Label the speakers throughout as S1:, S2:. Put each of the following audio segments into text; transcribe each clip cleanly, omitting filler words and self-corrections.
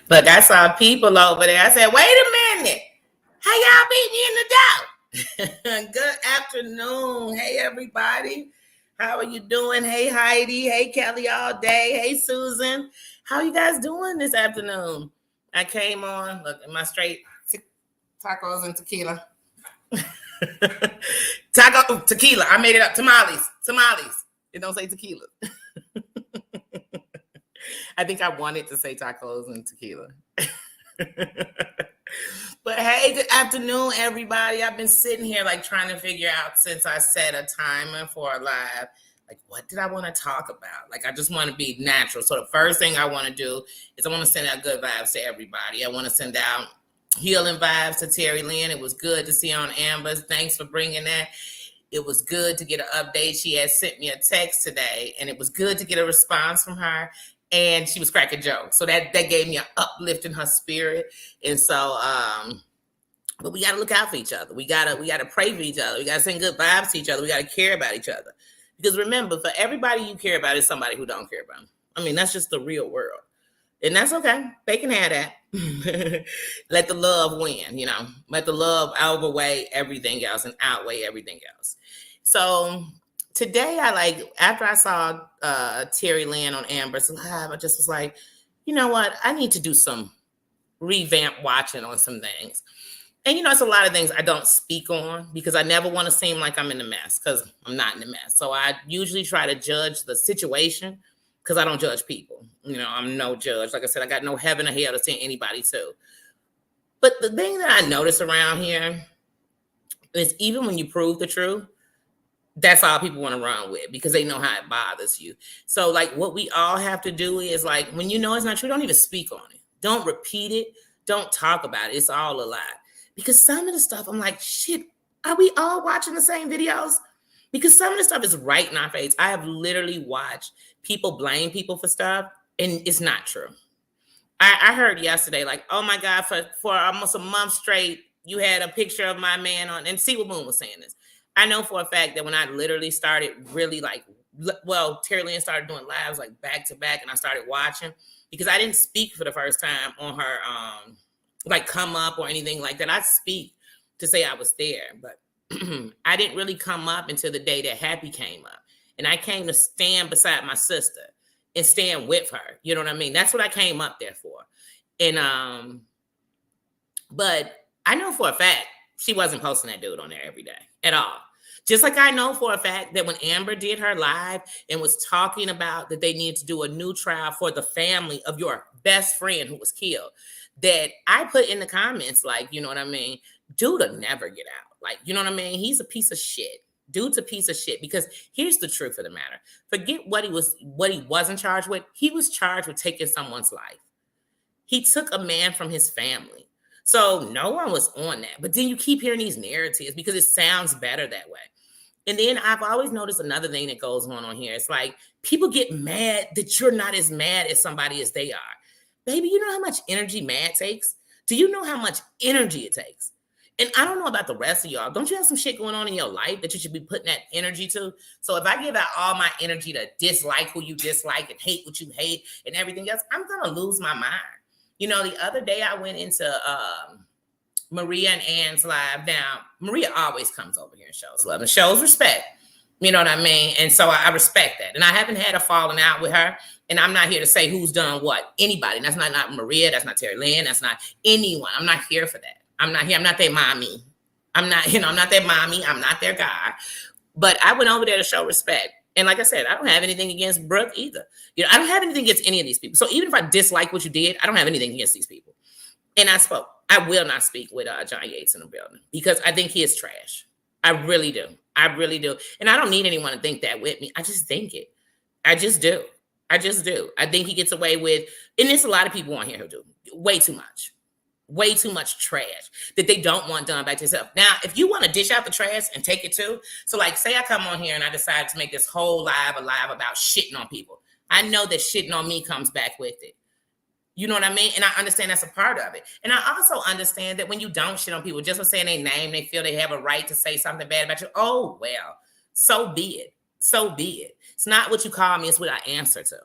S1: Look, I saw people over there. I said, wait a minute. How y'all beat me in the dough? Good afternoon. Hey, everybody. How are you doing? Hey, Heidi. Hey, Kelly all day. Hey, Susan. How you guys doing this afternoon? I came on. Look, am I straight? Tacos and tequila. Tequila. I made it up. Tamales. Tamales. It don't say tequila. I think I wanted to say tacos and tequila. But hey, good afternoon, everybody. I've been sitting here like trying to figure out since I set a timer for a live, like what did I want to talk about? Like I just want to be natural. So the first thing I want to do is I want to send out good vibes to everybody. I want to send out healing vibes to Terry Lynn. It was good to see her on Amber's. Thanks for bringing that. It was good to get an update. She had sent me a text today, and it was good to get a response from her. And she was cracking jokes. So that gave me an uplift in her spirit. And so, but we got to look out for each other. We got to pray for each other. We got to send good vibes to each other. We got to care about each other. Because remember, for everybody you care about is somebody who don't care about them. I mean, that's just the real world. And that's okay. They can have that. Let the love win, you know. Let the love outweigh everything else and outweigh everything else. So today, after I saw Terry Lynn on Amber's Live, I just was like, you know what? I need to do some revamp watching on some things. And, you know, it's a lot of things I don't speak on because I never want to seem like I'm in the mess because I'm not in the mess. So I usually try to judge the situation because I don't judge people. You know, I'm no judge. Like I said, I got no heaven or hell to send anybody to. But the thing that I notice around here is even when you prove the truth, that's all people want to run with because they know how it bothers you. So like what we all have to do is like, when you know it's not true, don't even speak on it. Don't repeat it. Don't talk about it. It's all a lie. Because some of the stuff, I'm like, shit, are we all watching the same videos? Because some of the stuff is right in our face. I have literally watched people blame people for stuff and it's not true. I heard yesterday, like, oh my God, for almost a month straight, you had a picture of my man on, and See What Moon was saying this. I know for a fact that when I literally started really Terry Lynn started doing lives like back to back, and I started watching because I didn't speak for the first time on her like come up or anything like that. I speak to say I was there, but I didn't really come up until the day that Happy came up, and I came to stand beside my sister and stand with her. You know what I mean? That's what I came up there for. And but I know for a fact she wasn't posting that dude on there every day at all. Just like I know for a fact that when Amber did her live and was talking about that they needed to do a new trial for the family of your best friend who was killed, that I put in the comments, like, you know what I mean? Dude will never get out. Like, you know what I mean? He's a piece of shit. Dude's a piece of shit because here's the truth of the matter. Forget what he wasn't charged with. He was charged with taking someone's life. He took a man from his family. So no one was on that. But then you keep hearing these narratives because it sounds better that way. And then I've always noticed another thing that goes on here. It's like people get mad that you're not as mad as somebody as they are. Baby, you know how much energy mad takes? Do you know how much energy it takes? And I don't know about the rest of y'all. Don't you have some shit going on in your life that you should be putting that energy to? So if I give out all my energy to dislike who you dislike and hate what you hate and everything else, I'm going to lose my mind. You know, the other day I went into Maria and Ann's live. Now, Maria always comes over here and shows love and shows respect. You know what I mean? And so I respect that. And I haven't had a falling out with her. And I'm not here to say who's done what. Anybody. That's not Maria. That's not Terry Lynn. That's not anyone. I'm not here for that. I'm not here. I'm not their mommy. I'm not their mommy. I'm not their guy. But I went over there to show respect. And like I said, I don't have anything against Brooke either. You know, I don't have anything against any of these people. So even if I dislike what you did, I don't have anything against these people. And I spoke. I will not speak with John Yates in the building because I think he is trash. I really do. I really do. And I don't need anyone to think that with me. I just think it. I just do. I just do. I think he gets away with, and there's a lot of people on here who do way too much trash that they don't want done back to themselves. Now, if you want to dish out the trash and take it too, so like say I come on here and I decide to make this whole live about shitting on people. I know that shitting on me comes back with it. You know what I mean? And I understand that's a part of it. And I also understand that when you don't shit on people, just for saying their name, they feel they have a right to say something bad about you. Oh, well, so be it. So be it. It's not what you call me, it's what I answer to.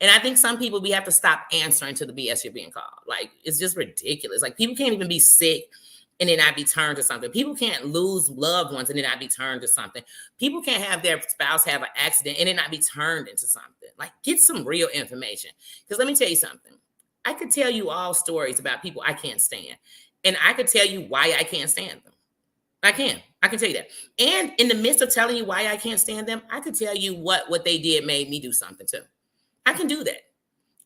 S1: And I think some people, we have to stop answering to the BS you're being called. Like, it's just ridiculous. Like, people can't even be sick and then not be turned to something. People can't lose loved ones and then not be turned to something. People can't have their spouse have an accident and then not be turned into something. Like, get some real information. Because let me tell you something. I could tell you all stories about people I can't stand. And I could tell you why I can't stand them. I can tell you that. And in the midst of telling you why I can't stand them, I could tell you what they did made me do something too. I can do that.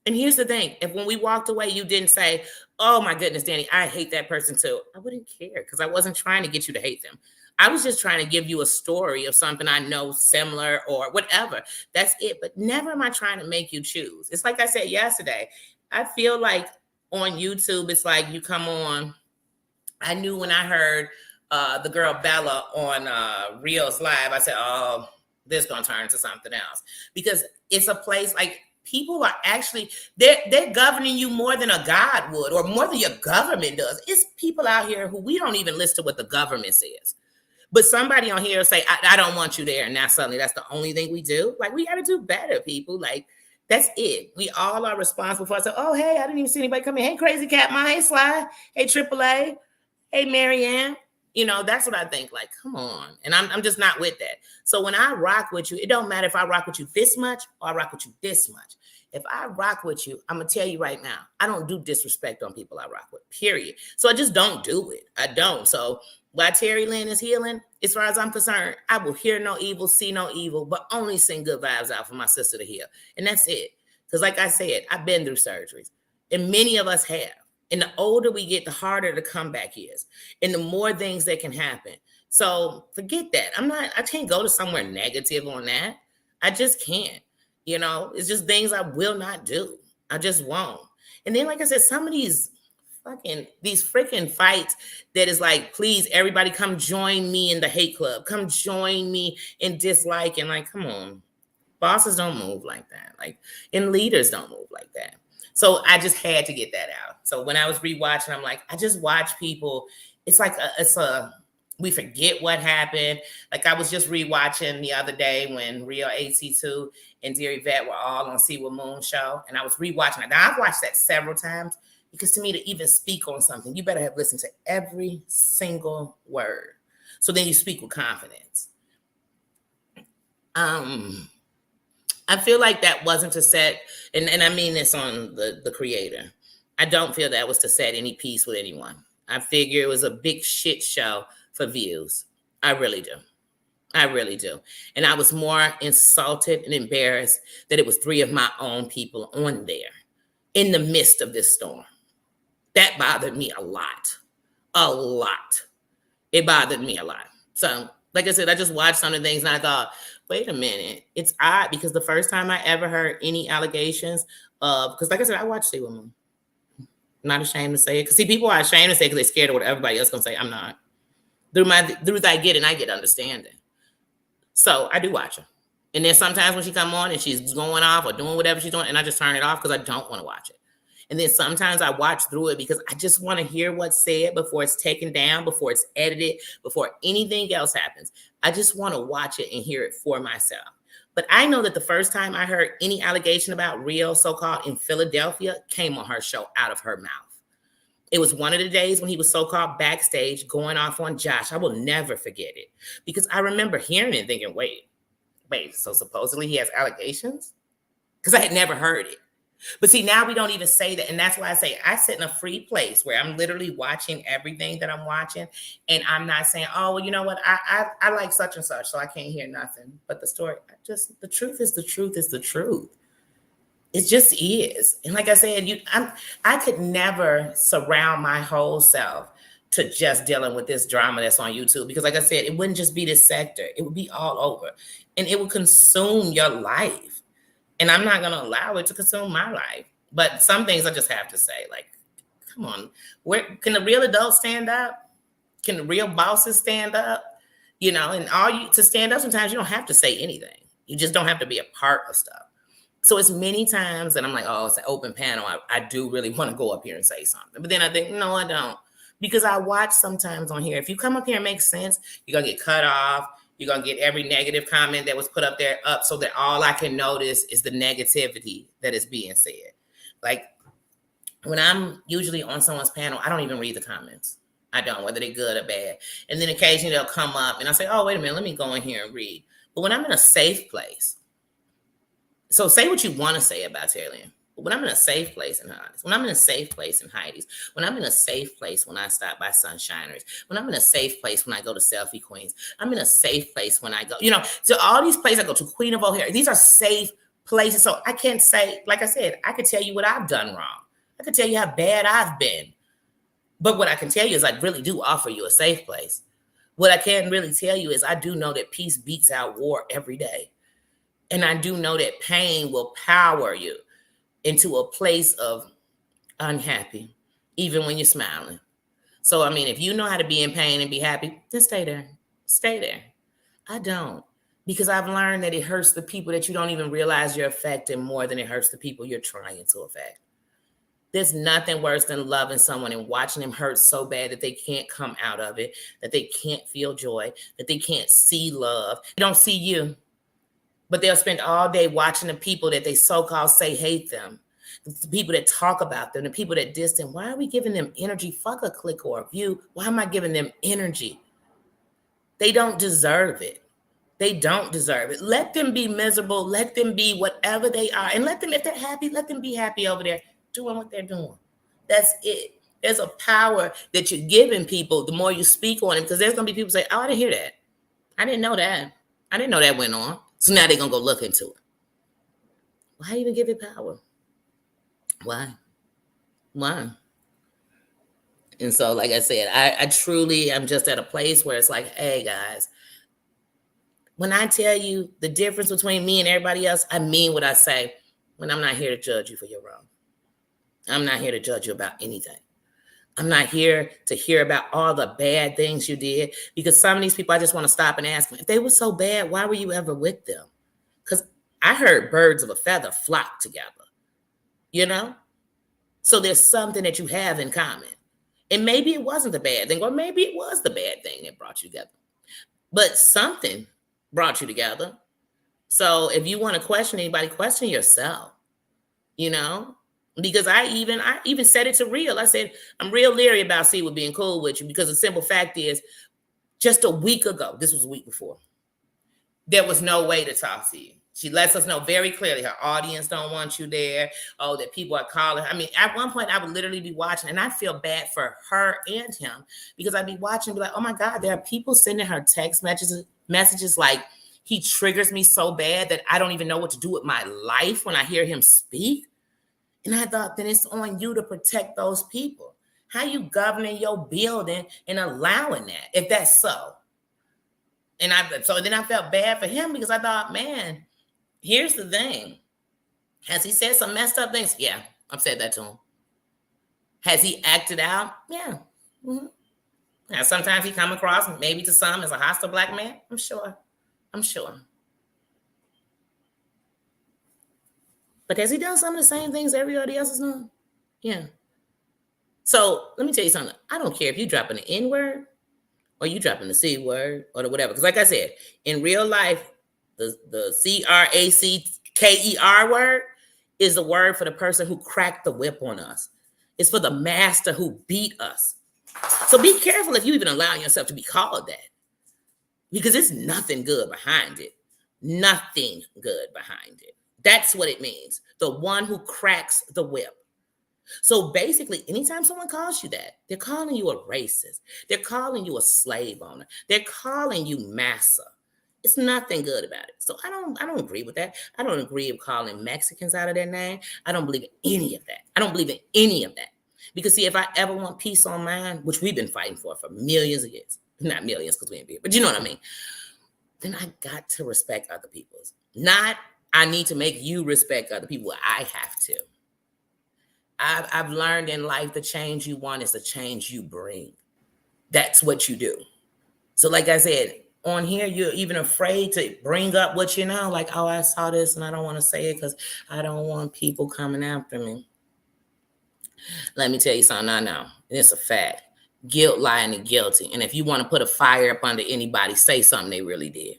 S1: And here's the thing. If when we walked away, you didn't say, oh my goodness, Danny, I hate that person too, I wouldn't care, because I wasn't trying to get you to hate them. I was just trying to give you a story of something I know similar or whatever. That's it. But never am I trying to make you choose. It's like I said yesterday. I feel like on YouTube, it's like you come on. I knew when I heard the girl Bella on Rio's Live, I said, oh, this is going to turn into something else. Because it's a place like people are actually, they're governing you more than a God would, or more than your government does. It's people out here who we don't even listen to what the government says. But somebody on here will say, I don't want you there. And now suddenly that's the only thing we do. Like, we got to do better, people. Like, that's it. We all are responsible for it. So, oh, hey, I didn't even see anybody come in. Hey, Crazy Cat Ma. Hey, Sly. Hey, AAA. Hey, Marianne. You know, that's what I think. Like, come on. And I'm just not with that. So when I rock with you, it don't matter if I rock with you this much or I rock with you this much. If I rock with you, I'm going to tell you right now, I don't do disrespect on people I rock with, period. So I just don't do it. I don't. So while Terry Lynn is healing, as far as I'm concerned, I will hear no evil, see no evil, but only send good vibes out for my sister to heal. And that's it. Because like I said, I've been through surgeries, and many of us have. And the older we get, the harder the comeback is, and the more things that can happen. So forget that. I can't go to somewhere negative on that. I just can't. You know, it's just things I will not do. I just won't. And then, like I said, some of these freaking fights that is like, please, everybody come join me in the hate club. Come join me in disliking. Like, come on. Bosses don't move like that. Like, and leaders don't move like that. So I just had to get that out. So when I was rewatching, I'm like, I just watch people. It's like we forget what happened. Like, I was just rewatching the other day when Rio AC2 and Dear Yvette were all on Seawood Moon show. And I was rewatching it. Now, I've watched that several times, because to me, to even speak on something, you better have listened to every single word. So then you speak with confidence. I feel like that wasn't to set, and I mean this on the creator. I don't feel that was to set any peace with anyone. I figure it was a big shit show for views. I really do. I really do. And I was more insulted and embarrassed that it was 3 of my own people on there in the midst of this storm. That bothered me a lot. A lot. It bothered me a lot. So, like I said, I just watched some of the things and I thought, wait a minute. It's odd, because the first time I ever heard any allegations of, because like I said, I watched Seawood Moon. I'm not ashamed to say it. Because see, people are ashamed to say it because they're scared of what everybody else going to say. I'm not. Through I get it, and I get understanding. So I do watch her. And then sometimes when she come on and she's going off or doing whatever she's doing, and I just turn it off because I don't want to watch it. And then sometimes I watch through it because I just want to hear what's said before it's taken down, before it's edited, before anything else happens. I just want to watch it and hear it for myself. But I know that the first time I heard any allegation about Rio, so-called, in Philadelphia, came on her show out of her mouth. It was one of the days when he was so-called backstage going off on Josh. I will never forget it, because I remember hearing it and thinking, wait, so supposedly he has allegations? Because I had never heard it. But see, now we don't even say that. And that's why I say I sit in a free place where I'm literally watching everything that I'm watching. And I'm not saying, oh, well, you know what? I like such and such, so I can't hear nothing. But the story, the truth is the truth is the truth. It just is. And like I said, I could never surround my whole self to just dealing with this drama that's on YouTube. Because like I said, it wouldn't just be this sector. It would be all over. And it would consume your life. And I'm not going to allow it to consume my life. But some things I just have to say, like, come on. Can the real adults stand up? Can the real bosses stand up? You know, and to stand up, sometimes you don't have to say anything. You just don't have to be a part of stuff. So it's many times that I'm like, oh, it's an open panel. I do really want to go up here and say something. But then I think, no, I don't. Because I watch sometimes on here. If you come up here and make sense, you're going to get cut off. You're going to get every negative comment that was put up there up so that all I can notice is the negativity that is being said. Like when I'm usually on someone's panel, I don't even read the comments. I don't, whether they're good or bad. And then occasionally they'll come up and I'll say, oh, wait a minute, let me go in here and read. But when I'm in a safe place, so say what you want to say about Terry Lynn. But when I'm in a safe place in Heidi's, when I'm in a safe place in Heidi's, when I'm in a safe place when I stop by Sunshiners, when I'm in a safe place when I go to Selfie Queens, I'm in a safe place when I go, to all these places I go to, Queen of O'Hare, these are safe places. So I can't say, like I said, I could tell you what I've done wrong. I could tell you how bad I've been. But what I can tell you is I really do offer you a safe place. What I can really tell you is I do know that peace beats out war every day. And I do know that pain will power you into a place of unhappy, even when you're smiling. So, I mean, if you know how to be in pain and be happy, then stay there. Stay there. I don't. Because I've learned that it hurts the people that you don't even realize you're affecting more than it hurts the people you're trying to affect. There's nothing worse than loving someone and watching them hurt so bad that they can't come out of it, that they can't feel joy, that they can't see love. They don't see you, but they'll spend all day watching the people that they so-called say hate them, the people that talk about them, the people that diss them. Why are we giving them energy? Fuck a click or a view. Why am I giving them energy? They don't deserve it. They don't deserve it. Let them be miserable. Let them be whatever they are. And let them, if they're happy, let them be happy over there doing what they're doing. That's it. There's a power that you're giving people the more you speak on it, because there's going to be people say, oh, I didn't hear that. I didn't know that. I didn't know that went on. So now they're going to go look into it. Why even give it power? Why? And so, like I said, I truly am just at a place where it's like, hey, guys, when I tell you the difference between me and everybody else, I mean what I say when I'm not here to judge you for your wrong. I'm not here to judge you about anything. I'm not here to hear about all the bad things you did, because some of these people, I just want to stop and ask them, if they were so bad, why were you ever with them? Because I heard birds of a feather flock together, So there's something that you have in common. And maybe it wasn't the bad thing, or maybe it was the bad thing that brought you together. But something brought you together. So if you want to question anybody, question yourself, Because I even said it to Real. I said, I'm real leery about Siwa being cool with you, because the simple fact is, just a week ago, this was a week before, there was no way to talk to you. She lets us know very clearly her audience don't want you there. Oh, that people are calling. I mean, at one point I would literally be watching, and I feel bad for her and him, because I'd be watching and be like, oh my God, there are people sending her text messages like, he triggers me so bad that I don't even know what to do with my life when I hear him speak. And I thought, then it's on you to protect those people. How you governing your building and allowing that, if that's so? And so then I felt bad for him, because I thought, man, here's the thing. Has he said some messed up things? Yeah, I've said that to him. Has he acted out? Yeah. Mm-hmm. Now, sometimes he come across, maybe to some, as a hostile Black man. I'm sure. But has he done some of the same things everybody else is doing? Yeah. So let me tell you something. I don't care if you dropping the N-word or you dropping the C-word or the whatever. Because like I said, in real life, the CRACKER word is the word for the person who cracked the whip on us. It's for the master who beat us. So be careful if you even allow yourself to be called that, because it's nothing good behind it. Nothing good behind it. That's what it means. The one who cracks the whip. So basically, anytime someone calls you that, they're calling you a racist. They're calling you a slave owner. They're calling you massa. It's nothing good about it. So I don't agree with that. I don't agree with calling Mexicans out of their name. I don't believe in any of that. Because see, if I ever want peace on mine, which we've been fighting for millions of years, not millions because we ain't big, but you know what I mean, then I got to respect other people's. Not I need to make you respect other people. I have to. I've learned in life the change you want is the change you bring. That's what you do. So like I said, on here, you're even afraid to bring up what you know, like, oh, I saw this and I don't want to say it because I don't want people coming after me. Let me tell you something I know. And it's a fact. Guilt, lying, and guilty. And if you want to put a fire up under anybody, say something they really did.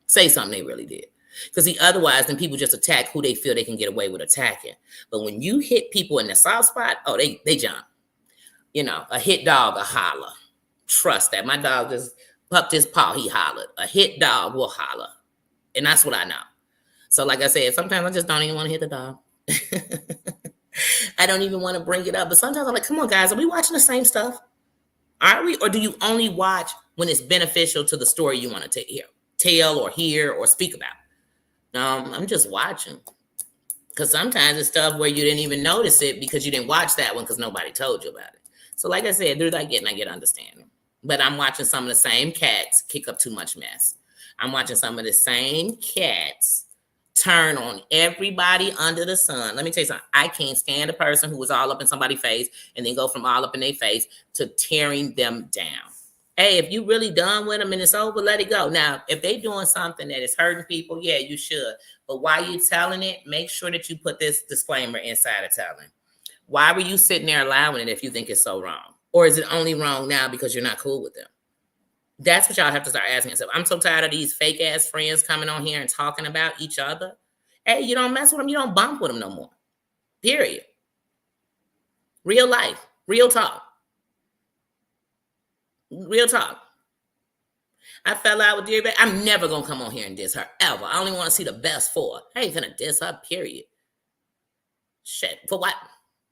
S1: Say something they really did. Because otherwise, then people just attack who they feel they can get away with attacking. But when you hit people in the soft spot, oh, they jump. You know, a hit dog, a holler. Trust that. My dog just pupped his paw, he hollered. A hit dog will holler. And that's what I know. So like I said, sometimes I just don't even want to hit the dog. I don't even want to bring it up. But sometimes I'm like, come on, guys, are we watching the same stuff? Are we? Or do you only watch when it's beneficial to the story you want to tell or hear or speak about? I'm just watching. Because sometimes it's stuff where you didn't even notice it because you didn't watch that one because nobody told you about it. So like I said, I get understanding. But I'm watching some of the same cats kick up too much mess. I'm watching some of the same cats turn on everybody under the sun. Let me tell you something. I can't stand a person who was all up in somebody's face and then go from all up in their face to tearing them down. Hey, if you really done with them and it's over, let it go. Now, if they doing something that is hurting people, yeah, you should. But while you telling it, make sure that you put this disclaimer inside of telling. Why were you sitting there allowing it if you think it's so wrong? Or is it only wrong now because you're not cool with them? That's what y'all have to start asking yourself. I'm so tired of these fake ass friends coming on here and talking about each other. Hey, you don't mess with them. You don't bump with them no more. Period. Real life. Real talk. Real talk. I fell out with Dear Baby. I'm never going to come on here and diss her, ever. I only want to see the best for her. I ain't going to diss her, period. Shit. For what?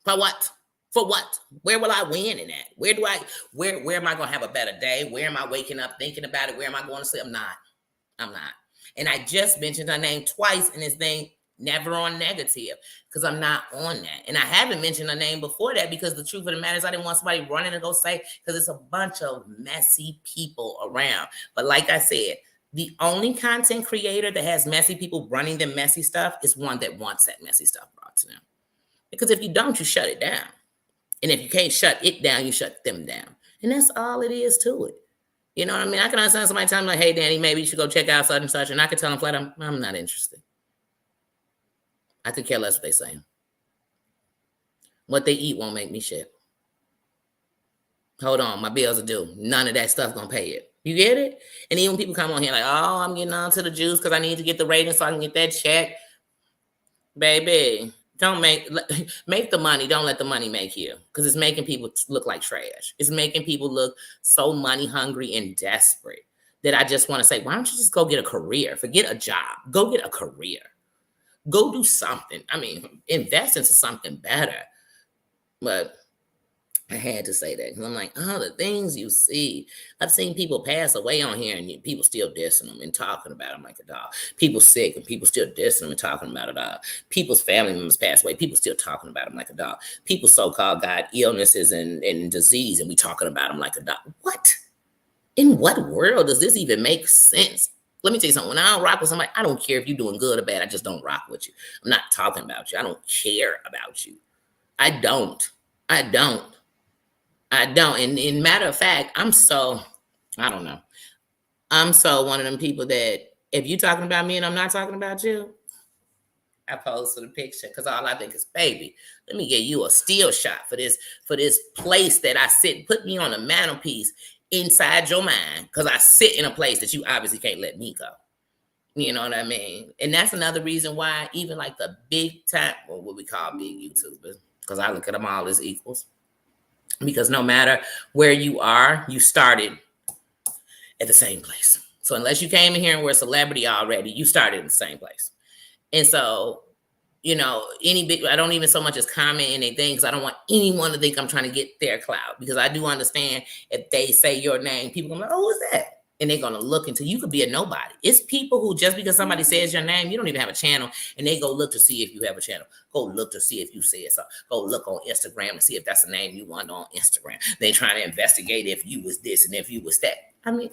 S1: For what? For what? Where will I win in that? Where am I going to have a better day? Where am I waking up thinking about it? Where am I going to sleep? I'm not. And I just mentioned her name twice in this thing, never on negative, because I'm not on that. And I haven't mentioned her name before that because the truth of the matter is I didn't want somebody running to go say, because it's a bunch of messy people around. But like I said, the only content creator that has messy people running the messy stuff is one that wants that messy stuff brought to them. Because if you don't, you shut it down. And if you can't shut it down, you shut them down. And that's all it is to it. You know what I mean? I can understand somebody telling me, like, hey, Danny, maybe you should go check out such and such. And I could tell them flat, I'm not interested. I could care less what they say. What they eat won't make me shit. Hold on, my bills are due. None of that stuff gonna pay it. You get it? And even when people come on here like, oh, I'm getting on to the juice because I need to get the rating so I can get that check. Baby, don't make the money. Don't let the money make you, because it's making people look like trash. It's making people look so money hungry and desperate that I just want to say, why don't you just go get a career? Forget a job. Go get a career. Go do something. I mean, invest into something better. But I had to say that because I'm like, oh, the things you see. I've seen people pass away on here and people still dissing them and talking about them like a dog. People sick and people still dissing them and talking about a dog. People's family members pass away. People still talking about them like a dog. People so-called got illnesses and disease and we talking about them like a dog. What? In what world does this even make sense? Let me tell you something. When I don't rock with somebody, I don't care if you're doing good or bad. I just don't rock with you. I'm not talking about you. I don't care about you. I don't. And matter of fact, I don't know. I'm so one of them people that if you're talking about me and I'm not talking about you, I pose for the picture because all I think is, baby, let me get you a still shot for this place that I sit. Put me on a mantelpiece inside your mind because I sit in a place that you obviously can't let me go. You know what I mean? And that's another reason why even like the big time, or what we call big YouTubers, because I look at them all as equals. Because no matter where you are, you started at the same place. So unless you came in here and were a celebrity already, you started in the same place. And so, you know, I don't even so much as comment anything because I don't want anyone to think I'm trying to get their clout. Because I do understand if they say your name, people are like, oh, who's that? And they're going to look into you could be a nobody. It's people who just because somebody says your name, you don't even have a channel, and they go look to see if you have a channel. Go look to see if you said so. Go look on Instagram to see if that's the name you want on Instagram. They trying to investigate if you was this and if you was that. I mean,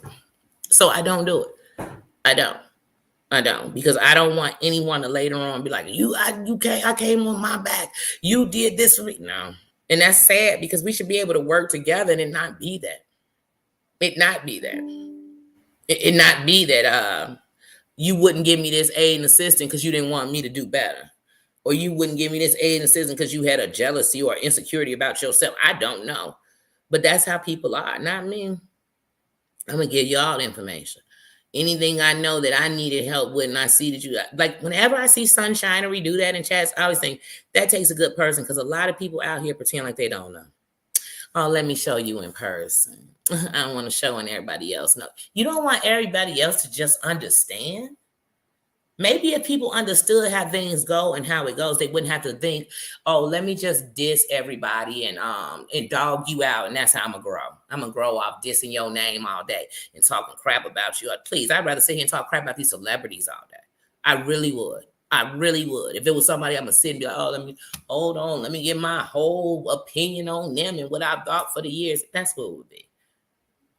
S1: so I don't do it. I don't because I don't want anyone to later on be like, I came on my back. You did this for me. No. And that's sad because we should be able to work together and it not be that. It not be that. It not be that you wouldn't give me this aid and assistance because you didn't want me to do better. Or you wouldn't give me this aid and assistance because you had a jealousy or insecurity about yourself. I don't know. But that's how people are, not me. I'm gonna give you all the information. Anything I know that I needed help with, and I see that you like, whenever I see Sunshinery do that in chats, I always think that takes a good person, because a lot of people out here pretend like they don't know. Oh, let me show you in person. I don't want to show and everybody else know. You don't want everybody else to just understand. Maybe if people understood how things go and how it goes, they wouldn't have to think, oh, let me just diss everybody and dog you out, and that's how I'm gonna grow. I'm gonna grow off dissing your name all day and talking crap about you. Please, I'd rather sit here and talk crap about these celebrities all day. I really would. I really would. If it was somebody, I'm gonna sit and be like, oh, let me hold on, let me get my whole opinion on them and what I've thought for the years. That's what it would be.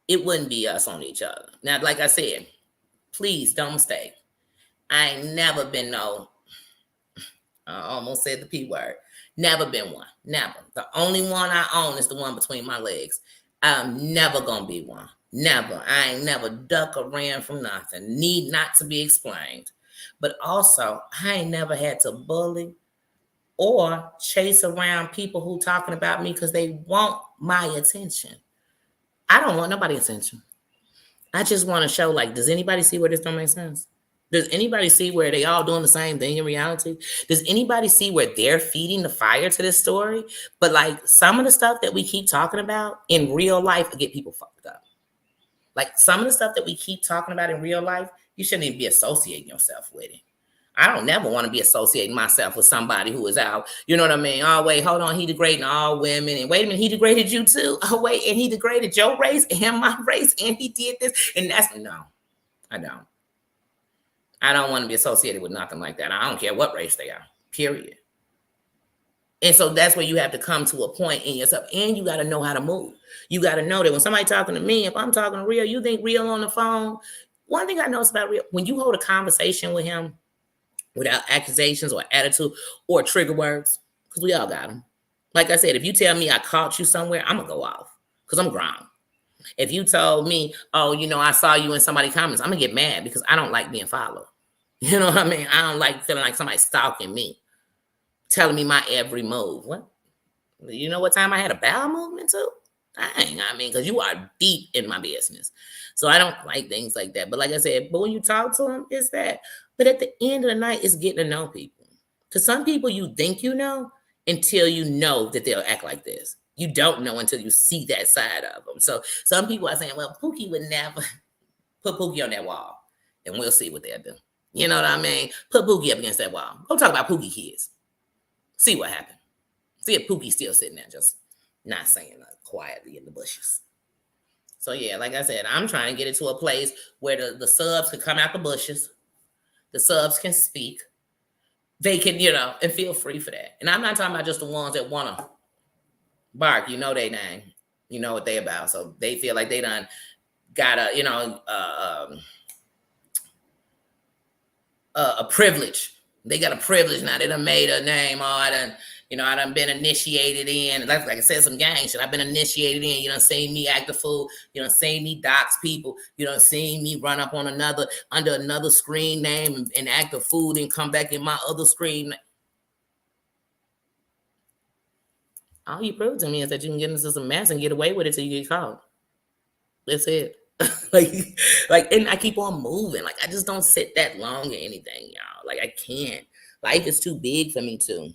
S1: It wouldn't be us on each other. Now, like I said, please don't mistake. I ain't never been no, I almost said the P word. Never been one. Never. The only one I own is the one between my legs. I'm never gonna be one. Never. I ain't never duck or ran from nothing. Need not to be explained. But also, I ain't never had to bully or chase around people who talking about me because they want my attention. I don't want nobody's attention. I just want to show, like, does anybody see where this don't make sense? Does anybody see where they all doing the same thing in reality? Does anybody see where they're feeding the fire to this story? But like, some of the stuff that we keep talking about in real life will get people fucked up. Like, some of the stuff that we keep talking about in real life, you shouldn't even be associating yourself with it. I don't never want to be associating myself with somebody who is out, you know what I mean? Oh, wait, hold on, he degrading all women. And wait a minute, he degraded you too? Oh, wait, and he degraded your race and my race, and he did this. And that's, no, I don't. I don't want to be associated with nothing like that. I don't care what race they are, period. And so that's where you have to come to a point in yourself, and you got to know how to move. You got to know that when somebody talking to me, if I'm talking to Rio, you think Rio on the phone. One thing I noticed about Rio, when you hold a conversation with him without accusations or attitude or trigger words, because we all got them. Like I said, if you tell me I caught you somewhere, I'm going to go off because I'm grown. If you told me, oh, you know, I saw you in somebody's comments, I'm going to get mad because I don't like being followed. You know what I mean? I don't like feeling like somebody stalking me, telling me my every move. What? You know what time I had a bowel movement too? Dang, I mean, because you are deep in my business. So I don't like things like that. But like I said, but when you talk to them, it's that. But at the end of the night, it's getting to know people. Because some people you think you know until you know that they'll act like this. You don't know until you see that side of them. So some people are saying, well, Pookie would never put Pookie on that wall. And we'll see what they'll do. You know what I mean? Put Pookie up against that wall. Go talk about Pookie kids. See what happened. See if Pookie's still sitting there just not saying nothing quietly in the bushes. So yeah, like I said, I'm trying to get it to a place where the subs can come out the bushes. The subs can speak. They can, you know, and feel free for that. And I'm not talking about just the ones that want to bark. You know their name. You know what they about. So they feel like they done got a, you know, a privilege. They got a privilege now. They done made a name. Oh, I done been initiated in. Like I said, some gang shit. I've been initiated in. You done seen me act a fool. You done seen me dox people. You done seen me run up on under another screen name and act a fool and come back in my other screen. All you prove to me is that you can get into some mess and get away with it till you get caught. That's it. like, and I keep on moving. Like, I just don't sit that long or anything, y'all. Like, I can't. Life is too big for me too.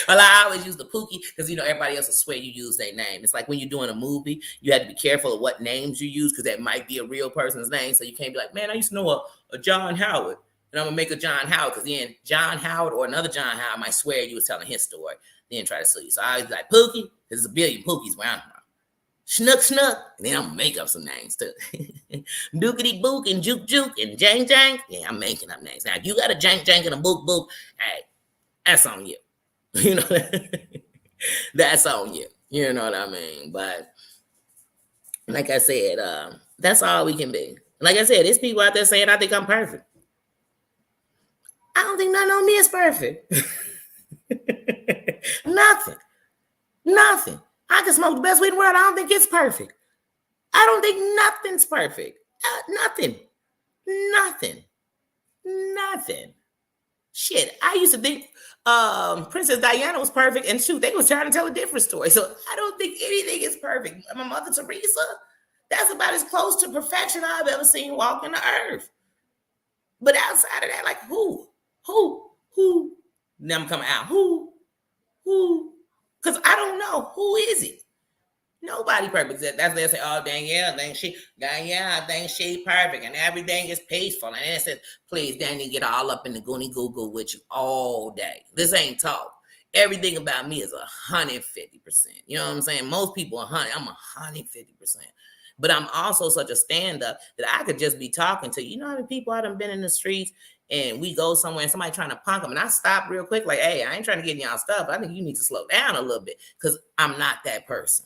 S1: Well, I always use the Pookie because, you know, everybody else will swear you use their name. It's like when you're doing a movie, you have to be careful of what names you use because that might be a real person's name. So you can't be like, man, I used to know a John Howard, and I'm gonna make a John Howard because then John Howard or another John Howard might swear you was telling his story, then try to sue you. So I always be like, Pookie, there's a billion Pookies around. Snook, and then I'm gonna make up some names too. Dookity book and juke and jank. Yeah, I'm making up names. Now, if you got a jank and a book, hey, that's on you. You know, that's on you. You know what I mean? But like I said, that's all we can be. Like I said, there's people out there saying I think I'm perfect. I don't think nothing on me is perfect. Nothing. I can smoke the best weed in the world. I don't think it's perfect. I don't think nothing's perfect. Nothing. Shit, I used to think Princess Diana was perfect, and shoot, they was trying to tell a different story. So I don't think anything is perfect. My Mother Teresa, that's about as close to perfection I've ever seen walking the earth. But outside of that, like who? Them coming out. Who? Because I don't know who is it. Nobody perfect. That's they say, oh Danielle, I think she perfect, and everything is peaceful. And then it says, please, Danny, get all up in the goony Google with you all day. This ain't talk. Everything about me is 150%. You know what I'm saying? Most people 100. I'm 150%. But I'm also such a stand-up that I could just be talking to you. You know how many people I done been in the streets and we go somewhere and somebody trying to punk them, and I stop real quick, like, hey, I ain't trying to get in y'all stuff. I think you need to slow down a little bit because I'm not that person.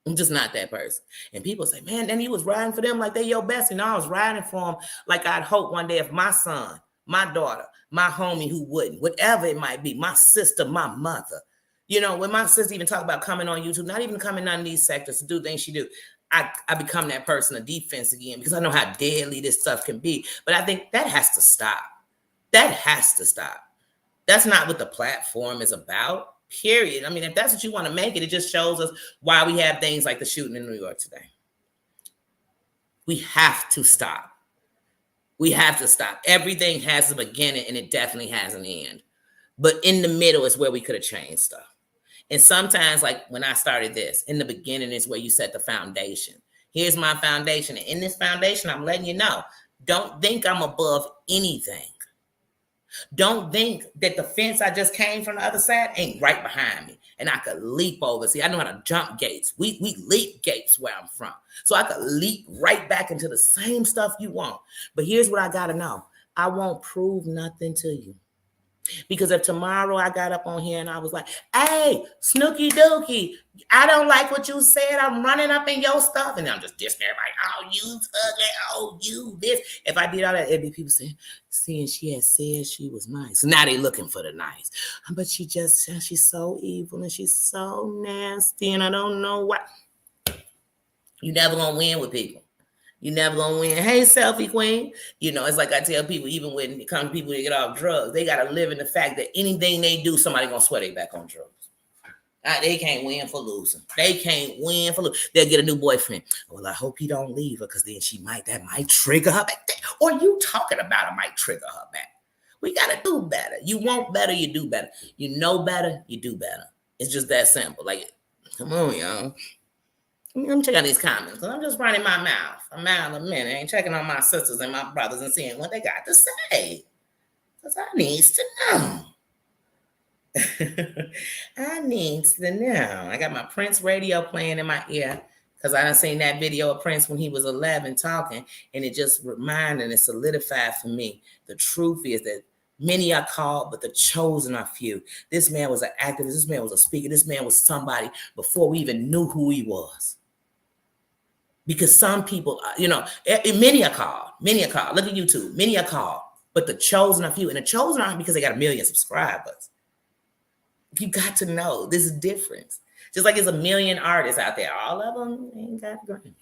S1: I'm just not that person. And people say, man, then you was riding for them like they your best. And I was riding for them like I'd hope one day if my son, my daughter, my homie who wouldn't, whatever it might be, my sister, my mother. You know, when my sister even talk about coming on YouTube, not even coming on these sectors to do things she do, I become that person of defense again because I know how deadly this stuff can be. But I think that has to stop. That has to stop. That's not what the platform is about. Period. I mean, if that's what you want to make it, it just shows us why we have things like the shooting in New York today. We have to stop. We have to stop. Everything has a beginning and it definitely has an end. But in the middle is where we could have changed stuff. And sometimes, like when I started this, in the beginning is where you set the foundation. Here's my foundation. And in this foundation, I'm letting you know, don't think I'm above anything. Don't think that the fence I just came from the other side ain't right behind me and I could leap over. See, I know how to jump gates. We leap gates where I'm from. So I could leap right back into the same stuff you want. But here's what I got to know. I won't prove nothing to you. Because if tomorrow I got up on here and I was like, hey, Snooky Dookie, I don't like what you said. I'm running up in your stuff. And I'm just dissing everybody. Oh, you ugly. Oh, you this. If I did all that, it'd be people saying, seeing she had said she was nice. So now they looking for the nice. But she's so evil and she's so nasty. And I don't know why. You never gonna win with people. You never gonna win. Hey, selfie queen. You know, it's like I tell people, even when it comes to people that get off drugs, they gotta live in the fact that anything they do, somebody gonna swear they back on drugs. They can't win for losing. They can't win for losing. They'll get a new boyfriend. Well, I hope he don't leave her because then that might trigger her back. Or you talking about it might trigger her back. We gotta do better. You want better, you do better. You know better, you do better. It's just that simple. Like, come on, y'all. Let me check out these comments. I'm just running my mouth a mile a minute. I ain't checking on my sisters and my brothers and seeing what they got to say. Because I needs to know. I needs to know. I got my Prince radio playing in my ear because I done seen that video of Prince when he was 11 talking, and it just reminded and solidified for me. The truth is that many are called, but the chosen are few. This man was an activist. This man was a speaker. This man was somebody before we even knew who he was. Because some people, you know, many are called. Look at YouTube. Many are called, but the chosen are few. And the chosen aren't because they got 1 million subscribers. You got to know this difference. Just like there's 1 million artists out there. All of them ain't got a Grammy.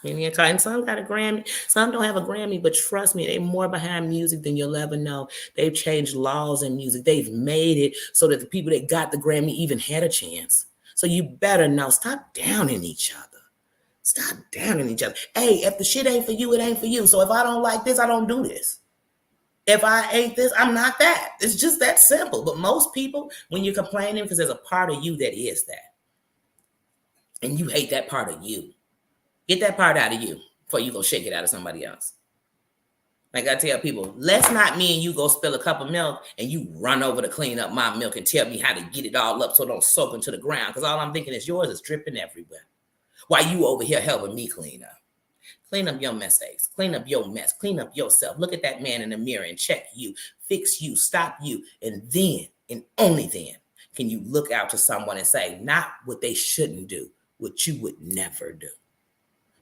S1: Many are called, and some got a Grammy. Some don't have a Grammy, but trust me, they're more behind music than you'll ever know. They've changed laws in music. They've made it so that the people that got the Grammy even had a chance. So you better know. Stop downing each other. Stop downing each other. Hey, if the shit ain't for you, it ain't for you. So if I don't like this, I don't do this. If I ain't this, I'm not that. It's just that simple. But most people, when you're complaining, because there's a part of you that is that. And you hate that part of you. Get that part out of you before you go shake it out of somebody else. Like I tell people, let's not me and you go spill a cup of milk and you run over to clean up my milk and tell me how to get it all up so it don't soak into the ground. Because all I'm thinking is yours is dripping everywhere. While you over here helping me clean up. Clean up your mistakes. Clean up your mess. Clean up yourself. Look at that man in the mirror and check you. Fix you. Stop you. And then, and only then, can you look out to someone and say, not what they shouldn't do, what you would never do,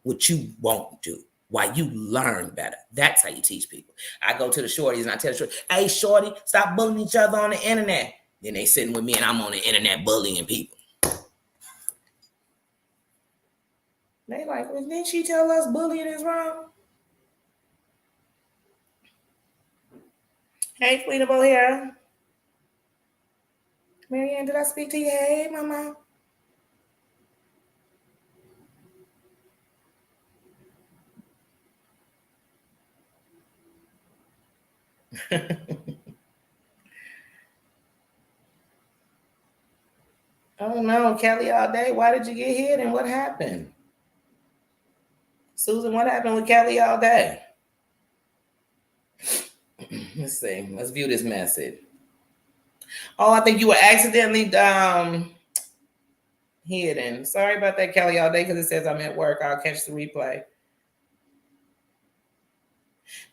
S1: what you won't do, why you learn better. That's how you teach people. I go to the shorties and I tell the shorty, hey, shorty, stop bullying each other on the internet. Then they sitting with me and I'm on the internet bullying people. They like, well, didn't she tell us bullying is wrong? Hey, Queen of O'Hara. Marianne, did I speak to you? Hey, mama. Oh no, Kelly all day. Why did you get hit and what happened? Susan, what happened with Kelly all day? Let's see. Let's view this message. Oh, I think you were accidentally hidden. Sorry about that, Kelly all day, because it says I'm at work. I'll catch the replay.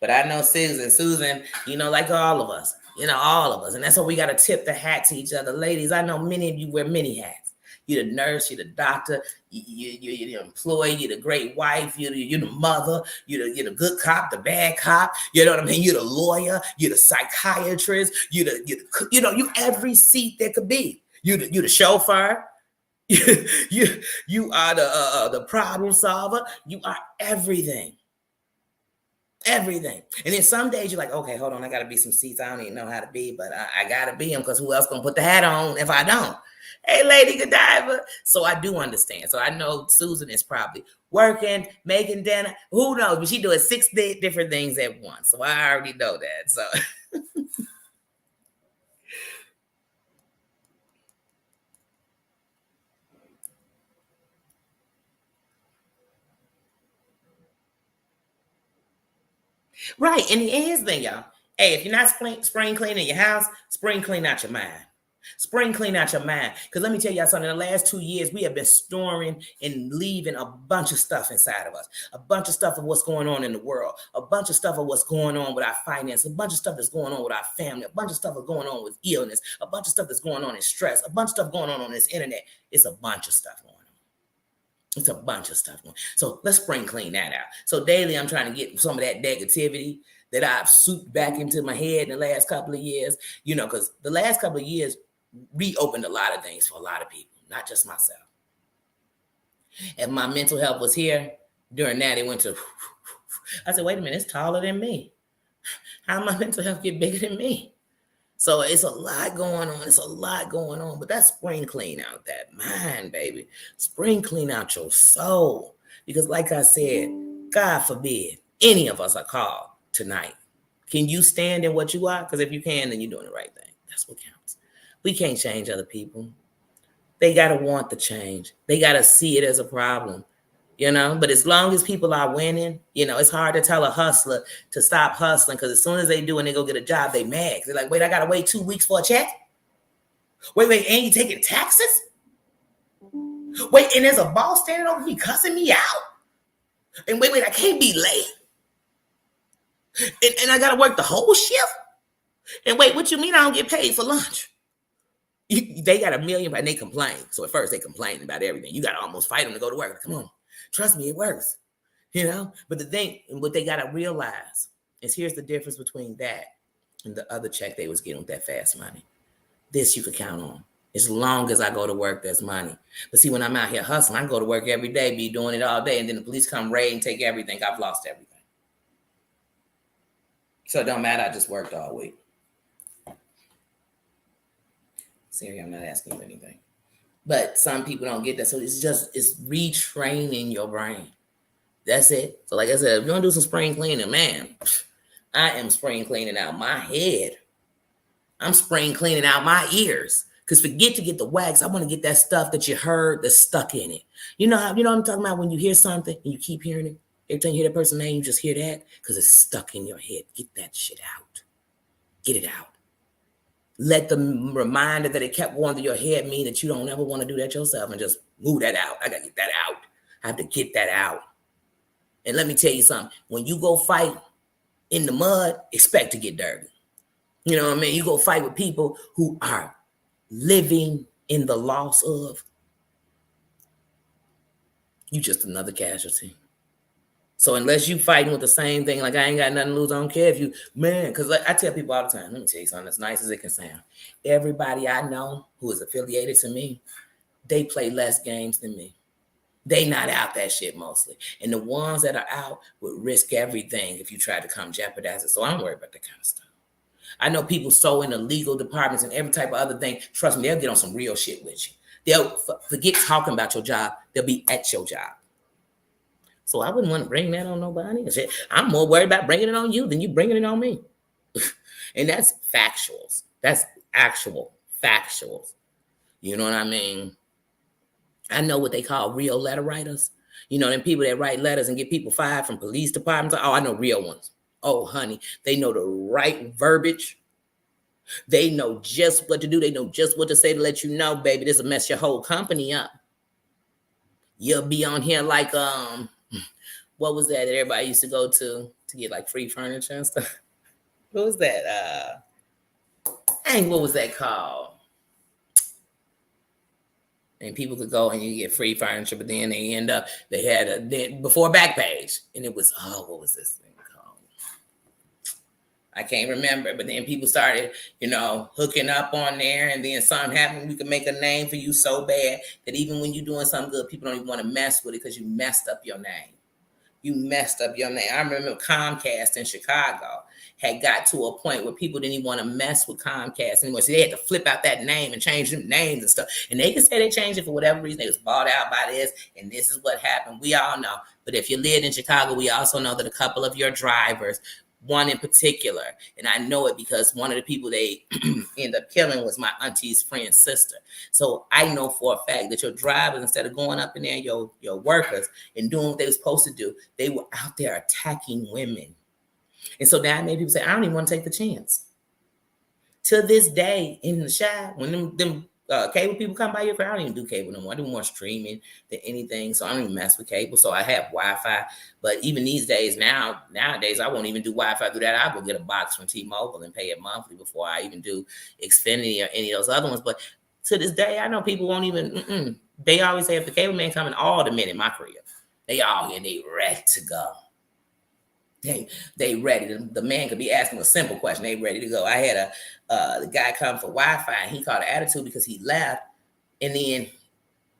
S1: But I know Susan, like all of us, all of us. And that's why we got to tip the hat to each other. Ladies, I know many of you wear many hats. You're the nurse, you're the doctor, you're the employee, you're the great wife, you're the mother, you're the good cop, the bad cop. You know what I mean? You're the lawyer, you're the psychiatrist, you every seat there could be. You're the chauffeur. You are the problem solver. You are everything. Everything. And then some days you're like, okay, hold on, I gotta be some seats I don't even know how to be, but I gotta be them because who else gonna put the hat on if I don't? Hey, Lady Godiva. So I do understand. So I know Susan is probably working, making dinner. Who knows? But she's doing 6 different things at once. So I already know that. So right. And here's the thing, y'all. Hey, if you're not spring cleaning your house, spring clean out your mind. Spring clean out your mind. Because let me tell y'all something. In the last 2 years, we have been storing and leaving a bunch of stuff inside of us. A bunch of stuff of what's going on in the world. A bunch of stuff of what's going on with our finance. A bunch of stuff that's going on with our family. A bunch of stuff that's going on with illness. A bunch of stuff that's going on in stress. A bunch of stuff going on this internet. It's a bunch of stuff going on. It's a bunch of stuff. So let's spring clean that out. So daily, I'm trying to get some of that negativity that I've souped back into my head in the last couple of years, because the last couple of years reopened a lot of things for a lot of people, not just myself. If my mental health was here, during that, it went to, I said, wait a minute, it's taller than me. How my mental health get bigger than me? So it's a lot going on. It's a lot going on. But that's spring clean out that mind, baby. Spring clean out your soul. Because like I said, God forbid any of us are called tonight. Can you stand in what you are? Because if you can, then you're doing the right thing. That's what counts. We can't change other people. They got to want the change. They got to see it as a problem. But as long as people are winning, it's hard to tell a hustler to stop hustling because as soon as they do and they go get a job, they mad. They're like, wait, I got to wait 2 weeks for a check? Wait, and you taking taxes? Wait, and there's a boss standing over me cussing me out? And wait, I can't be late? And I got to work the whole shift? And wait, what you mean I don't get paid for lunch? They got a million, and they complain. So at first they complain about everything. You got to almost fight them to go to work. Come on. Trust me, it works, But the thing, what they got to realize is here's the difference between that and the other check they was getting with that fast money. This you could count on. As long as I go to work, there's money. But see, when I'm out here hustling, I go to work every day, be doing it all day, and then the police come raid and take everything. I've lost everything. So it don't matter. I just worked all week. Siri, I'm not asking you anything. But some people don't get that. So it's retraining your brain. That's it. So like I said, if you want to do some spring cleaning, man, I am spring cleaning out my head. I'm spring cleaning out my ears. Because forget to get the wax. I want to get that stuff that you heard that's stuck in it. You know what I'm talking about when you hear something and you keep hearing it? Every time you hear that person's name, you just hear that because it's stuck in your head. Get that shit out. Get it out. Let the reminder that it kept going through your head mean that you don't ever want to do that yourself and just move that out. I got to get that out. I have to get that out. And let me tell you something. When you go fight in the mud, expect to get dirty. You know what I mean? You go fight with people who are living in the loss of. You just another casualty. So unless you fighting with the same thing, like I ain't got nothing to lose, I don't care if you, man, because I tell people all the time, let me tell you something as nice as it can sound. Everybody I know who is affiliated to me, they play less games than me. They not out that shit mostly. And the ones that are out would risk everything if you try to come jeopardize it. So I don't worry about that kind of stuff. I know people so in the legal departments and every type of other thing. Trust me, they'll get on some real shit with you. They'll forget talking about your job. They'll be at your job. So I wouldn't want to bring that on nobody. I'm more worried about bringing it on you than you bringing it on me. And that's factuals. That's actual factuals. You know what I mean? I know what they call real letter writers. You know, them people that write letters and get people fired from police departments. Oh, I know real ones. Oh, honey, they know the right verbiage. They know just what to do. They know just what to say to let you know, baby, this will mess your whole company up. You'll be on here like, what was that everybody used to go to get like free furniture and stuff? What was that? What was that called? And people could go and you get free furniture, but then they end up, they had before Backpage, and it was, what was this thing called? I can't remember, but then people started, hooking up on there, and then something happened. We could make a name for you so bad that even when you're doing something good, people don't even want to mess with it because you messed up your name. You messed up your name. I remember Comcast in Chicago had got to a point where people didn't even want to mess with Comcast anymore. So they had to flip out that name and change them names and stuff. And they could say they changed it for whatever reason. They was bought out by this, and this is what happened. We all know. But if you lived in Chicago, we also know that a couple of your drivers, one in particular, and I know it because one of the people they ended up killing was my auntie's friend's sister. So I know for a fact that your drivers, instead of going up in there, your workers, and doing what they were supposed to do, they were out there attacking women. And so now many people say, I don't even want to take the chance. To this day, in the Chi, when them cable people come by your crowd, I don't even do cable no more. I do more streaming than anything, so I don't even mess with cable. So I have Wi-Fi. But even these days, nowadays, I won't even do Wi-Fi through that. I'll go get a box from T-Mobile and pay it monthly before I even do Xfinity or any of those other ones. But to this day, I know people won't even, they always say if the cable man coming all the minute, my crib, they all here, they ready to go. They ready. The man could be asking a simple question. They ready to go. I had the guy come for Wi-Fi, and he caught an attitude because he left, and then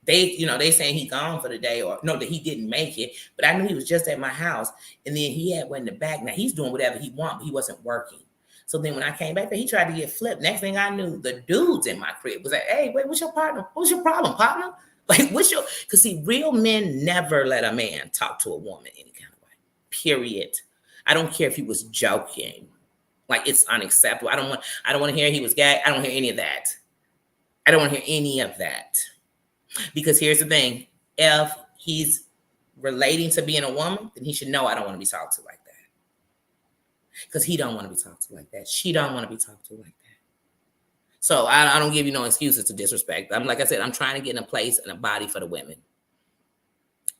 S1: they saying he gone for the day, or no, that he didn't make it. But I knew he was just at my house, and then he had went in the back. Now he's doing whatever he want, but he wasn't working. So then when I came back there, he tried to get flipped. Next thing I knew, the dudes in my crib was like, "Hey, wait, what's your partner? What's your problem, partner? Like, because see, real men never let a man talk to a woman any kind of way. Period. I don't care if he was joking. Like, it's unacceptable. I don't want to hear he was gay. I don't hear any of that. I don't want to hear any of that. Because here's the thing. If he's relating to being a woman, then he should know I don't want to be talked to like that. Because he don't want to be talked to like that. She don't want to be talked to like that. So I don't give you no excuses to disrespect. Like I said, I'm trying to get in a place and a body for the women.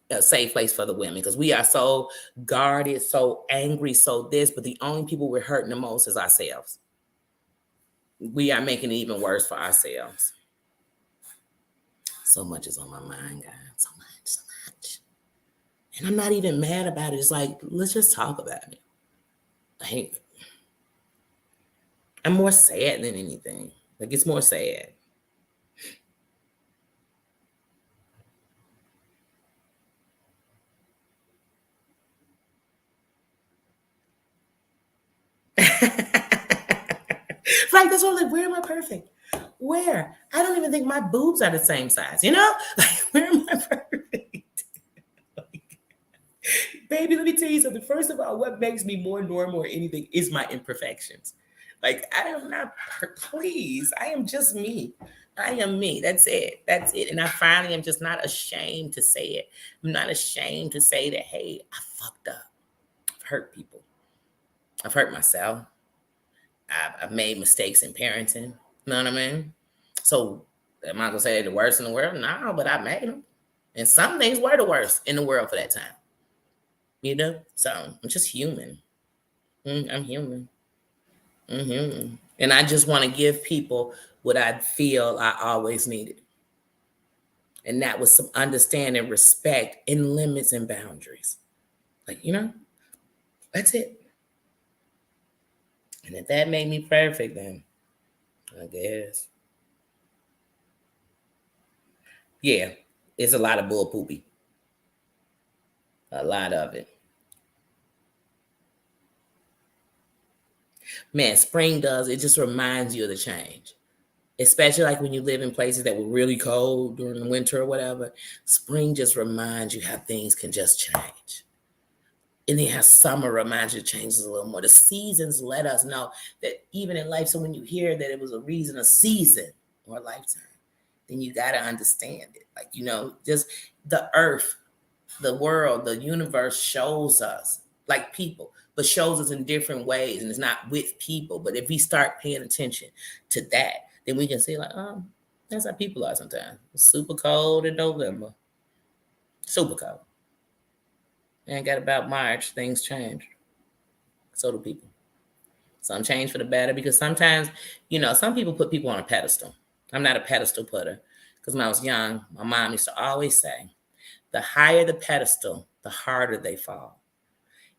S1: A safe place for the women, because we are so guarded, so angry, so this, but the only people we're hurting the most is ourselves. We are making it even worse for ourselves. So much is on my mind, guys. So much. And I'm not even mad about it. It's like, let's just talk about it. I'm more sad than anything. Like, it's more sad. Like, that's all. Like, where am I perfect? Where? I don't even think my boobs are the same size. Like, where am I perfect? Baby, let me tell you something. First of all, what makes me more normal or anything is my imperfections. Like, I am not. Please, I am just me. I am me. That's it. And I finally am just not ashamed to say it. I'm not ashamed to say that. Hey, I fucked up. I've hurt people. I've hurt myself. I've made mistakes in parenting. You know what I mean? So am I gonna say the worst in the world? No, but I made them. And some things were the worst in the world for that time. So I'm just human. I'm human. And I just want to give people what I feel I always needed. And that was some understanding, respect, and limits and boundaries. Like, that's it. And if that made me perfect, then I guess. Yeah, it's a lot of bull poopy. A lot of it. Man, spring does. It just reminds you of the change. Especially like when you live in places that were really cold during the winter or whatever. Spring just reminds you how things can just change. And then how summer reminds you changes a little more. The seasons let us know that even in life, so when you hear that it was a reason, a season or a lifetime, then you got to understand it. Like, just the earth, the world, the universe shows us, like people, but shows us in different ways. And it's not with people. But if we start paying attention to that, then we can see like, oh, that's how people are sometimes. It's super cold in November. Super cold. And got about March, things change. So do people. Some change for the better because sometimes, some people put people on a pedestal. I'm not a pedestal putter because when I was young, my mom used to always say, the higher the pedestal, the harder they fall.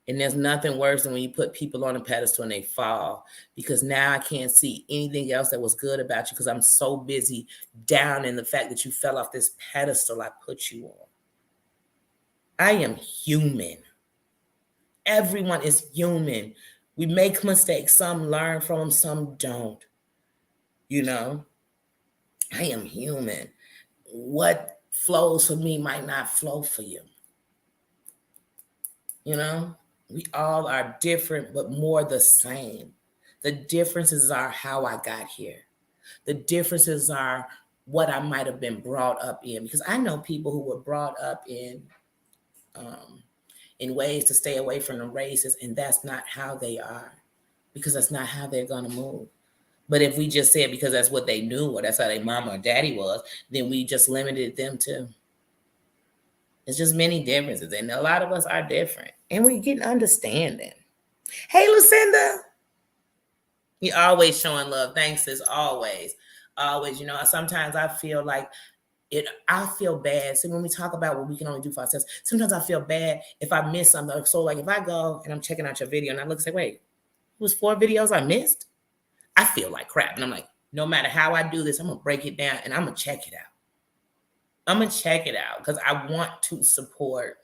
S1: And there's nothing worse than when you put people on a pedestal and they fall, because now I can't see anything else that was good about you because I'm so busy down in the fact that you fell off this pedestal I put you on. I am human. Everyone is human. We make mistakes. Some learn from them, some don't. I am human. What flows for me might not flow for you. We all are different, but more the same. The differences are how I got here. The differences are what I might have been brought up in, because I know people who were brought up in ways to stay away from the races, and that's not how they are, because that's not how they're going to move. But if we just said because that's what they knew or that's how their mama or daddy was, then we just limited them too. It's just many differences, and a lot of us are different, and we're getting understanding. Hey, Lucinda. You're always showing love. Thanks as always. Always, sometimes I feel like I feel bad. So when we talk about what we can only do for ourselves, sometimes I feel bad if I miss something. So like if I go and I'm checking out your video and I look and say, wait, it was 4 videos I missed? I feel like crap. And I'm like, no matter how I do this, I'm going to break it down and I'm going to check it out. I'm going to check it out because I want to support.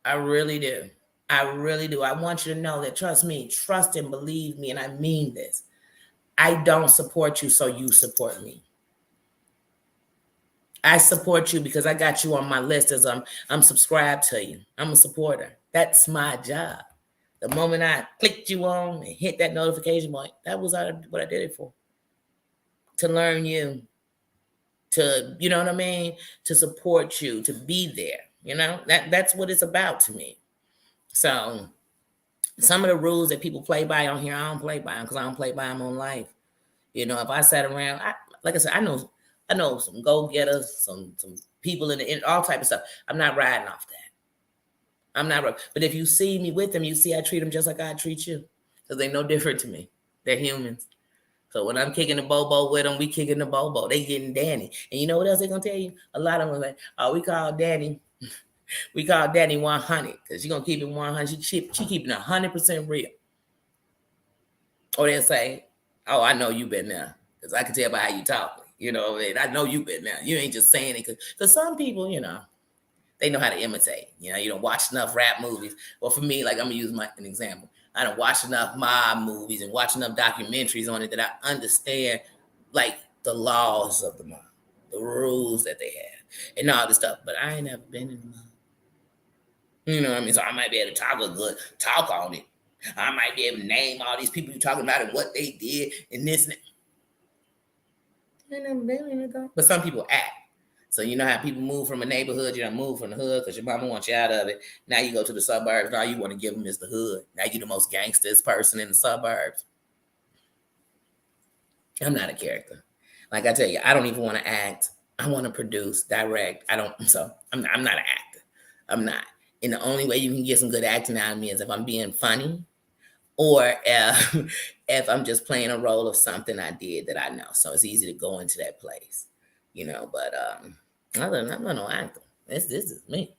S1: I really do. I really do. I want you to know that, trust me, trust and believe me, and I mean this. I don't support you so you support me. I support you because I got you on my list as I'm subscribed to you. I'm a supporter. That's my job. The moment I clicked you on and hit that notification point, that was what I did it for. To learn you, to, you know what I mean? To support you, to be there. That's what it's about to me. So some of the rules that people play by on here, I don't play by them because I don't play by them on life. If I sat around, like I said, I know some go-getters, some people in all type of stuff. I'm not riding off that. I'm not. But if you see me with them, you see I treat them just like I treat you, because they're no different to me. They're humans. So when I'm kicking the bobo with them, we kicking the bobo. They getting Danny. And you know what else they're gonna tell you? A lot of them are like, oh, we call Danny 100 because she's gonna keep it 100. She keeping 100% real. Or they'll say, oh, I know you've been there because I can tell by how you talk. I know you've been there. You ain't just saying it because some people, they know how to imitate. You don't watch enough rap movies. Well, for me, like I'm gonna use an example. I don't watch enough mob movies and watch enough documentaries on it that I understand like the laws of the mob, the rules that they have, and all this stuff. But I ain't never been in the mob. You know what I mean? So I might be able to talk a good talk on it. I might be able to name all these people you're talking about and what they did and this and that. I never been in it. But some people act. So you know how people move from a neighborhood, you don't move from the hood because your mama wants you out of it. Now you go to the suburbs. All you want to give them is the hood. Now you're the most gangsters person in the suburbs. I'm not a character. Like I tell you, I don't even want to act. I want to produce, direct. I'm not an actor. I'm not. And the only way you can get some good acting out of me is if I'm being funny or if I'm just playing a role of something I did that I know. So it's easy to go into that place. But other than that, I'm not no actor. This is me.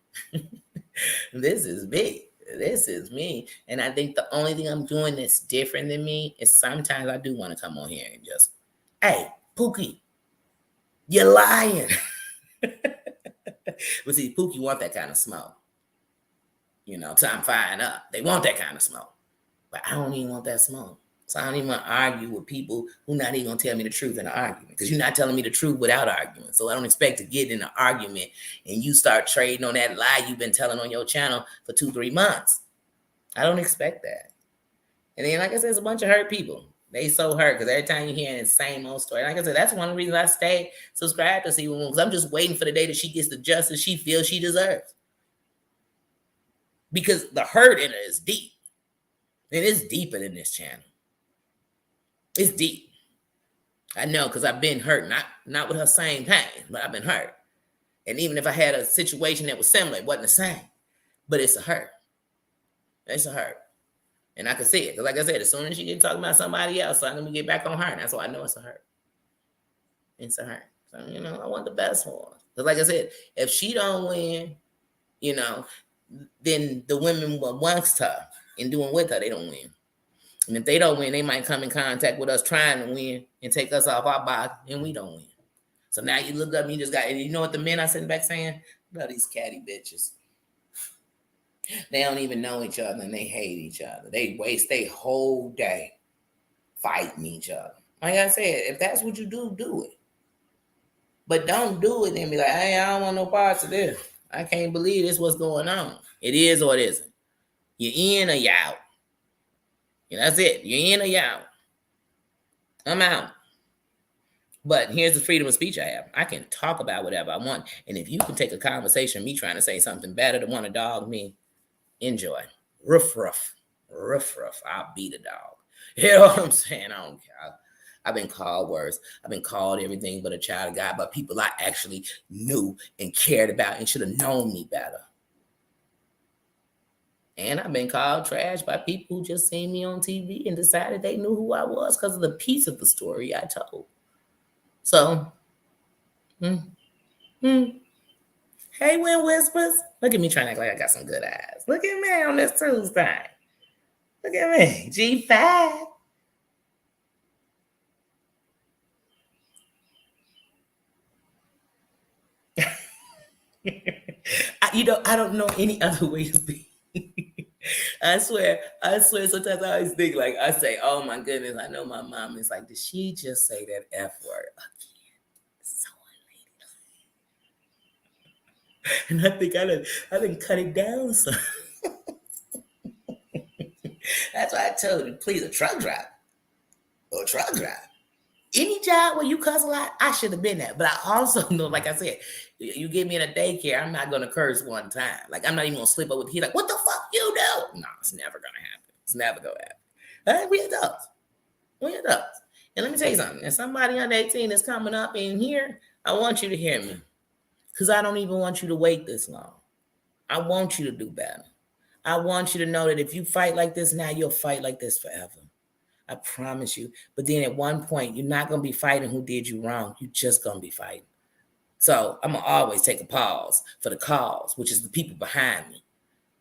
S1: This is me. This is me. And I think the only thing I'm doing that's different than me is sometimes I do want to come on here and just, hey, Pookie, you're lying. But see, Pookie want that kind of smoke. Time firing up. They want that kind of smoke. But I don't even want that smoke. So I don't even want to argue with people who not even gonna tell me the truth in an argument, because you're not telling me the truth without arguing. So I don't expect to get in an argument and you start trading on that lie you've been telling on your channel for 2-3 months. I don't expect that. And then, like I said, it's a bunch of hurt people. They so hurt because every time you hear the same old story. Like I said, that's one of the reasons I stay subscribed to C1, because I'm just waiting for the day that she gets the justice she feels she deserves. Because the hurt in it is deep. And it's deeper than this channel. It's deep. I know, because I've been hurt. Not with her same pain, but I've been hurt. And even if I had a situation that was similar, it wasn't the same. But it's a hurt. It's a hurt. And I can see it. Because like I said, as soon as she get talking about somebody else, I'm going to get back on her. And that's why I know it's a hurt. It's a hurt. So, I want the best for her. Because like I said, if she don't win, then the women amongst her and doing with her, they don't win. And if they don't win, they might come in contact with us trying to win and take us off our box, and we don't win. So now you look up and you just got, and you know what the men are sitting back saying? About these catty bitches. They don't even know each other and they hate each other. They waste their whole day fighting each other. Like I said, if that's what you do, do it. But don't do it and be like, hey, I don't want no parts of this. I can't believe this what's going on. It is or it isn't. You're in or you're out. And that's it. You're in or you're out. I'm out. But here's the freedom of speech I have. I can talk about whatever I want. And if you can take a conversation, me trying to say something better to want to dog me, enjoy. Ruff, ruff. Ruff, ruff. I'll beat a dog. You know what I'm saying? I don't care. I've been called worse. I've been called everything but a child of God by people I actually knew and cared about and should have known me better. And I've been called trash by people who just seen me on TV and decided they knew who I was because of the piece of the story I told. So, hey, Wind Whispers. Look at me trying to act like I got some good eyes. Look at me on this Tuesday. Look at me. G5. I don't know any other way to speak. I swear, sometimes I always think, like, I say, oh my goodness, I know my mom is like, did she just say that F word again? So unladylike. And I think I didn't cut it down some. That's why I told you, please, a truck driver. Or a truck driver. Any job where you cuss a lot, I should have been there. But I also know, like I said, you get me in a daycare, I'm not going to curse one time. Like, I'm not even going to slip up with, he like, what the fuck you do? No, it's never going to happen. It's never going to happen. We adults. We adults. And let me tell you something. If somebody under 18 is coming up in here, I want you to hear me. Because I don't even want you to wait this long. I want you to do better. I want you to know that if you fight like this now, you'll fight like this forever. I promise you. But then at one point, you're not going to be fighting who did you wrong. You're just going to be fighting. So I'm going to always take a pause for the cause, which is the people behind me.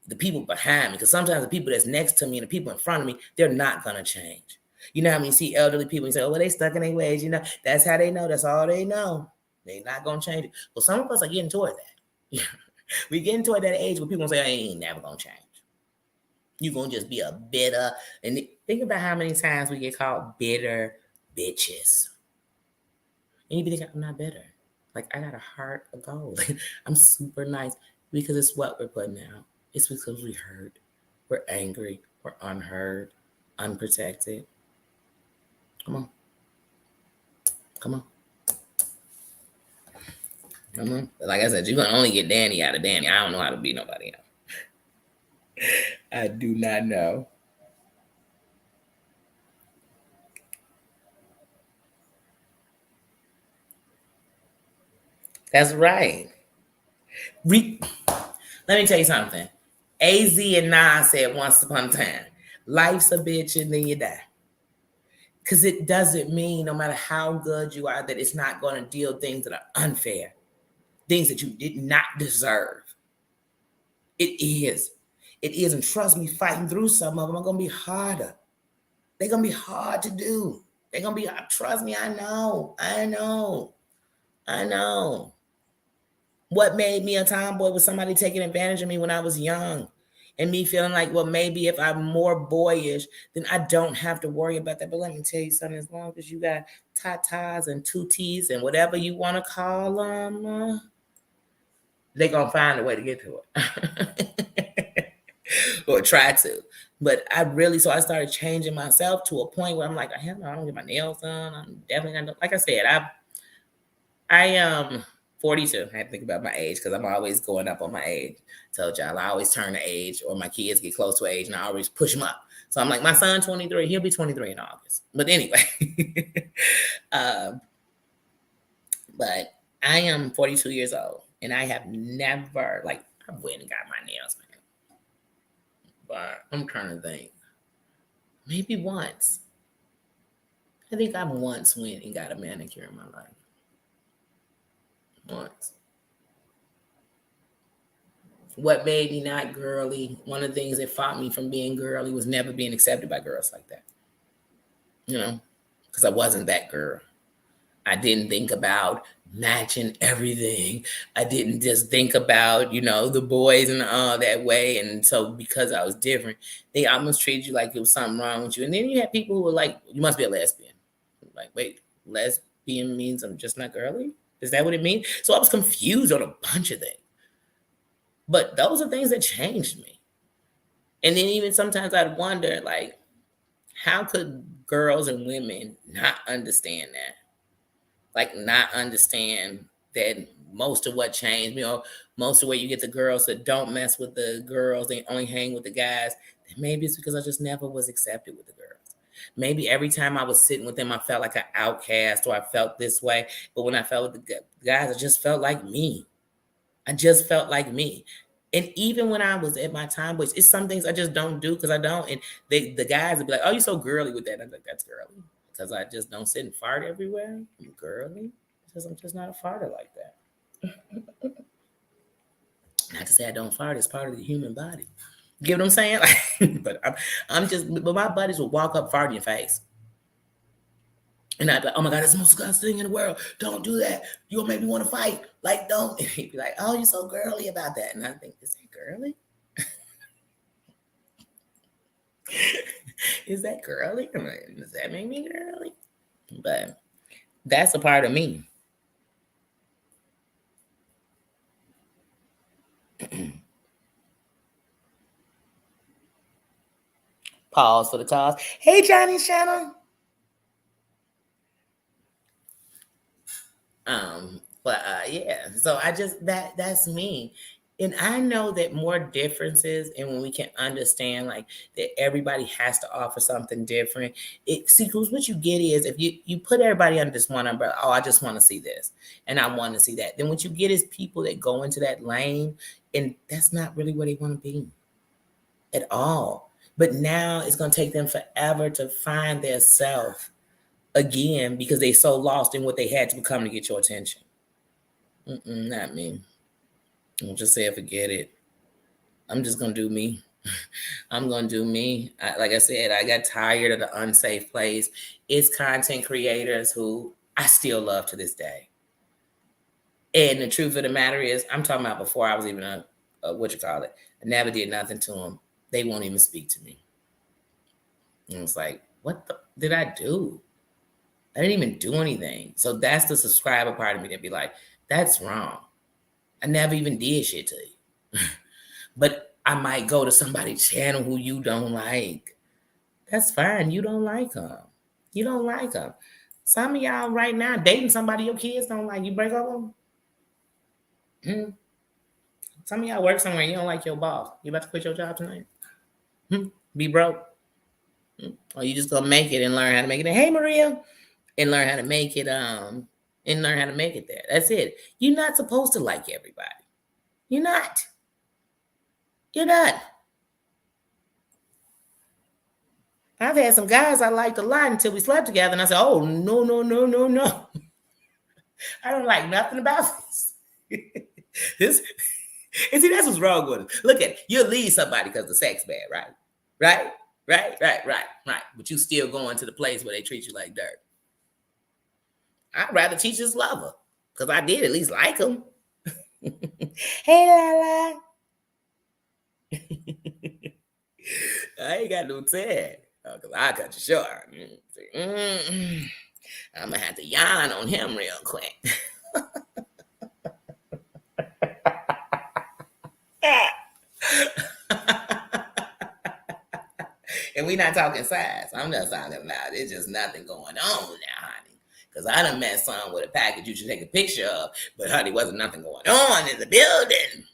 S1: The people behind me. Because sometimes the people that's next to me and the people in front of me, they're not going to change. You know how you see elderly people and say, oh, well, they stuck in their ways. That's how they know. That's all they know. They're not going to change it. Well, some of us are getting toward that. We're getting toward that age where people say, I ain't never going to change. You're going to just be a bitter. And think about how many times we get called bitter bitches. And you be thinking, I'm not bitter. Like, I got a heart of gold. I'm super nice because it's what we're putting out. It's because we hurt. We're angry. We're unheard, unprotected. Come on. Come on. Come on. Like I said, you're going to only get Danny out of Danny. I don't know how to be nobody else. I do not know. That's right. Let me tell you something. AZ and Nas said once upon a time, life's a bitch and then you die. Because it doesn't mean no matter how good you are that it's not going to deal things that are unfair. Things that you did not deserve. It is. It is. And trust me, fighting through some of them are going to be harder. They're going to be hard to do. They're going to be, trust me, I know. What made me a tomboy was somebody taking advantage of me when I was young. And me feeling like, well, maybe if I'm more boyish, then I don't have to worry about that. But let me tell you something, as long as you got tatas and tutis and whatever you want to call them, they're going to find a way to get to it. Or try to. But so I started changing myself to a point where I'm like, hell no, I don't get my nails done. I'm definitely not, like I said, I am 42. I had to think about my age because I'm always going up on my age. Told y'all I always turn the age, or my kids get close to age, and I always push them up. So I'm like, my son 23, he'll be 23 in August. But anyway, but I am 42 years old, and I have never, like, I went and got my nails, man. But I'm trying to think. Maybe once. I think I once went and got a manicure in my life. Once. What made me not girly, one of the things that fought me from being girly was never being accepted by girls like that. You know, because I wasn't that girl. I didn't think about matching everything. I didn't just think about, the boys and all that way. And so because I was different, they almost treated you like it was something wrong with you. And then you had people who were like, you must be a lesbian. Like, wait, lesbian means I'm just not girly? Is that what it means? So I was confused on a bunch of things. But those are things that changed me. And then even sometimes I'd wonder, like, how could girls and women not understand that? Like, not understand that most of what changed me, or most of where you get the girls that don't mess with the girls, they only hang with the guys. Maybe it's because I just never was accepted with the girls. Maybe every time I was sitting with them, I felt like an outcast, or I felt this way. But when I felt with the guys, I just felt like me. I just felt like me. And even when I was at my tomboys, it's some things I just don't do because I don't. And the guys would be like, "Oh, you're so girly with that." I'm like, "That's girly because I just don't sit and fart everywhere. I'm girly because I'm just not a farter like that." Not to say I don't fart; it's part of the human body. You get what I'm saying? But but my buddies would walk up, fart in your face. And I'd be like, "Oh my God, that's the most disgusting thing in the world. Don't do that. You'll make me want to fight. Like, don't." And he'd be like, "Oh, you're so girly about that." And I think, is that girly? Is that girly? I'm like, does that make me girly? But that's a part of me. Pause for the cause. Hey, Johnny Channel. But yeah, so that's me. And I know that more differences, and when we can understand like that everybody has to offer something different. Because what you get is if you put everybody under this one umbrella, oh, I just want to see this and I want to see that. Then what you get is people that go into that lane, and that's not really where they want to be at all. But now it's gonna take them forever to find their self again because they so lost in what they had to become to get your attention. Not me. I'll just say forget it. I'm just gonna do me. I'm gonna do me. Like I said, I got tired of the unsafe place. It's content creators who I still love to this day. And the truth of the matter is, I'm talking about before I was even a what you call it. I never did nothing to them. They won't even speak to me. And it's like, what did I do? I didn't even do anything. So that's the subscriber part of me that be like, that's wrong. I never even did shit to you. But I might go to somebody's channel who you don't like. That's fine. You don't like them. You don't like them. Some of y'all right now dating somebody your kids don't like. You break up with them? Mm. Some of y'all work somewhere you don't like your boss. You about to quit your job tonight? Be broke? Or you just gonna make it and learn how to make it? Hey, Maria, and learn how to make it. And learn how to make it there. That's it. You're not supposed to like everybody. You're not. You're not. I've had some guys I liked a lot until we slept together, and I said, "Oh no, no, no, no, no! I don't like nothing about this." This, and see, that's what's wrong with it. Look at it. You'll leave somebody because the sex bad, right? Right? Right. But you still going to the place where they treat you like dirt. I'd rather teach this lover because I did at least like him. Hey, Lala. I ain't got no time. Cause I cut you short. I'm gonna have to yawn on him real quick. And we not talking size. I'm just talking about it's just nothing going on now, honey. Because I done met someone with a package you should take a picture of, but honey, wasn't nothing going on in the building.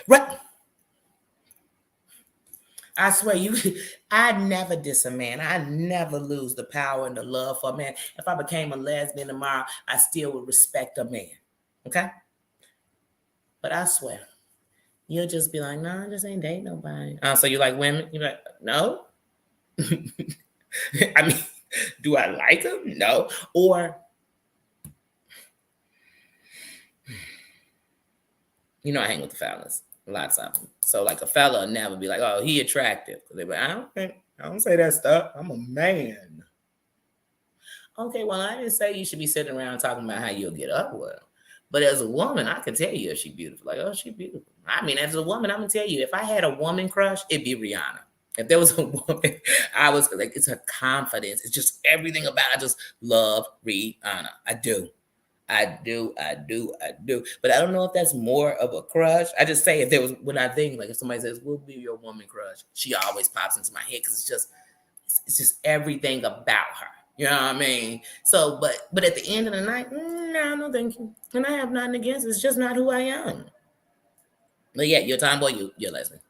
S1: Right. I swear I never diss a man. I never lose the power and the love for a man. If I became a lesbian tomorrow, I still would respect a man. Okay? But I swear, you'll just be like, no, I just ain't dating nobody. So you like women? You're like, no. I mean, do I like them? No. Or, I hang with the fellas. Lots of them. So like a fella will never be like, oh, he attractive. They be like, I don't say that stuff. I'm a man. Okay, well, I didn't say you should be sitting around talking about how you'll get up with her. But as a woman, I can tell you if she's beautiful. Like, oh, she's beautiful. I mean, as a woman, I'm gonna tell you, if I had a woman crush, it'd be Rihanna. If there was a woman, I was like, it's her confidence. It's just everything about it. I just love Rihanna. I do. But I don't know if that's more of a crush. I just say if there was, when I think, like if somebody says, we'll be your woman crush, she always pops into my head because it's just everything about her. You know what I mean? So, but at the end of the night, no, thank you. And I have nothing against it. It's just not who I am. But yeah, you're a tomboy, you're a lesbian.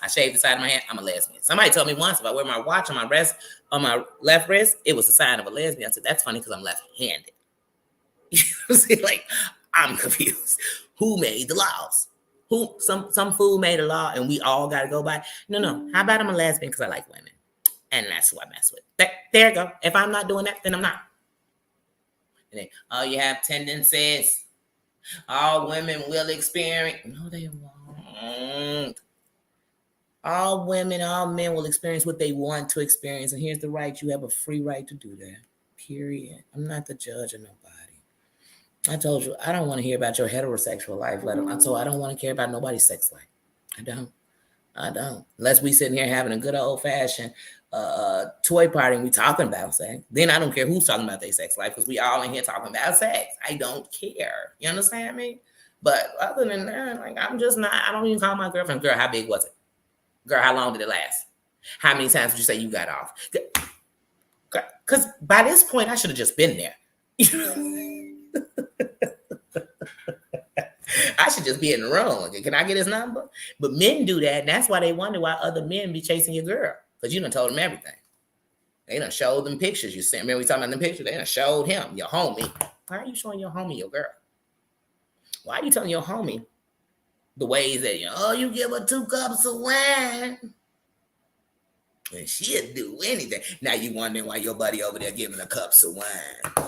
S1: I shaved the side of my hand, I'm a lesbian. Somebody told me once if I wear my watch on my left wrist, it was a sign of a lesbian. I said, that's funny because I'm left-handed. See, like, I'm confused. Who made the laws? Some fool made a law and we all got to go by? No. How about I'm a lesbian because I like women? And that's who I mess with. There you go. If I'm not doing that, then I'm not. And then, oh, you have tendencies. All women will experience. No, they won't. All women, all men will experience what they want to experience. And here's the right. You have a free right to do that. Period. I'm not the judge of nobody. I told you, I don't want to hear about your heterosexual life. So I don't want to care about nobody's sex life. I don't. Unless we sitting here having a good old-fashioned toy party and we talking about sex. Then I don't care who's talking about their sex life because we all in here talking about sex. I don't care. You understand me? But other than that, like I'm just not, I don't even call my girlfriend, girl, how big was it? Girl, how long did it last? How many times did you say you got off? Because by this point, I should have just been there. I should just be in the room. Can I get his number? But men do that, and that's why they wonder why other men be chasing your girl. Because you done told them everything. They done showed them pictures you sent. Remember we talking about them pictures? They done showed him, your homie. Why are you showing your homie your girl? Why are you telling your homie the ways that, you give her 2 cups of wine? And she'll do anything. Now you wondering why your buddy over there giving her cups of wine.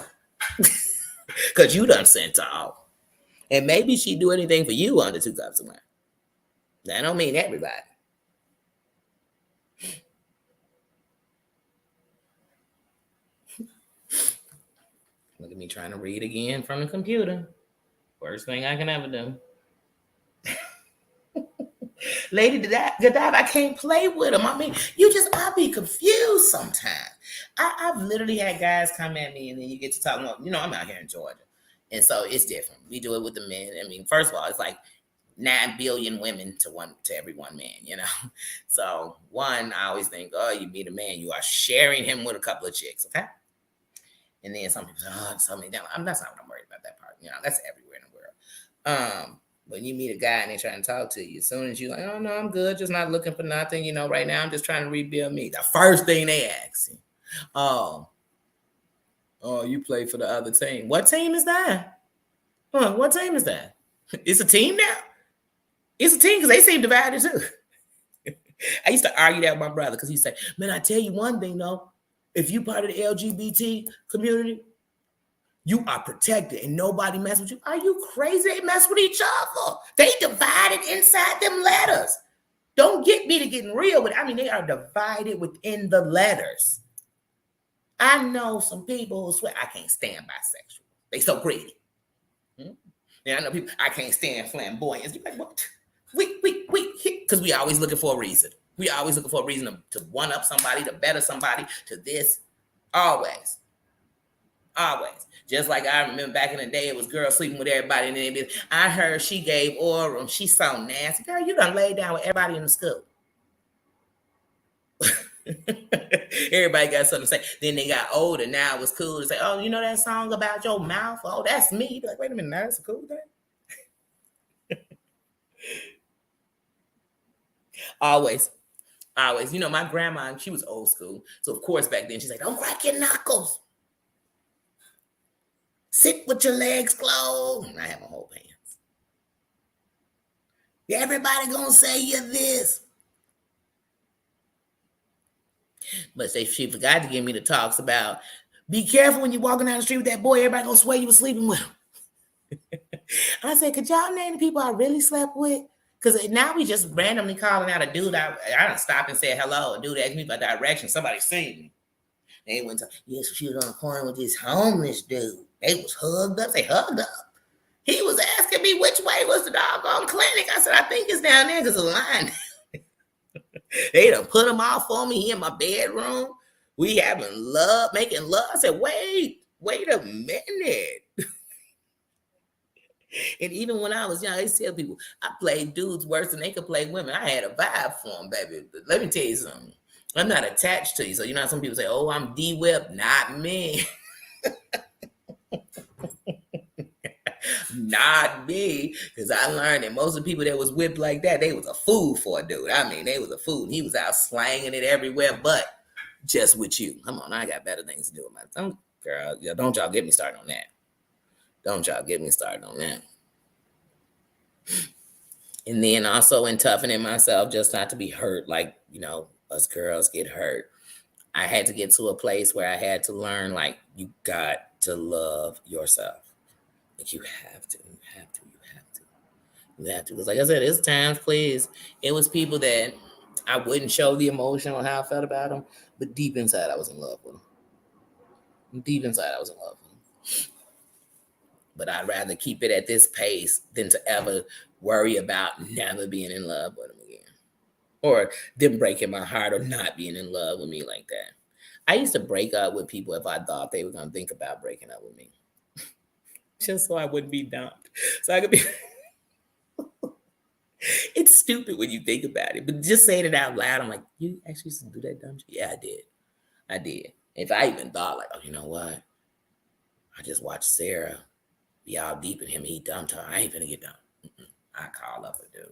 S1: Because you done sent her off. And maybe she'd do anything for you under 2 cups of wine. That don't mean everybody. Look at me trying to read again from the computer. Worst thing I can ever do. Lady Godiva, I can't play with him. I mean, I'll be confused sometimes. I've literally had guys come at me and then you get to talk about, I'm out here in Georgia. And so it's different. We do it with the men. I mean, first of all, it's like 9 billion women to every one man, So one, I always think, you meet a man, you are sharing him with a couple of chicks, okay? And then some people say, that's not what I'm worried about that part. That's everywhere in the world. When you meet a guy and they're trying to talk to you, as soon as you're like, oh, no, I'm good, just not looking for nothing, right now I'm just trying to rebuild me. The first thing they ask you, oh, you play for the other team. What team is that? What team is that? It's a team now? It's a team because they seem divided too. I used to argue that with my brother because he said, man, I tell you one thing though, if you part of the LGBT community, you are protected and nobody mess with you. Are you crazy? They mess with each other. They divided inside them letters. Don't get me to getting real with it. I mean, they are divided within the letters. I know some people who swear I can't stand bisexual. They so greedy. Yeah, I know people, I can't stand flamboyance. You're like, what? Because we always looking for a reason. We always looking for a reason to one up somebody, to better somebody, to this. Always. Always. Just like I remember back in the day, it was girls sleeping with everybody. And then I heard she gave oral. She's so nasty. Girl, you done laid down with everybody in the school. Everybody got something to say. Then they got older. Now it was cool to say, oh, you know that song about your mouth? Oh, that's me. You'd be like, wait a minute, that's a cool thing. Always. You know, my grandma, she was old school. So, of course, back then, she's like, don't crack your knuckles. Sit with your legs closed. And I have my whole pants. Everybody gonna say you this. But she forgot to give me the talks about, be careful when you're walking down the street with that boy. Everybody gonna swear you were sleeping with him. I said, could y'all name the people I really slept with? Because now we just randomly calling out a dude. I don't stop and say hello. A dude asked me about direction. Somebody seen me. They went to, so she was on the corner with this homeless dude. They was hugged up. They hugged up. He was asking me which way was the doggone clinic. I said, I think it's down there because of the line. They done put him off for me. He in my bedroom. We having love, making love. I said, wait a minute. And even when I was young, I used to tell people, I played dudes worse than they could play women. I had a vibe for them, baby. But let me tell you something. I'm not attached to you. So, you know how some people say, oh, I'm D-Whip. Not me. Not me. Because I learned that most of the people that was whipped like that, they was a fool for a dude. I mean, they was a fool. He was out slanging it everywhere, but just with you. Come on, I got better things to do with my tongue. Girl, don't y'all get me started on that. Don't y'all get me started on that. And then also in toughening myself just not to be hurt like, you know, us girls get hurt. I had to get to a place where I had to learn, like, you got to love yourself. Like, you have to. Because like I said, it's times, please. It was people that I wouldn't show the emotion on how I felt about them, but deep inside, I was in love with them. But I'd rather keep it at this pace than to ever worry about never being in love with them again. Or them breaking my heart or not being in love with me like that. I used to break up with people if I thought they were going to think about breaking up with me. Just so I wouldn't be dumped. So I could be... It's stupid when you think about it, but just saying it out loud, I'm like, you actually used to do that, don't you? Yeah, I did. If I even thought like, oh, you know what? I just watched Sarah be all deep in him. He dumped her. I ain't gonna get dumped. I call up a dude.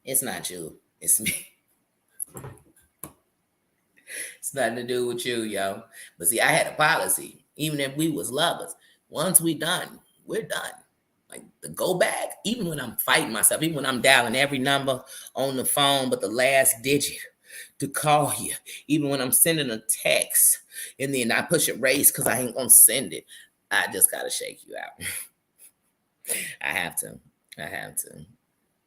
S1: It's not you. It's me. It's nothing to do with you, yo. But see, I had a policy. Even if we was lovers, once we done, we're done. Like, to go back, even when I'm fighting myself, even when I'm dialing every number on the phone but the last digit to call you, even when I'm sending a text and then I push erase because I ain't gonna send it, I just gotta shake you out. I have to.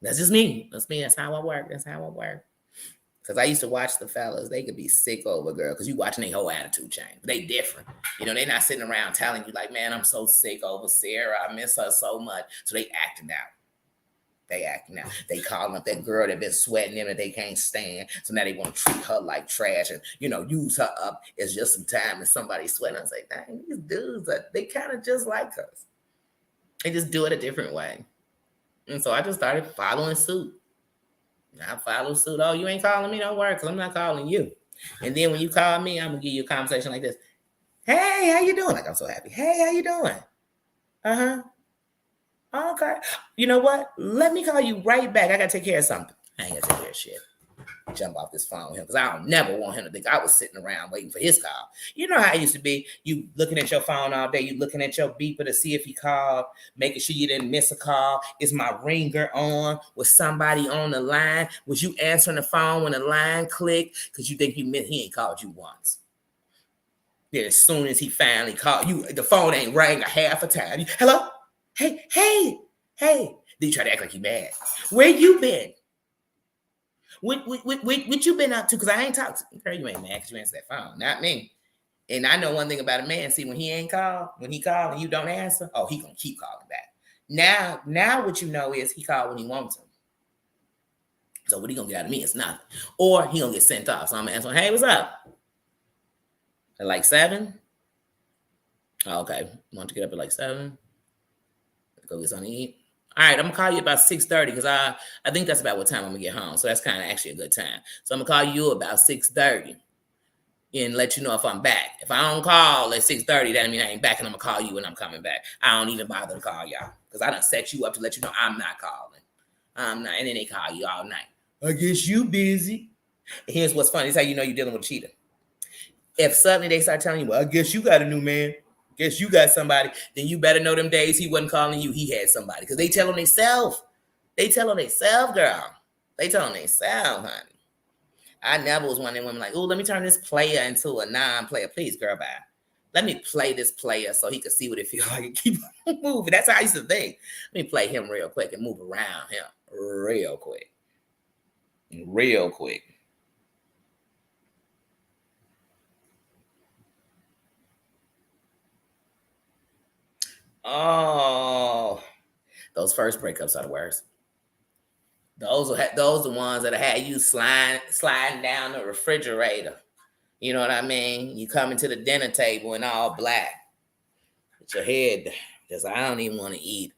S1: That's just me. That's how I work. Because I used to watch the fellas. They could be sick over a girl because you watching their whole attitude change. But they different. You know, they not sitting around telling you like, man, I'm so sick over Sarah. I miss her so much. So they acting out. They calling up that girl that been sweating them that they can't stand. So now they want to treat her like trash and, you know, use her up as just some time and somebody sweating. I say, dang, these dudes, they kind of just like us. They just do it a different way. And so I just started following suit. I follow suit. Oh, you ain't calling me? Don't worry, because I'm not calling you. And then when you call me, I'm going to give you a conversation like this. Hey, how you doing? Like, I'm so happy. Hey, how you doing? Uh-huh. Okay. You know what? Let me call you right back. I got to take care of something. I ain't got to take care of shit. Jump off this phone with him because I don't never want him to think I was sitting around waiting for his call. You know how it used to be. You looking at your phone all day. You looking at your beeper to see if he called, making sure you didn't miss a call. Is my ringer on? Was somebody on the line? Was you answering the phone when the line clicked? Because you think he ain't called you once. Then as soon as he finally called you, the phone ain't rang a half a time. Hello? Hey. Then you try to act like you mad. Where you been? What you been up to? Because I ain't talked to girl. You ain't mad because you answer that phone, not me. And I know one thing about a man. See, when he ain't called, when he called and you don't answer, oh, he gonna keep calling back. Now what you know is he called when he wants to. So what he gonna get out of me is nothing. Or he gonna get sent off. So I'm answering, hey, what's up? At like 7? Oh, okay. Want to get up at like 7? Go get something to eat. All right, I'm gonna call you about 6:30 because I think that's about what time I'm gonna get home. So that's kind of actually a good time. So I'm gonna call you about 6:30 and let you know if I'm back. If I don't call at 6:30, that means I ain't back, and I'm gonna call you when I'm coming back. I don't even bother to call y'all because I done set you up to let you know I'm not calling. I'm not, and then they call you all night. I guess you busy. Here's what's funny. This is how you know you're dealing with a cheater. If suddenly they start telling you, well, I guess you got a new man. Guess you got somebody. Then you better know them days he wasn't calling you. He had somebody. Because they tell on themselves. They tell on themselves, girl. They tell on themselves, honey. I never was one of them women like, oh, let me turn this player into a non-player. Please, girl, bye. Let me play this player so he could see what it feels like and keep moving. That's how I used to think. Let me play him real quick and move around him real quick. Real quick. Oh, those first breakups are the worst. Those are the ones that had you sliding down the refrigerator. You know what I mean? You coming to the dinner table in all black with your head just I don't even want to eat.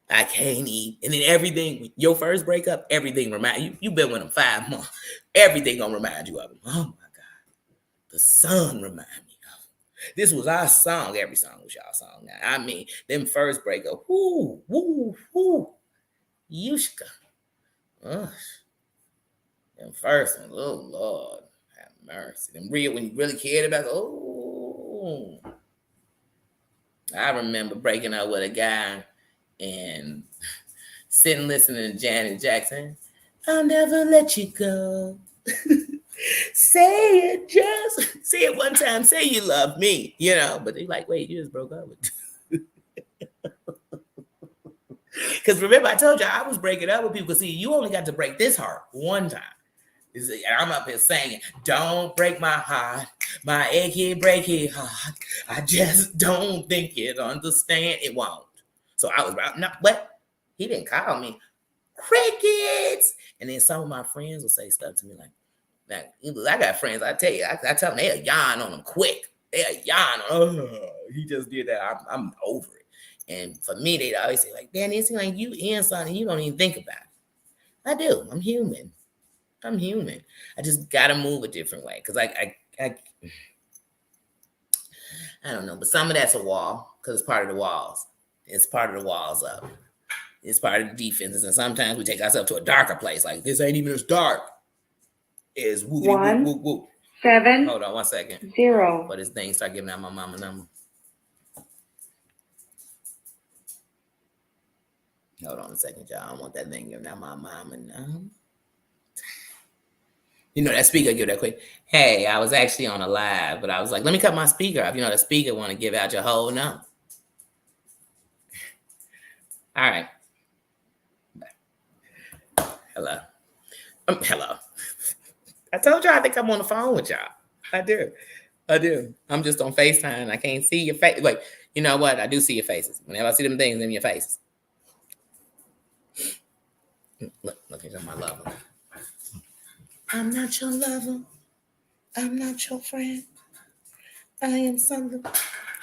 S1: I can't eat. And then everything, your first breakup, everything remind you. You've been with them 5 months. Everything gonna remind you of them. Oh my God. The sun remind me of them. This was our song. Every song was y'all song. Now, I mean, them first breakup. Whoo, whoo, whoo. Yushka. Ugh. Them first one, oh Lord, have mercy. Them real when you really cared about. Oh, I remember breaking up with a guy and sitting listening to Janet Jackson. I'll never let you go. Say it one time. Say you love me, you know. But they like, wait, you just broke up with. Because remember, I told you I was breaking up with people. Because see, you only got to break this heart one time. And I'm up here saying, don't break my heart. My achy, breaky heart. I just don't think it understand. It won't. So I was about, no, what? He didn't call me. Crickets. And then some of my friends will say stuff to me like, I got friends, I tell you, I tell them they'll yawn on them quick. They'll yawn. Oh, he just did that. I'm over it. And for me, they'd always say, like, Danny, it seems like you in something you don't even think about it. I do. I'm human. I just gotta move a different way. Cause I don't know, but some of that's a wall, because it's part of the walls. It's part of the walls up. It's part of the defenses. And sometimes we take ourselves to a darker place. Like, this ain't even as dark. Is whoop, whoop, whoop, whoop. 7. Hold on 1 second. 0. But this thing start giving out my mama number. Hold on a second, y'all. I don't want that thing giving out my mama number. You know, that speaker give that quick. Hey, I was actually on a live, but I was like, let me cut my speaker off. You know, the speaker want to give out your whole number. All right. Hello. Hello. I told y'all I think I'm on the phone with y'all. I do. I'm just on FaceTime. I can't see your face. Like, you know what? I do see your faces. Whenever I see them things, them your faces. Look at my lover. I'm not your lover. I'm not your friend. I am something.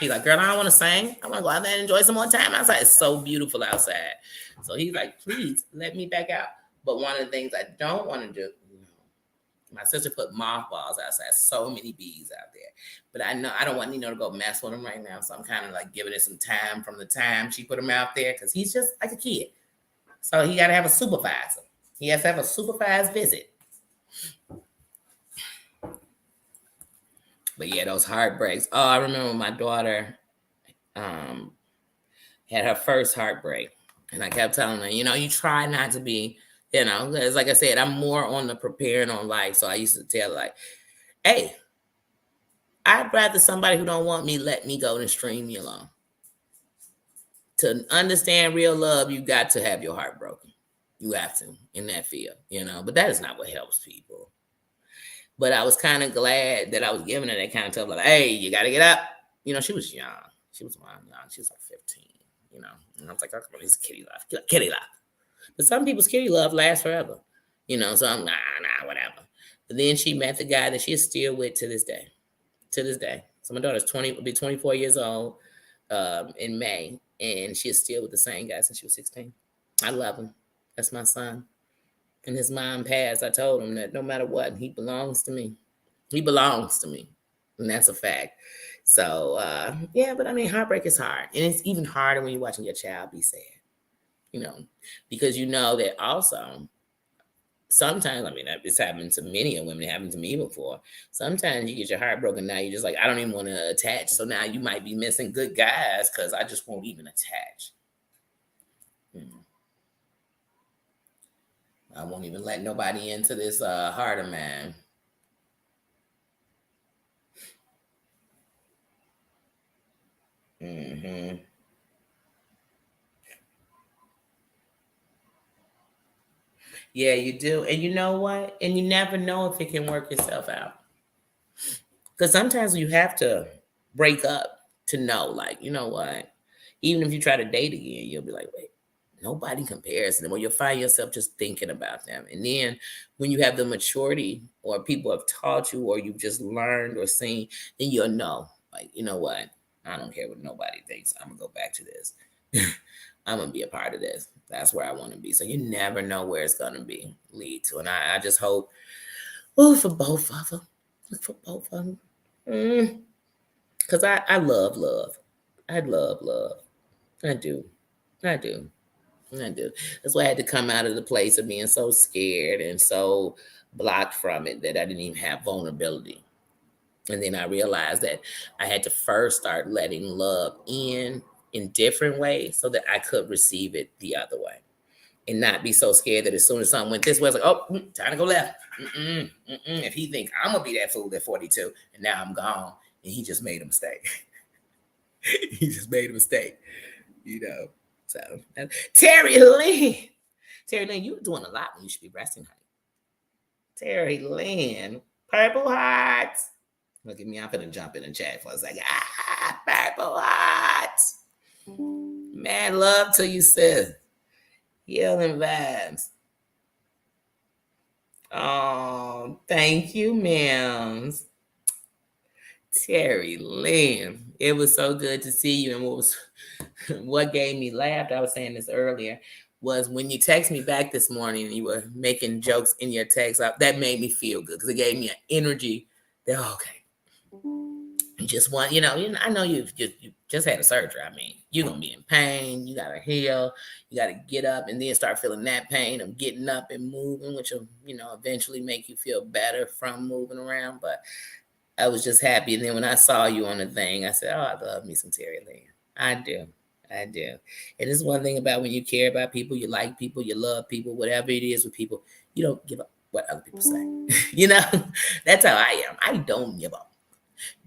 S1: He's like, girl, I don't want to sing. I want to go out there and enjoy some more time outside. It's so beautiful outside. So he's like, please let me back out. But one of the things I don't want to do, my sister put mothballs outside, so many bees out there. But I know I don't want Nino to go mess with them right now. So I'm kind of like giving it some time from the time she put them out there because he's just like a kid. So he got to have a supervisor. He has to have a supervised visit. But yeah, those heartbreaks. Oh, I remember my daughter had her first heartbreak. And I kept telling her, you know, you try not to be, you know, because like I said, I'm more on the preparing on life. So I used to tell her, like, hey, I'd rather somebody who don't want me let me go than string me along. To understand real love, you got to have your heart broken. You have to in that field, but that is not what helps people. But I was kind of glad that I was giving her that kind of stuff, like, hey, you got to get up. She was young. She was young. She was like 15. And I was like, oh, come on, it's kitty love. Kitty love. But some people's kitty love lasts forever. So I'm, nah, whatever. But then she met the guy that she's still with to this day. To this day. So my daughter's will be 24 years old in May. And she is still with the same guy since she was 16. I love him. That's my son. And his mom passed. I told him that no matter what, he belongs to me. He belongs to me. And that's a fact. So, yeah, but I mean, heartbreak is hard. And it's even harder when you're watching your child be sad, because that also sometimes, I mean, it's happened to many women, it happened to me before. Sometimes you get your heart broken. Now you're just like, I don't even want to attach. So now you might be missing good guys because I just won't even attach. I won't even let nobody into this heart of mine. Yeah, you do. And you know what? And you never know if it can work itself out. Because sometimes you have to break up to know, like, you know what? Even if you try to date again, you'll be like, wait, nobody compares to them. Or you'll find yourself just thinking about them. And then when you have the maturity or people have taught you or you've just learned or seen, then you'll know, like, you know what? I don't care what nobody thinks. I'm going to go back to this. I'm going to be a part of this. That's where I want to be. So you never know where it's going to lead to. And I just hope, for both of them. For both of them. Because I love love. I love love. I do. That's why I had to come out of the place of being so scared and so blocked from it that I didn't even have vulnerability. And then I realized that I had to first start letting love in different ways so that I could receive it the other way and not be so scared that as soon as something went this way, it's like, oh, time to go left. If he thinks I'm going to be that fool at 42 and now I'm gone and he just made a mistake. He just made a mistake, So, Terry Lynn, you're doing a lot when you should be resting, honey. Terry Lynn, Purple Hearts. Look at me, I'm finna jump in and chat for a second. Purple Hearts. Man, love to you, sis. Healing vibes. Oh, thank you, ma'am. Terry Lynn. It was so good to see you. And what gave me laughed, I was saying this earlier, was when you text me back this morning and you were making jokes in your text, that made me feel good because it gave me an energy that, okay, you just want, I know you just had a surgery. I mean, you're going to be in pain. You got to heal. You got to get up and then start feeling that pain of getting up and moving, which will, eventually make you feel better from moving around. But I was just happy. And then when I saw you on the thing, I said, oh, I love me some Terry Lynn. I do. And it's one thing about when you care about people, you like people, you love people, whatever it is with people, you don't give up what other people say. That's how I am. I don't give up.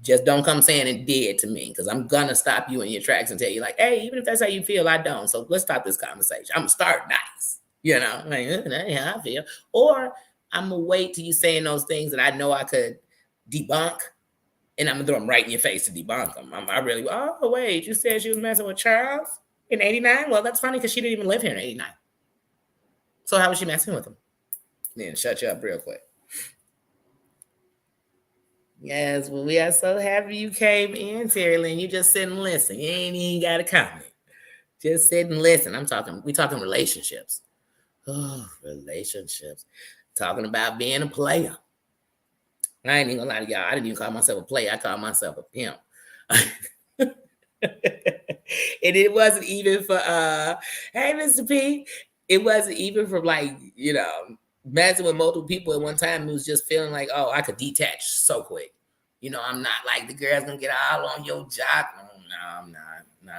S1: Just don't come saying it dead to me because I'm going to stop you in your tracks and tell you like, hey, even if that's how you feel, I don't. So let's stop this conversation. I'm going to start nice, like, that's how I feel. Or I'm going to wait till you saying those things that I know I could debunk and I'm going to throw them right in your face to debunk them. I really, oh, wait, you said she was messing with Charles in 89? Well, that's funny because she didn't even live here in 89. So how was she messing with him? Then shut you up real quick. Yes, well, we are so happy you came in, Terry Lynn. You just sit and listen. You ain't even got a comment. Just sit and listen. We talking relationships. Oh, relationships. Talking about being a player. I ain't even gonna lie to y'all. I didn't even call myself a player. I called myself a pimp. And it wasn't even for hey, Mr. P. It wasn't even for like, messing with multiple people at one time. It was just feeling like, oh, I could detach so quick. I'm not like the girl's gonna get all on your jock. No, I'm not. No.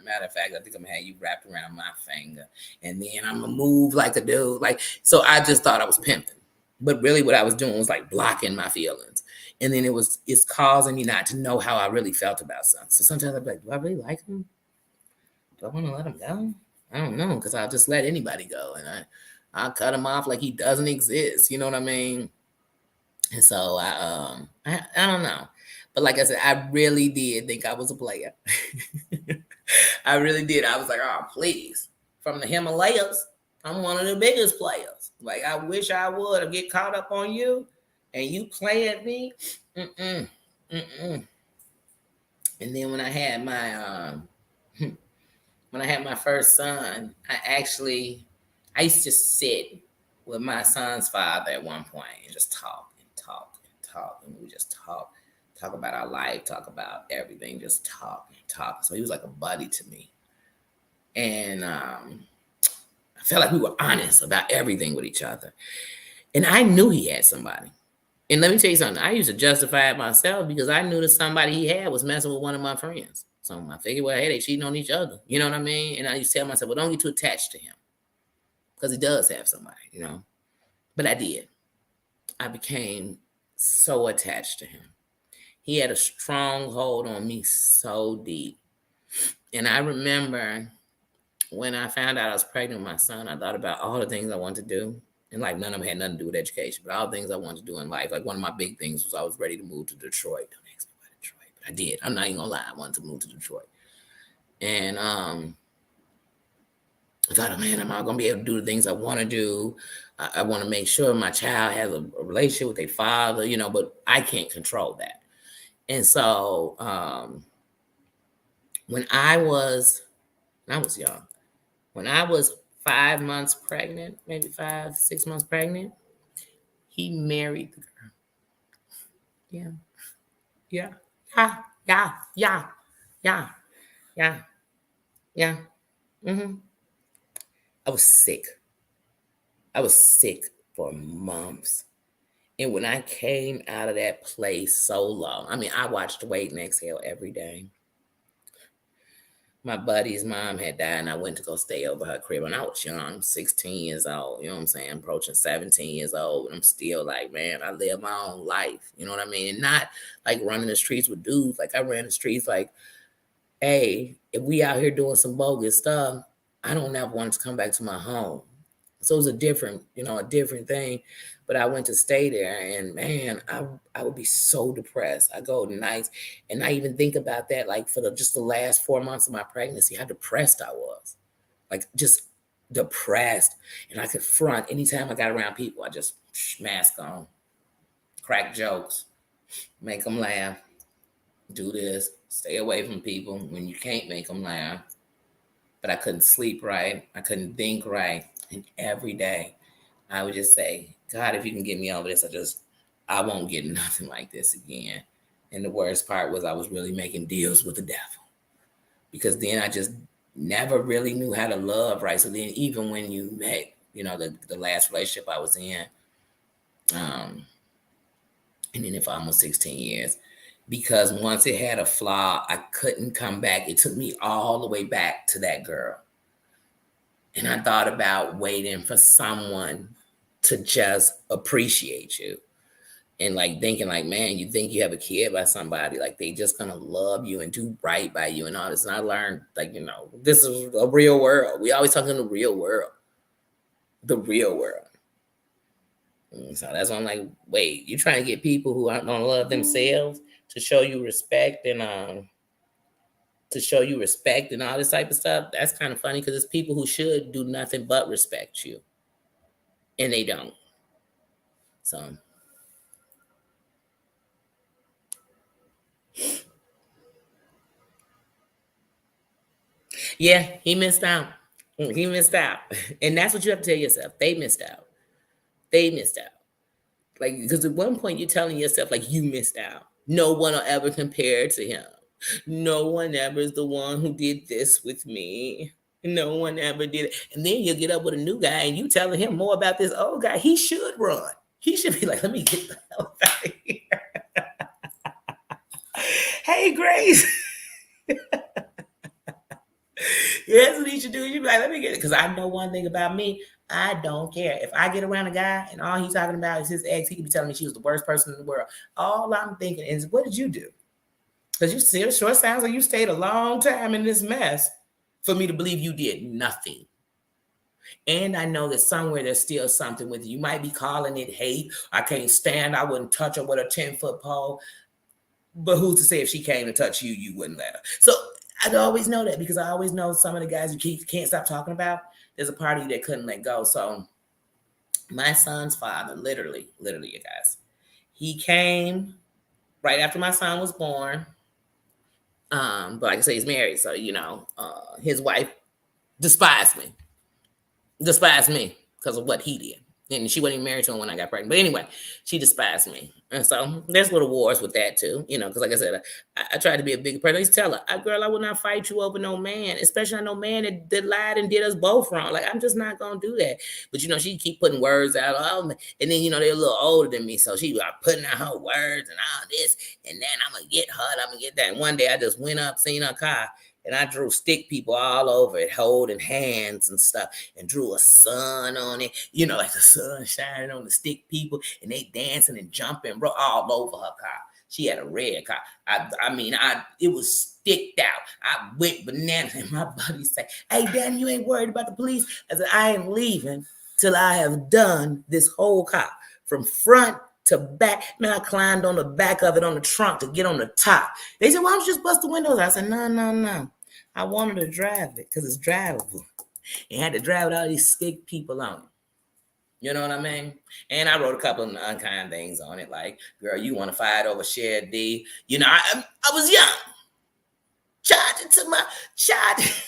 S1: Matter of fact, I think I'm gonna have you wrapped around my finger, and then I'm gonna move like a dude. Like, so I just thought I was pimping, but really what I was doing was like blocking my feelings, and then it's causing me not to know how I really felt about something. So sometimes I'm like, do I really like him? Do I want to let him go? I don't know, because I'll just let anybody go, and I'll cut him off like he doesn't exist. You know what I mean? And so I don't know, but like I said, I really did think I was a player. I really did. I was like, oh please, from the Himalayas, I'm one of the biggest players. Like I wish I would get caught up on you, and you play at me. Mm-mm, mm-mm. And then when I had my first son, I used to sit with my son's father at one point and just talk and talk and talk, and we just talk about our life, talk about everything, just talk and talk. So he was like a buddy to me, and I felt like we were honest about everything with each other. And I knew he had somebody. And let me tell you something. I used to justify it myself because I knew that somebody he had was messing with one of my friends. So I figured, well, hey, they cheating on each other. You know what I mean? And I used to tell myself, well, don't get too attached to him because he does have somebody, you know. But I did. I became so attached to him. He had a strong hold on me so deep. And I remember when I found out I was pregnant with my son, I thought about all the things I wanted to do. And like none of them had nothing to do with education, but all the things I wanted to do in life. Like one of my big things was I was ready to move to Detroit. Don't ask me about Detroit, but I did. I'm not even gonna lie, I wanted to move to Detroit. And I thought, man, am I gonna be able to do the things I want to do? I want to make sure my child has a relationship with their father, you know, but I can't control that. And so when I was young, when I was 5 months pregnant, maybe 5, 6 months pregnant, he married the girl. Yeah. Yeah. Yeah. Yeah. Yeah. Yeah. Yeah. Yeah. Mm-hmm. I was sick. I was sick for months. And when I came out of that place so long, I mean, I watched Wait and Exhale every day. My buddy's mom had died, and I went to go stay over her crib. And I was young, 16 years old, you know what I'm saying? Approaching 17 years old. And I'm still like, man, I live my own life. You know what I mean? And not like running the streets with dudes. Like I ran the streets like, hey, if we out here doing some bogus stuff, I don't ever want to come back to my home. So it was a different thing. But I went to stay there, and man, I would be so depressed. I go nights, and I even think about that, like for just the last 4 months of my pregnancy, how depressed I was, like just depressed. And I could front anytime I got around people. I just mask on, crack jokes, make them laugh, do this, stay away from people when you can't make them laugh. But I couldn't sleep right. I couldn't think right. And every day I would just say, God, if you can get me over this, I won't get nothing like this again. And the worst part was I was really making deals with the devil, because then I just never really knew how to love right. So then even when you met, the last relationship I was in, and then for almost 16 years, because once it had a flaw, I couldn't come back. It took me all the way back to that girl. And I thought about waiting for someone to just appreciate you. And like thinking like, man, you think you have a kid by somebody, like they just gonna love you and do right by you and all this. And I learned, like, this is a real world. We always talk in the real world. The real world. And so that's why I'm like, wait, you trying to get people who aren't gonna love themselves to show you respect and all this type of stuff? That's kind of funny, because it's people who should do nothing but respect you, and they don't. So yeah, he missed out. He missed out. And that's what you have to tell yourself. They missed out. They missed out. Like, because at one point you're telling yourself, like, you missed out. No one will ever compare to him. No one ever is the one who did this with me. No one ever did it. And then you'll get up with a new guy and you telling him more about this old guy. He should run. He should be like, let me get the hell out of here. Hey, Grace. That's what he should do. You be like, let me get it. Because I know one thing about me. I don't care. If I get around a guy and all he's talking about is his ex, he could be telling me she was the worst person in the world. All I'm thinking is, what did you do? Because you see, it sure sounds like you stayed a long time in this mess. for me to believe you did nothing. And I know that somewhere there's still something with you. You might be calling it hate. I can't stand. I wouldn't touch her with a 10-foot pole. But who's to say if she came to touch you, you wouldn't let her? So I always know that because I always know some of the guys you can't stop talking about. There's a part of you that couldn't let go. So my son's father, literally, you guys, he came right after my son was born. But like I say, he's married, so his wife despised me because of what he did. And she wasn't even married to him when I got pregnant. But anyway, she despised me. And so there's little wars with that too, because like I said, I tried to be a big person. I used to tell her, girl, I will not fight you over no man, especially no man that lied and did us both wrong. Like, I'm just not going to do that. But, she keep putting words out. And then, they're a little older than me. So she was putting out her words and all this. And then I'm going to get her, I'm going to get that. And one day I just went up, seen her car. And I drew stick people all over it, holding hands and stuff, and drew a sun on it, like the sun shining on the stick people, and they dancing and jumping all over her car. She had a red car. It was sticked out. I went bananas, and my buddy said, "Hey, Dan, you ain't worried about the police?" I said, "I ain't leaving till I have done this whole car from front to back." Man, I climbed on the back of it on the trunk to get on the top. They said, "Why don't you just bust the windows?" I said, No. I wanted to drive it because it's drivable. And had to drive with all these stick people on it. You know what I mean? And I wrote a couple of unkind things on it, like, "Girl, you want to fight over Shared D?" I was young. Charge it to my charge.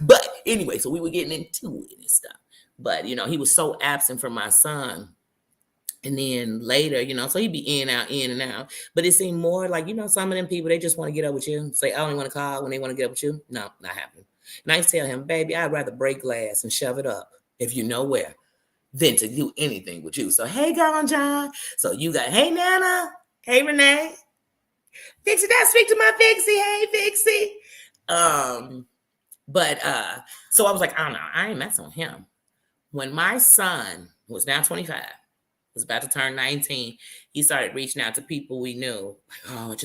S1: But anyway, so we were getting into it and stuff. But, he was so absent from my son. And then later, so he'd be in and out. But it seemed more like, some of them people, they just want to get up with you. Say, "I only want to call when they want to get up with you." No, not happening. And I tell him, "Baby, I'd rather break glass and shove it up, if you know where, than to do anything with you." So, hey, Gone John. So you got, hey, Nana. Hey, Renee. Fixie, did I speak to my Fixie? Hey, Fixie. So I was like, I don't know. I ain't messing with him. When my son, who was now 25, was about to turn 19, he started reaching out to people we knew. Like, "Oh,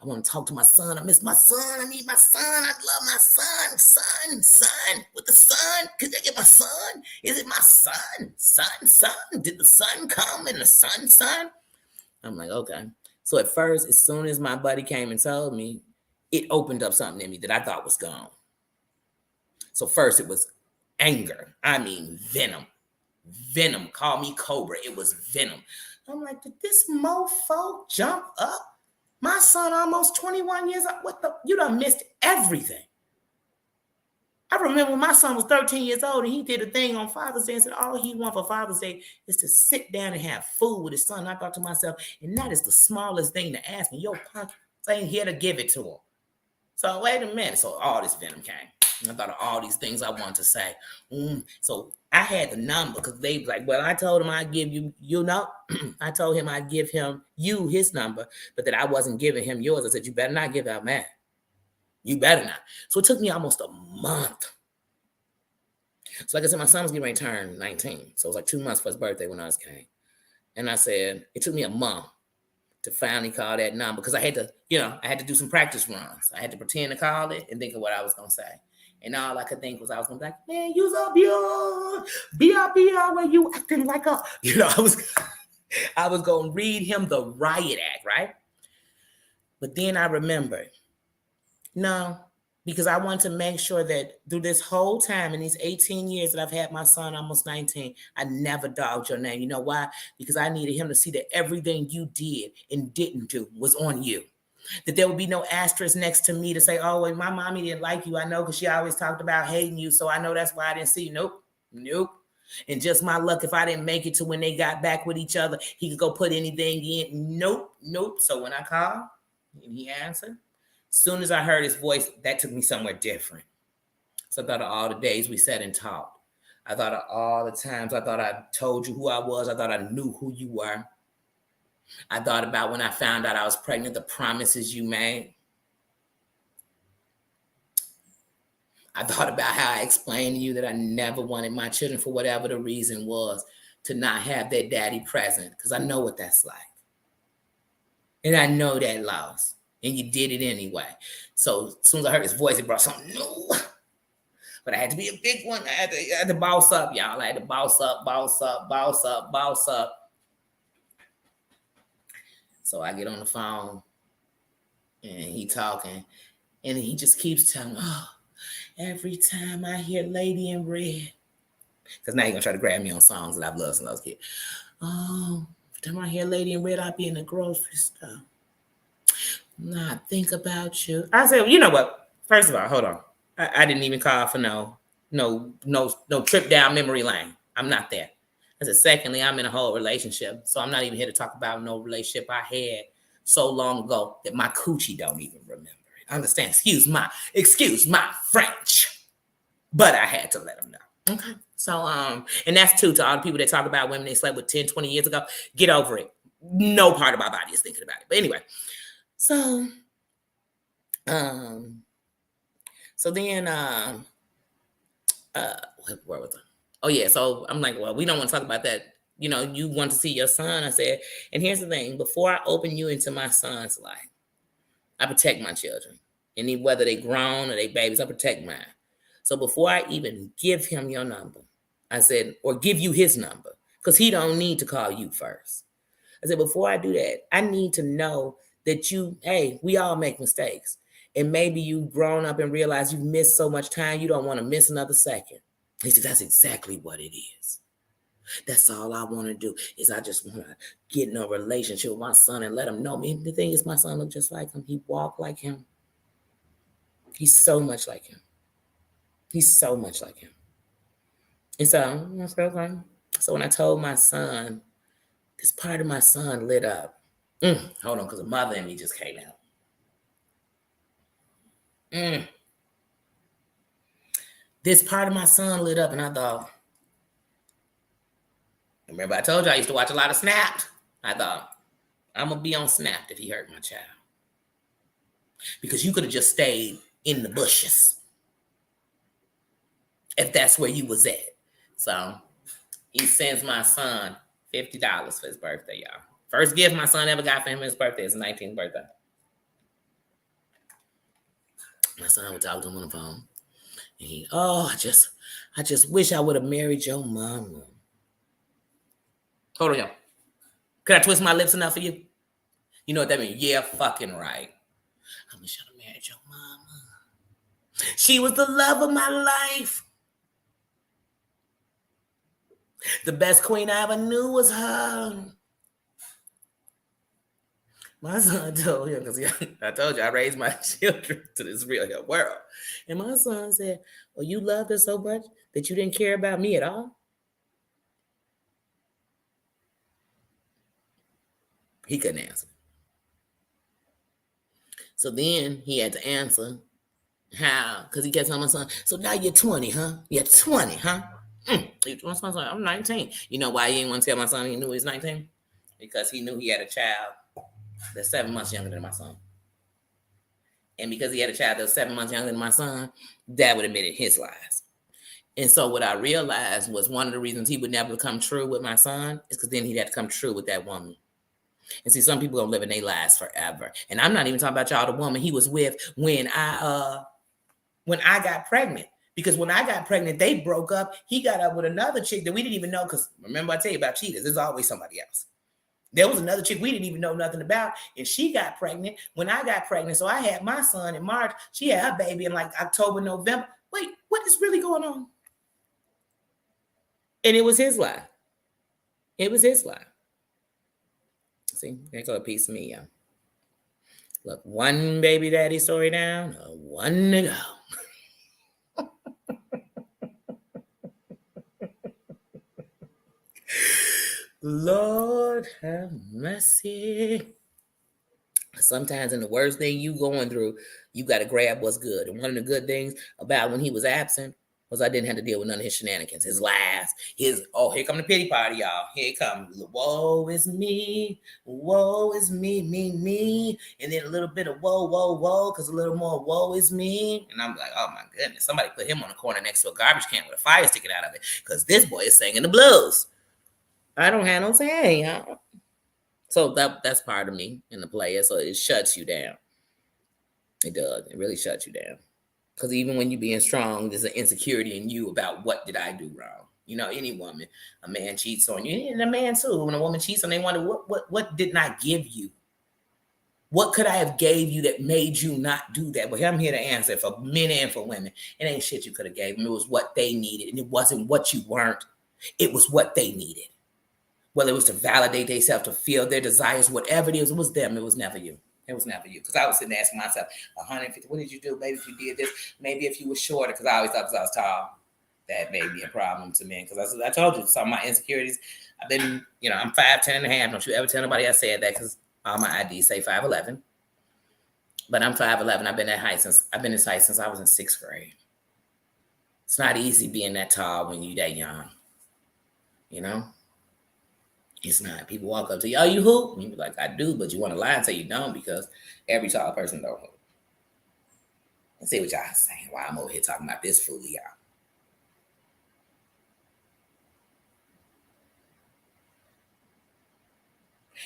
S1: I want to talk to my son. I miss my son. I need my son. I love my son. Son, with the sun. Could I get my son? Is it my son? Son. Did the sun come and the son?" I'm like, okay. So at first, as soon as my buddy came and told me, it opened up something in me that I thought was gone. So first it was anger. I mean, venom. Call me Cobra. It was venom. I'm like, did this mofo jump up? My son almost 21 years old. You done missed everything. I remember when my son was 13 years old and he did a thing on Father's Day and said all he wants for Father's Day is to sit down and have food with his son. And I thought to myself, and that is the smallest thing to ask me. Your punk ain't here to give it to him. So wait a minute. So all this venom came. I thought of all these things I wanted to say. So I had the number because they was like, well, I told him I'd give you, I told him I'd give him his number, but that I wasn't giving him yours. I said, you better not give out mine. You better not. So it took me almost a month. So like I said, my son was getting ready to turn 19. So it was like 2 months for his birthday when ours came. And I said, it took me a month to finally call that number because I had to, I had to do some practice runs. I had to pretend to call it and think of what I was going to say. And all I could think was I was going to be like, man, you's up here. Be where you acting like a, I was going to read him the riot act, right? But then I remembered, no, because I want to make sure that through this whole time, in these 18 years that I've had my son, almost 19, I never dogged your name. You know why? Because I needed him to see that everything you did and didn't do was on you. That there would be no asterisk next to me to say, oh, and my mommy didn't like you. I know because she always talked about hating you. So I know that's why I didn't see you. Nope. And just my luck, if I didn't make it to when they got back with each other, he could go put anything in. Nope. So when I called and he answered, as soon as I heard his voice, that took me somewhere different. So I thought of all the days we sat and talked. I thought of all the times I thought I told you who I was. I thought I knew who you were. I thought about when I found out I was pregnant, the promises you made. I thought about how I explained to you that I never wanted my children, for whatever the reason was, to not have their daddy present, because I know what that's like. And I know that loss. and you did it anyway. So as soon as I heard his voice, it brought something new. But I had to be a big one. I had to boss up, y'all. I had to boss up. So I get on the phone, and he talking, and he just keeps telling me, oh, every time I hear Lady in Red, because now he's going to try to grab me on songs that I've loved since I was a kid. Oh, every time I hear Lady in Red, I'll be in the grocery store. Nah, think about you. I said, well, you know what? First of all, hold on. I didn't even call for no trip down memory lane. I'm not there. I said, secondly, I'm in a whole relationship. So I'm not even here to talk about no relationship I had so long ago that my coochie don't even remember it. Understand? Excuse my French. But I had to let them know. Okay. So, and that's too, to all the people that talk about women they slept with 10, 20 years ago, get over it. No part of my body is thinking about it. But anyway, so then, where was I? Oh yeah, so I'm like, well, we don't want to talk about that. You know, you want to see your son. I said, and here's the thing: before I open you into my son's life, I protect my children, and whether they grown or they babies, I protect mine. So before I even give him your number, I said, or give you his number, because he don't need to call you first. I said, before I do that, I need to know that hey, we all make mistakes. And maybe you've grown up and realized you've missed so much time, you don't want to miss another second. He said, that's exactly what it is. That's all I want to do is I just want to get in a relationship with my son and let him know me. The thing is, my son looked just like him. He walked like him. He's so much like him. He's so much like him. And so I said, okay. So when I told my son, this part of my son lit up. Hold on, because the mother in me just came out. This part of my son lit up, and I thought, remember I told you I used to watch a lot of Snapped? I thought, I'm going to be on Snapped if he hurt my child. Because you could have just stayed in the bushes if that's where you was at. So he sends my son $50 for his birthday, y'all. First gift my son ever got for him his birthday is his 19th birthday. My son would talk to him on the phone. And he, I just wish I would have married your mama. Hold on, y'all. Could I twist my lips enough for you? You know what that means? Yeah, fucking right. I wish I'd have married your mama. She was the love of my life. The best queen I ever knew was her. My son told him, because I told you I raised my children to this real world. And my son said, well, you loved her so much that you didn't care about me at all? He couldn't answer. So then he had to answer how, because he kept telling my son, so now you're 20, huh? You're 20, huh? I'm 19. You know why he didn't want to tell my son he knew he was 19? Because he knew he had a child that's 7 months younger than my son. And because he had a child that's 7 months younger than my son, that would have been in his lies. And so what I realized was one of the reasons he would never come true with my son is because then he'd have to come true with that woman. And see, some people gonna live in their lives forever. And I'm not even talking about y'all, the woman he was with when I got pregnant. Because when I got pregnant, they broke up. He got up with another chick that we didn't even know. Because remember, I tell you about cheaters. There's always somebody else. There was another chick we didn't even know nothing about. And she got pregnant when I got pregnant. So I had my son in March. She had her baby in like October, November. Wait, what is really going on? And it was his lie. It was his lie. See, there go a piece of me, y'all. Look, one baby daddy story down, one to go. Lord have mercy. Sometimes in the worst thing you going through, you got to grab what's good. And one of the good things about when he was absent was I didn't have to deal with none of his shenanigans, his lies, here come the pity party, y'all. Here it comes. Woe is me, me. And then a little bit of whoa, because a little more woe is me. And I'm like, oh my goodness, somebody put him on the corner next to a garbage can with a fire sticking out of it, because this boy is singing the blues. I don't have no saying, y'all. So that's part of me in the player. So it shuts you down. It does. It really shuts you down. Because even when you're being strong, there's an insecurity in you about what did I do wrong. You know, any woman, a man cheats on you, and a man too. When a woman cheats on, they wonder what didn't I give you? What could I have gave you that made you not do that? Well, I'm here to answer for men and for women. It ain't shit you could have gave them. It was what they needed, and it wasn't what you weren't. It was what they needed. Whether it was to validate themselves, to feel their desires, whatever it was them. It was never you. It was never you. Because I was sitting there asking myself, 150, what did you do? Maybe if you did this, maybe if you were shorter, because I always thought because I was tall, that may be a problem to me. Because I told you, some of my insecurities, I've been, I'm 5'10" and a half. Don't you ever tell nobody I said that, because all my IDs say 5'11". But I'm 5'11". I've been in this height since I was in 6th grade. It's not easy being that tall when you're that young. It's not. People walk up to you, oh, you hoop? And you be like, I do, but you want to lie and say you don't, because every tall person don't hoop. And see what y'all saying. Why I'm over here talking about this fool, y'all.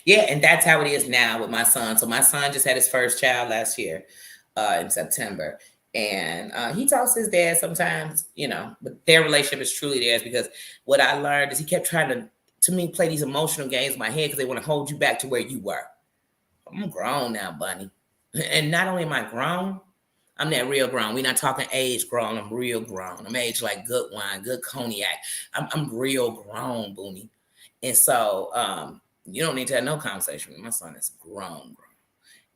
S1: Yeah, and that's how it is now with my son. So my son just had his first child last year in September. And he talks to his dad sometimes, but their relationship is truly theirs, because what I learned is he kept trying to me, play these emotional games in my head because they want to hold you back to where you were. I'm grown now, Bunny. And not only am I grown, I'm that real grown. We're not talking age grown. I'm real grown. I'm aged like good wine, good cognac. I'm real grown, Booney. And so you don't need to have no conversation with my son. Is grown.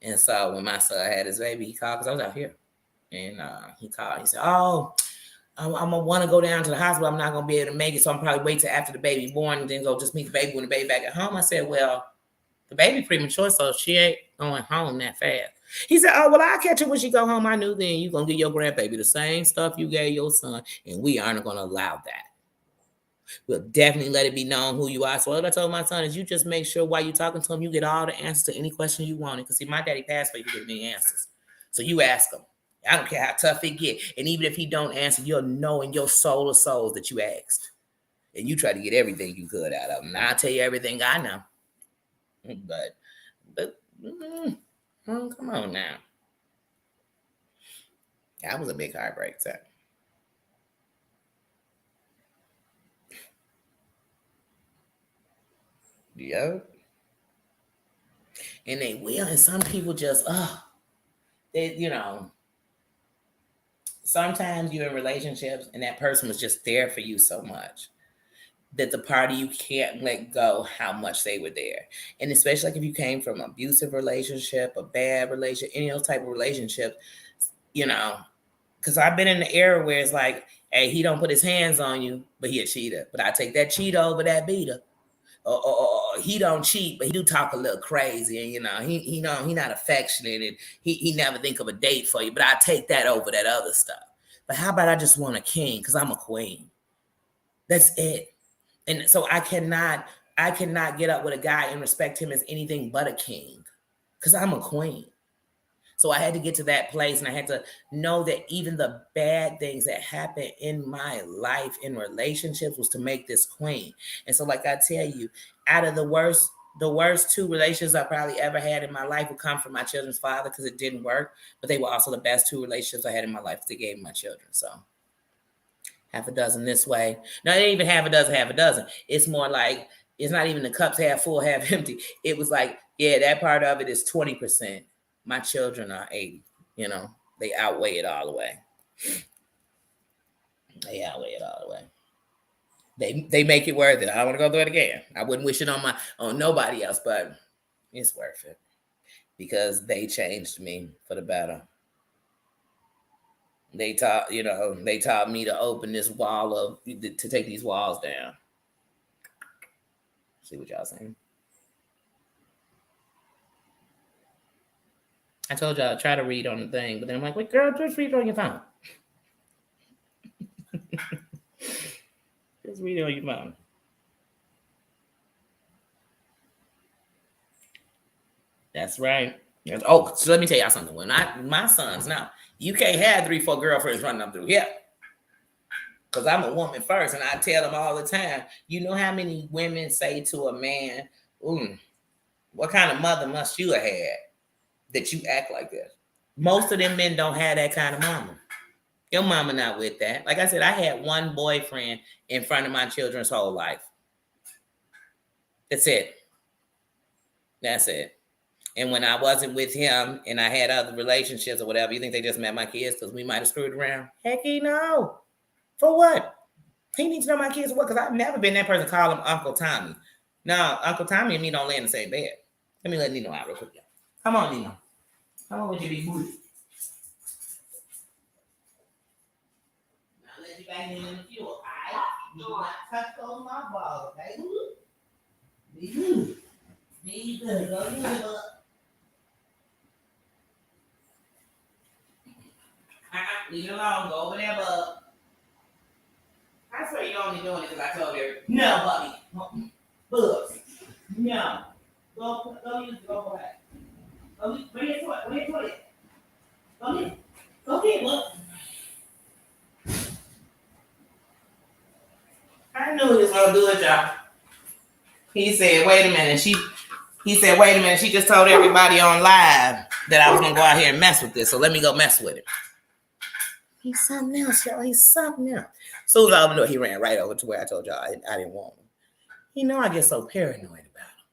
S1: And so when my son had his baby, he called because I was out here. And he called. He said, oh, I'm gonna want to go down to the hospital. I'm not gonna be able to make it, so I'm probably wait till after the baby born and then go just meet the baby when the baby back at home. I said, well, the baby premature, so she ain't going home that fast. He said, oh, well, I'll catch her when she go home. I knew then you gonna give your grandbaby the same stuff you gave your son, and we aren't gonna allow that. We'll definitely let it be known who you are. So what I told my son is, you just make sure while you're talking to him, you get all the answers to any question you want. Because see, my daddy passed away, you get me answers. So you ask him. I don't care how tough it get. And even if he don't answer, you'll know in your soul of souls that you asked. And you try to get everything you could out of him. Now, I'll tell you everything I know. But come on now. That was a big heartbreak time. Yeah. And they will. And some people just, sometimes you're in relationships and that person was just there for you so much that the part of you can't let go how much they were there. And especially like if you came from an abusive relationship, a bad relationship, any other type of relationship, because I've been in the era where it's like, hey, he don't put his hands on you, but he a cheater. But I take that cheater over that beater. Or he don't cheat, but he do talk a little crazy, and he not affectionate, and he never think of a date for you. But I take that over that other stuff. But how about I just want a king because I'm a queen? That's it. And so I cannot get up with a guy and respect him as anything but a king because I'm a queen. So I had to get to that place, and I had to know that even the bad things that happen in my life in relationships was to make this queen. And so, like I tell you, out of the worst 2 relationships I probably ever had in my life would come from my children's father because it didn't work. But they were also the best 2 relationships I had in my life. They gave me my children. So half a dozen this way. No, it ain't even half a dozen. It's more like it's not even the cup's half full, half empty. It was like, yeah, that part of it is 20%. My children are 80, they outweigh it all the way. They make it worth it. I don't want to go through it again. I wouldn't wish it on nobody else, but it's worth it because they changed me for the better. They taught me to open this wall to take these walls down. See what y'all saying? I told y'all I try to read on the thing, but then I'm like, wait, girl, just read it on your phone. Just read it on your phone. That's right. Oh, so let me tell y'all something. When my sons now, you can't have 3-4 girlfriends running up through here. Because I'm a woman first, and I tell them all the time, you know how many women say to a man, what kind of mother must you have had that you act like this? Most of them men don't have that kind of mama. Your mama not with that. Like I said, I had one boyfriend in front of my children's whole life. That's it. That's it. And when I wasn't with him and I had other relationships or whatever, you think they just met my kids because we might have screwed around? Heck, no. For what? He needs to know my kids what? Because I've never been that person to call him Uncle Tommy. No, Uncle Tommy and me don't lay in the same bed. Let me let Nino out real quick. Come on, Nino. Come on with your big booty. Now let you back in the fuel, all right? You do not touch those my balls, okay? Be good. Be good. Go get it up. Leave it alone. Go over there, bub. I swear you're only doing it because I told her, no, Bubby. Bubs. No. Go use it. Go away. Go bring it to it. Bring it to it. Go get it. Go get it, bub. I knew he was going to do it, y'all. He said, wait a minute. She just told everybody on live that I was going to go out here and mess with this. So let me go mess with it. He's something else, y'all. He's something else. As soon as I opened the door, he ran right over to where I told y'all I didn't want him. You know, I get so paranoid about him.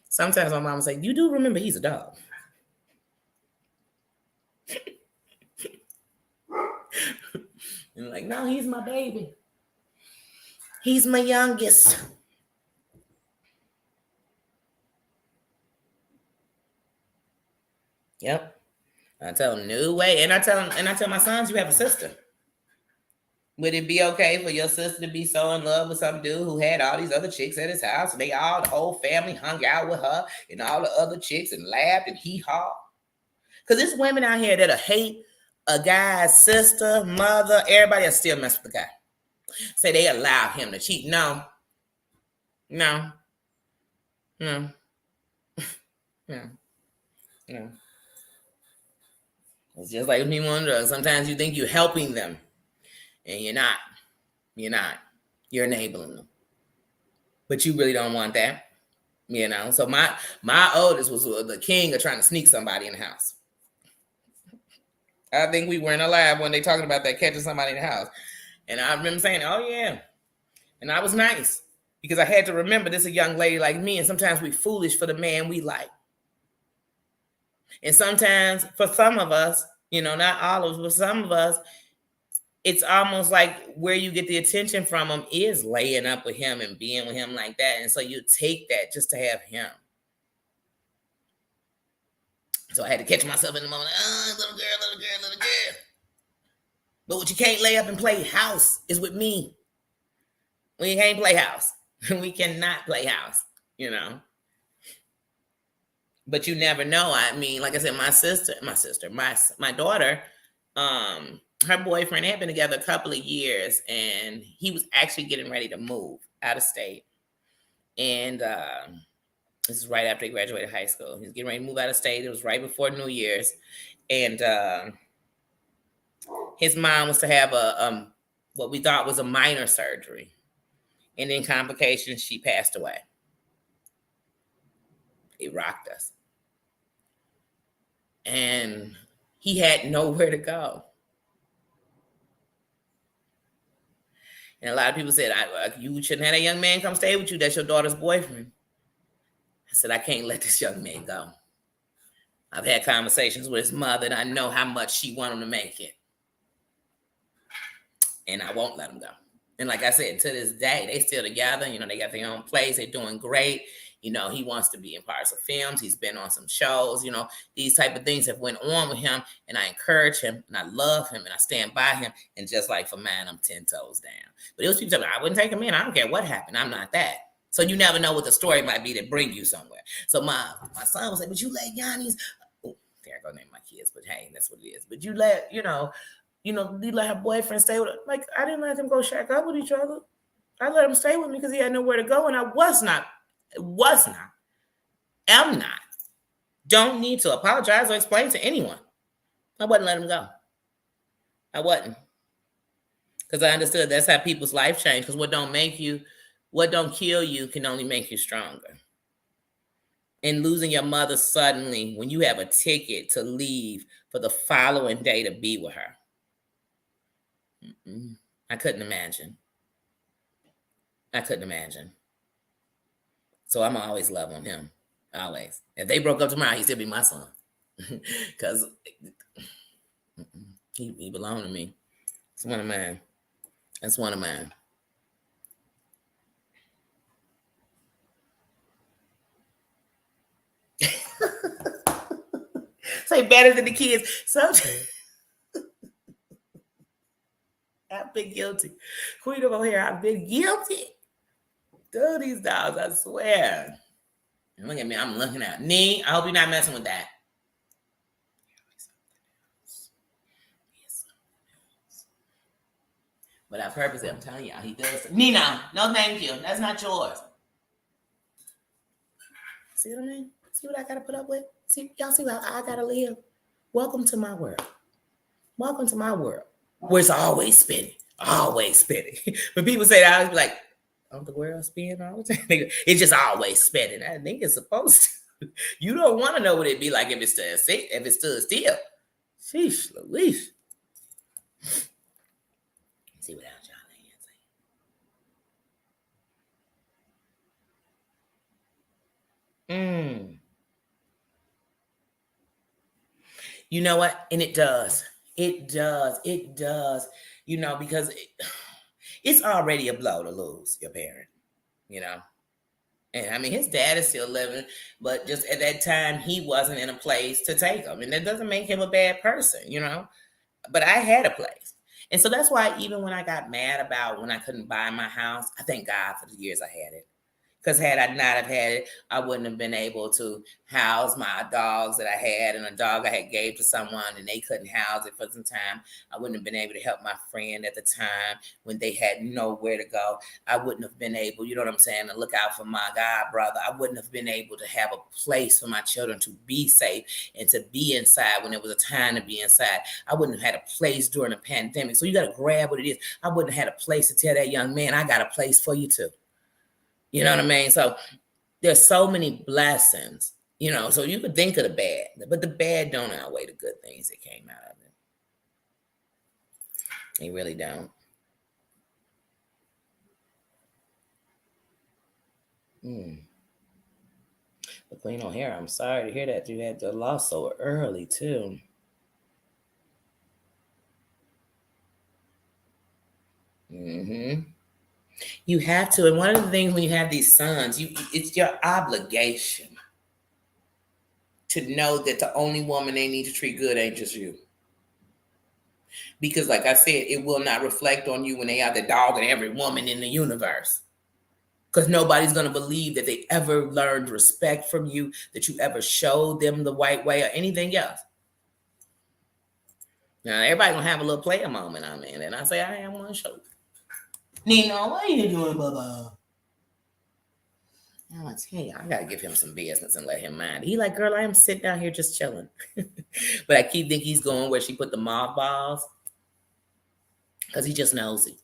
S1: Sometimes my mom will say, you do remember he's a dog. And I'm like, no, he's my baby. He's my youngest. Yep. I tell him, no way. And I tell my sons, you have a sister. Would it be okay for your sister to be so in love with some dude who had all these other chicks at his house? And the whole family hung out with her and all the other chicks and laughed and hee-haw? Because there's women out here that'll hate a guy's sister, mother, everybody will still mess with the guy. Say they allow him to cheat. No. It's just like me on drugs. Sometimes you think you're helping them, and you're not. You're not. You're enabling them. But you really don't want that, you know. So my oldest was the king of trying to sneak somebody in the house. I think we were in a lab when they talking about that, catching somebody in the house, and I remember saying, "Oh yeah," and I was nice because I had to remember this is a young lady like me, and sometimes we foolish for the man we like. And sometimes for some of us, you know, not all of us, but some of us, it's almost like where you get the attention from him is laying up with him and being with him like that. And so you take that just to have him. So I had to catch myself in the moment. Oh, little girl. But what you can't lay up and play house is with me. We can't play house. We cannot play house, you know. But you never know. I mean, like I said, my daughter, her boyfriend had been together a couple of years, and he was actually getting ready to move out of state. And this is right after he graduated high school. He was getting ready to move out of state. It was right before New Year's. And his mom was to have a what we thought was a minor surgery. And in complications, she passed away. It rocked us. And he had nowhere to go. And a lot of people said, you shouldn't have a young man come stay with you. That's your daughter's boyfriend. I said, I can't let this young man go. I've had conversations with his mother, and I know how much she wanted him to make it. And I won't let him go. And like I said, to this day, they still together. You know, they got their own place. They're doing great. You know, he wants to be in parts of films. He's been on some shows. You know, these type of things have went on with him. And I encourage him, and I love him, and I stand by him. And just like for mine, I'm 10 toes down. But it was people telling me, I wouldn't take him in. I don't care what happened. I'm not that. So you never know what the story might be that bring you somewhere. So my son was like, but you let Yanni's, oh, there I go name my kids, but hey, that's what it is. But you let, you let her boyfriend stay with her. Like, I didn't let them go shack up with each other. I let him stay with me because he had nowhere to go, and I am not. Don't need to apologize or explain to anyone. I wouldn't let him go. I wasn't. Because I understood that's how people's life change. Because what don't kill you can only make you stronger. and losing your mother suddenly when you have a ticket to leave for the following day to be with her. I couldn't imagine. I couldn't imagine. So I'm always love on him. Always. If they broke up tomorrow, he'd still be my son. Because he belonged to me. It's one of mine. That's one of mine. Say better than the kids. So I've been guilty. Queen of O'Hare, I've been guilty. Dude, these dogs, I swear. And look at me, I'm looking at Nee. I hope you're not messing with that. But I purposely, I'm telling y'all, he does. Nina, no thank you. That's not yours. See what I mean? See what I gotta put up with? See, y'all see how I gotta live? Welcome to my world. Welcome to my world. Where it's always spinning. Always spinning. When people say that, I always be like, oh, the world spinning all the time. It's just always spinning. I think it's supposed to. You don't want to know what it'd be like if it stood still. Sheesh, Louise. See what else y'all saying. You know what? And it does. It does. It does. You know, because it's already a blow to lose your parent, you know. And I mean, his dad is still living, but just at that time, he wasn't in a place to take him. And that doesn't make him a bad person, you know. But I had a place. And so that's why even when I got mad about when I couldn't buy my house, I thank God for the years I had it. Because had I not have had it, I wouldn't have been able to house my dogs that I had, and a dog I had gave to someone and they couldn't house it for some time. I wouldn't have been able to help my friend at the time when they had nowhere to go. I wouldn't have been able, you know what I'm saying, to look out for my god brother. I wouldn't have been able to have a place for my children to be safe and to be inside when it was a time to be inside. I wouldn't have had a place during the pandemic. So you got to grab what it is. I wouldn't have had a place to tell that young man, I got a place for you too. You know what I mean? So there's so many blessings, you know, so you could think of the bad, but the bad don't outweigh the good things that came out of it. They really don't. But Queen O'Hare, I'm sorry to hear that you had the loss so early too. You have to, and one of the things when you have these sons, it's your obligation to know that the only woman they need to treat good ain't just you. Because like I said, it will not reflect on you when they are the dog and every woman in the universe. Because nobody's going to believe that they ever learned respect from you, that you ever showed them the right way or anything else. Now, everybody going to have a little player moment on me. And then I say, I am one show. Nino, what are you doing, Bubba? I'm going to tell you, I got to give him some business and let him mind. He like, girl, I am sitting down here just chilling. But I keep thinking he's going where she put the mothballs. Because he just nosy.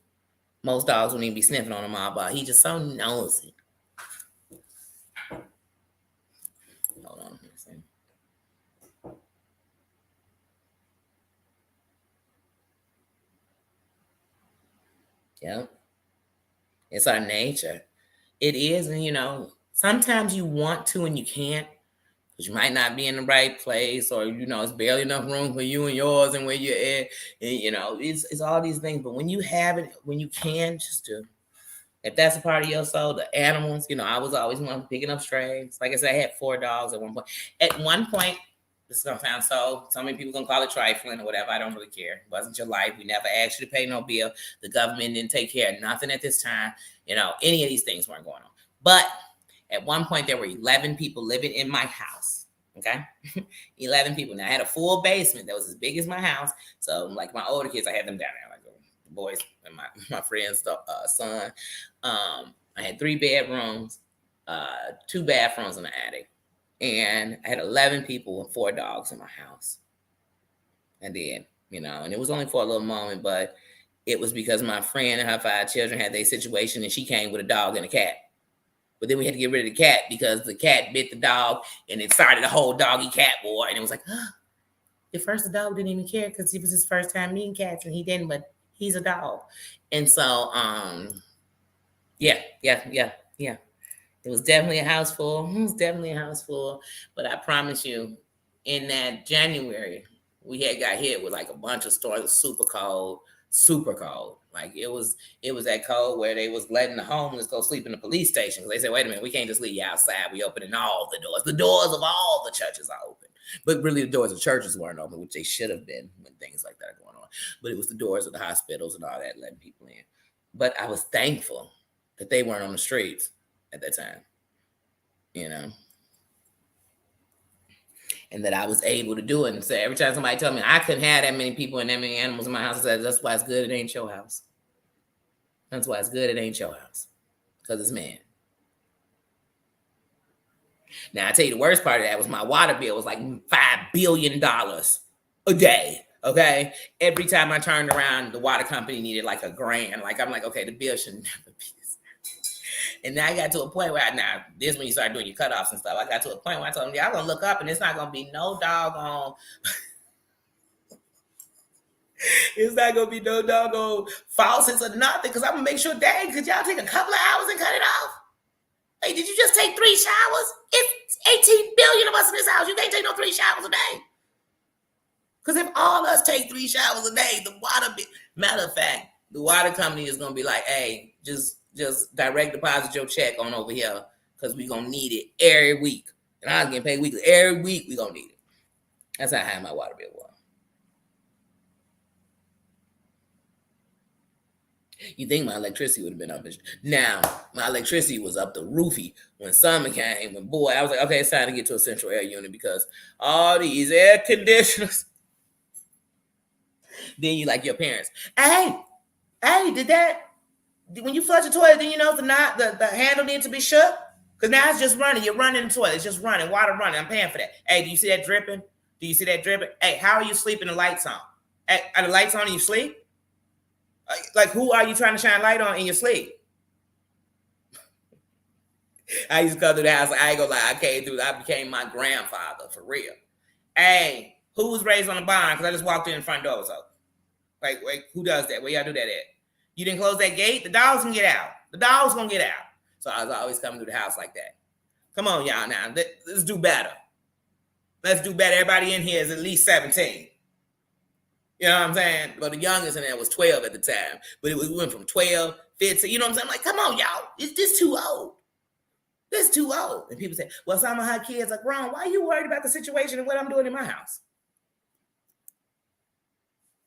S1: Most dogs wouldn't even be sniffing on a mothball. He just so nosy. Hold on. Yep. It's our nature. It is, and you know, sometimes you want to and you can't. Because you might not be in the right place, or you know, it's barely enough room for you and yours and where you're at. And, you know, it's all these things. But when you have it, when you can, just do. If that's a part of your soul, the animals, you know, I was always one picking up strays. Like I said, I had 4 dogs at one point. At one point, this is gonna sound so many people gonna call it trifling or whatever. I don't really care. It wasn't your life. We never asked you to pay no bill. The government didn't take care of nothing at this time. You know, any of these things weren't going on. But at one point, there were 11 people living in my house. Okay, 11 people. Now I had a full basement that was as big as my house. So like my older kids, I had them down there, like the boys and my friend's son. I had 3 bedrooms, 2 bathrooms in the attic. And I had 11 people and 4 dogs in my house. I did, you know, and it was only for a little moment, but it was because my friend and her 5 children had their situation and she came with a dog and a cat. But then we had to get rid of the cat because the cat bit the dog and it started a whole doggy cat war. And it was like, at first the dog didn't even care because it was his first time meeting cats and he didn't, but he's a dog. And so, yeah. It was definitely a house full. But I promise you, in that January, we had got hit with like a bunch of storms, super cold. Like it was that cold where they was letting the homeless go sleep in the police station. They said, wait a minute, we can't just leave you outside. We opening all the doors. The doors of all the churches are open. But really the doors of churches weren't open, which they should have been when things like that are going on. But it was the doors of the hospitals and all that letting people in. But I was thankful that they weren't on the streets at that time, and that I was able to do it. And so every time somebody told me I couldn't have that many people and that many animals in my house, I said, that's why it's good it ain't your house. That's why it's good it ain't your house, because it's man. Now, I tell you, the worst part of that was my water bill was like $5 billion a day. Okay. Every time I turned around, the water company needed like $1,000. Like, I'm like, okay, the bill should never be this. And then I got to a point where this is when you start doing your cutoffs and stuff. I got to a point where I told them, y'all gonna look up and it's not gonna be no doggone, it's not gonna be no doggone faucets or nothing, because I'm gonna make sure, dang, could y'all take a couple of hours and cut it off? Hey, did you just take 3 showers? It's 18 billion of us in this house. You can't take no 3 showers a day. Because if all of us take 3 showers a day, matter of fact, the water company is going to be like, hey, just direct deposit your check on over here because we're going to need it every week. And I was getting paid weekly. Every week we're going to need it. That's how high my water bill was. You think my electricity would have been up? Now, my electricity was up the roofie when summer came. And boy, I was like, okay, it's time to get to a central air unit because all these air conditioners. Then you like your parents. Hey, when you flush the toilet, then you know the handle needs to be shook? Because now it's just running. You're running the toilet. It's just running, water running. I'm paying for that. Hey, do you see that dripping? Hey, how are you sleeping? The lights on. Hey, are the lights on and you sleep? Like, who are you trying to shine light on in your sleep? I used to come to the house. I ain't gonna lie. I became my grandfather for real. Hey, who was raised on a barn? Because I just walked in the front door was open. Like, wait, who does that? Where y'all do that at? You didn't close that gate? The dogs can get out. The dogs gonna get out. So I was always coming to the house like that. Come on, y'all now. Let's do better. Let's do better. Everybody in here is at least 17. You know what I'm saying? But the youngest in there was 12 at the time. But we went from 12, 15. You know what I'm saying? I'm like, come on, y'all. Is this too old? This is too old. And people say, well, some of her kids are grown. Why are you worried about the situation and what I'm doing in my house?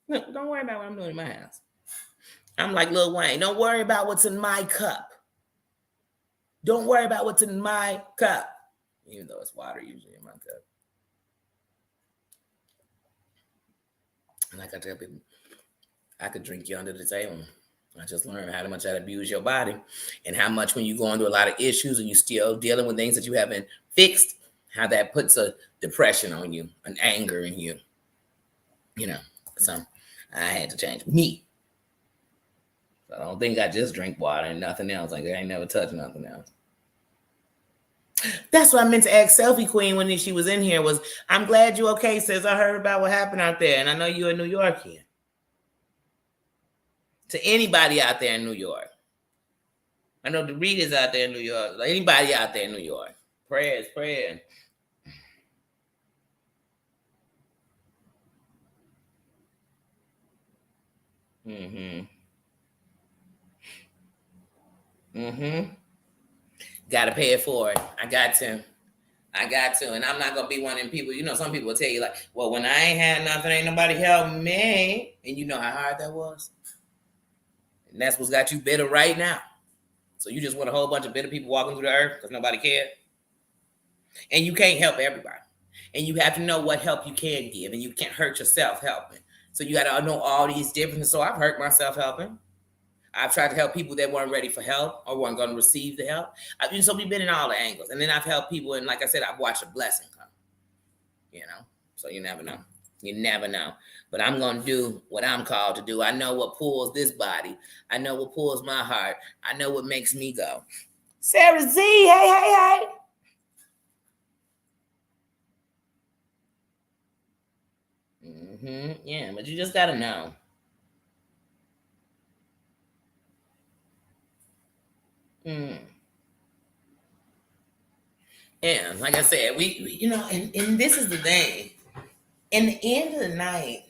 S1: No, don't worry about what I'm doing in my house. I'm like Lil Wayne. Don't worry about what's in my cup. Don't worry about what's in my cup. Even though it's water usually in my cup. And like I tell people, I could drink you under the table. I just learned how much that abuse your body and how much when you're going through a lot of issues and you still dealing with things that you haven't fixed, how that puts a depression on you, an anger in you. So I had to change me. So I don't think I just drink water and nothing else. Like I ain't never touched nothing else. That's what I meant to ask Selfie Queen when she was in here was, I'm glad you okay, sis. I heard about what happened out there. And I know you're in New York here. To anybody out there in New York. I know the readers out there in New York. Anybody out there in New York. Prayers. Got to pay it forward. I got to. And I'm not going to be one of them people. Some people will tell you like, well, when I ain't had nothing, ain't nobody help me. And you know how hard that was. And that's what's got you bitter right now. So you just want a whole bunch of bitter people walking through the earth because nobody cared. And you can't help everybody. And you have to know what help you can give. And you can't hurt yourself helping. So you got to know all these differences. So I've hurt myself helping. I've tried to help people that weren't ready for help or weren't going to receive the help. So we've been in all the angles. And then I've helped people. And like I said, I've watched a blessing come. So you never know. You never know. But I'm going to do what I'm called to do. I know what pulls this body. I know what pulls my heart. I know what makes me go. Sarah Z, hey. Yeah, but you just gotta know. Mm. Yeah, like I said, and this is the thing. In the end of the night,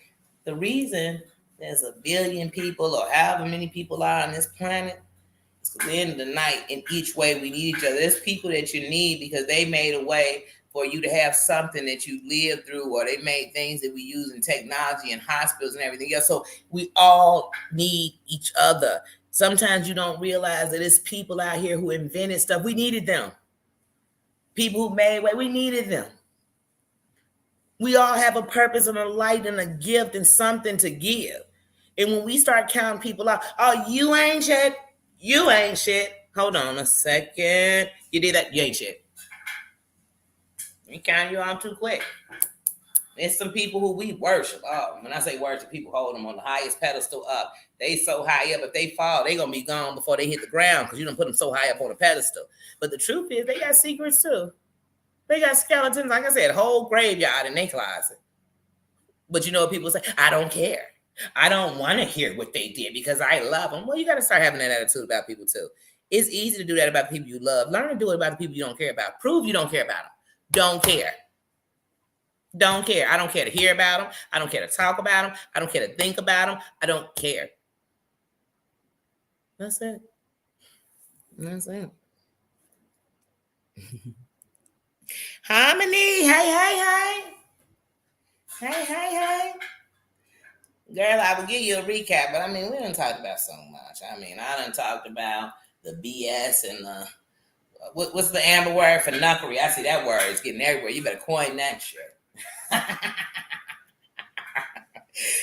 S1: the reason there's a billion people or however many people are on this planet, is at the end of the night, in each way we need each other. There's people that you need because they made a way for you to have something that you lived through, or they made things that we use in technology and hospitals and everything else. So we all need each other. Sometimes you don't realize that it's people out here who invented stuff. We needed them. People who made way, we needed them. We all have a purpose and a light and a gift and something to give. And when we start counting people out, oh, you ain't shit. You ain't shit. Hold on a second. You did that? You ain't shit. We count you out too quick. There's some people who we worship. Oh, when I say worship, people hold them on the highest pedestal up. They so high up, if they fall, they gonna be gone before they hit the ground because you don't put them so high up on the pedestal. But the truth is, they got secrets too. They got skeletons, like I said, whole graveyard in their closet. But you know what people say? I don't care. I don't want to hear what they did because I love them. Well, you got to start having that attitude about people too. It's easy to do that about the people you love. Learn to do it about the people you don't care about. Prove you don't care about them. Don't care. Don't care. I don't care to hear about them. I don't care to talk about them. I don't care to think about them. I don't care. That's it. That's it. Harmony. Hey. Hey. Girl, I will give you a recap, but I mean, we done talked about so much. I mean, I done talked about the BS and the what's the amber word for knuckery? I see that word. It's getting everywhere. You better coin that shit.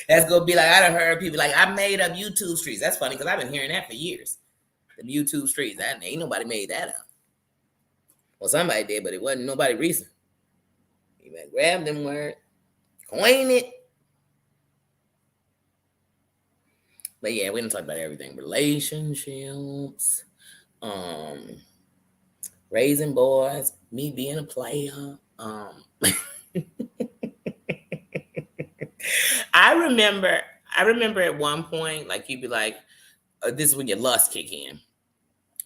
S1: That's gonna be like, I done heard people like, I made up YouTube streets. That's funny because I've been hearing that for years. The YouTube streets. That ain't nobody made that up. Well, somebody did, but it wasn't nobody recent. You better grab them words, coin it. But yeah, we didn't talk about everything. Relationships, raising boys, me being a player. I remember at one point, like you'd be like, this is when your lust kick in.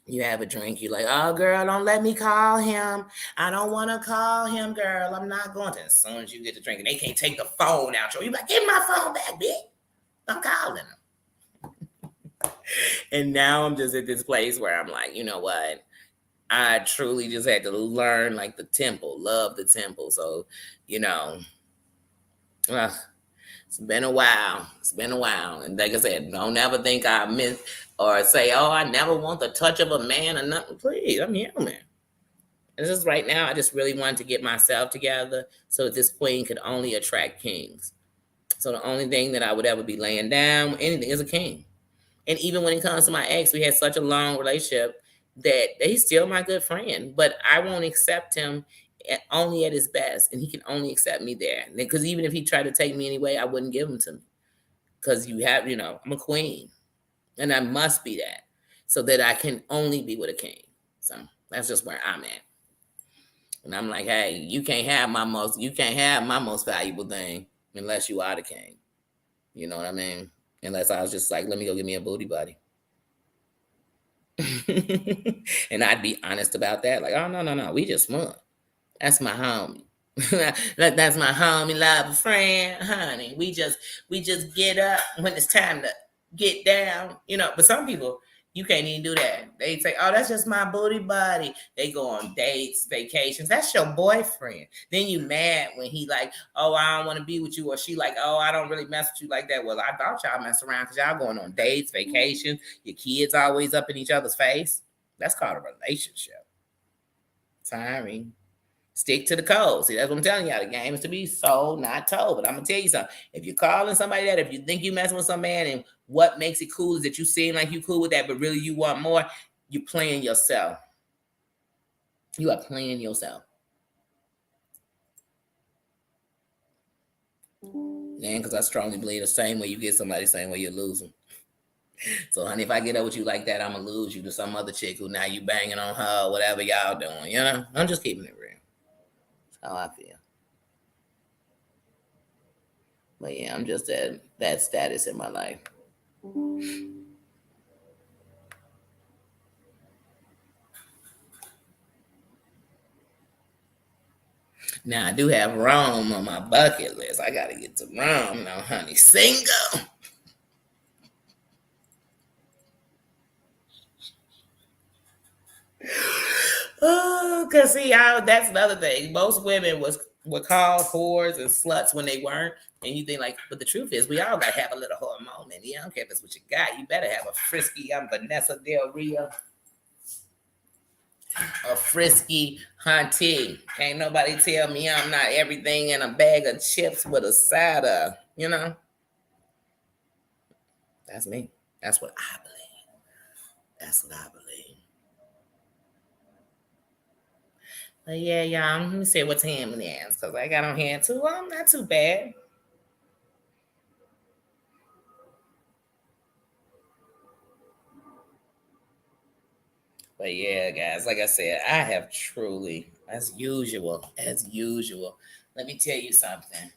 S1: You have a drink, you're like, oh girl, don't let me call him. I don't want to call him, girl. I'm not going to. As soon as you get the drink, and they can't take the phone out, you're like, give my phone back, bitch. I'm calling him. And now I'm just at this place where I'm like, you know what? I truly just had to learn like the temple, love the temple. So, you know, it's been a while. And like I said, don't ever think I miss or say, oh, I never want the touch of a man or nothing. Please, I'm human. And just right now, I just really wanted to get myself together so that this queen could only attract kings. So the only thing that I would ever be laying down, anything, is a king. And even when it comes to my ex, we had such a long relationship that he's still my good friend, but I won't accept him only at his best, and he can only accept me there. Because even if he tried to take me anyway, I wouldn't give him to me. Because I'm a queen, and I must be that, so that I can only be with a king. So that's just where I'm at. And I'm like, hey, you can't have my most valuable thing unless you are the king. You know what I mean? Unless I was just like, let me go get me a booty buddy. And I'd be honest about that. Like, oh no, we just smart. That's my homie. That's my homie, love friend, honey. We just get up when it's time to get down, But some people, you can't even do that. They say, oh, that's just my booty buddy. They go on dates, vacations. That's your boyfriend. Then you mad when he like, oh, I don't want to be with you. Or she like, oh, I don't really mess with you like that. Well, I thought y'all mess around because y'all going on dates, vacations. Your kids always up in each other's face. That's called a relationship. Sorry. Stick to the code. See, that's what I'm telling y'all. The game is to be sold, not told. But I'm gonna tell you something. If you're calling somebody that, if you think you messing with some man, and what makes it cool is that you seem like you cool with that, but really you want more, you're playing yourself. You are playing yourself. Man, because I strongly believe the same way you get somebody, the same way you lose them. So, honey, if I get up with you like that, I'm gonna lose you to some other chick who now you banging on her, whatever y'all doing. You know, I'm just keeping it real. That's how I feel. But yeah, I'm just at that status in my life. Now I do have Rome on my bucket list. I gotta get to Rome now, honey. Single. Oh, cause see, that's another thing. Most women were called whores and sluts when they weren't. And you think like, but the truth is, we all gotta have a little whore moment. Yeah, I don't care if it's what you got. You better have a frisky. I'm Vanessa Del Rio. A frisky hunty. Can't nobody tell me I'm not everything in a bag of chips with a side of. You know, that's me. That's what I believe. That's what I believe. But yeah, y'all, let me see what's him is, because I got on hand too. Well, I'm not too bad. But yeah, guys, like I said, I have truly, as usual, let me tell you something.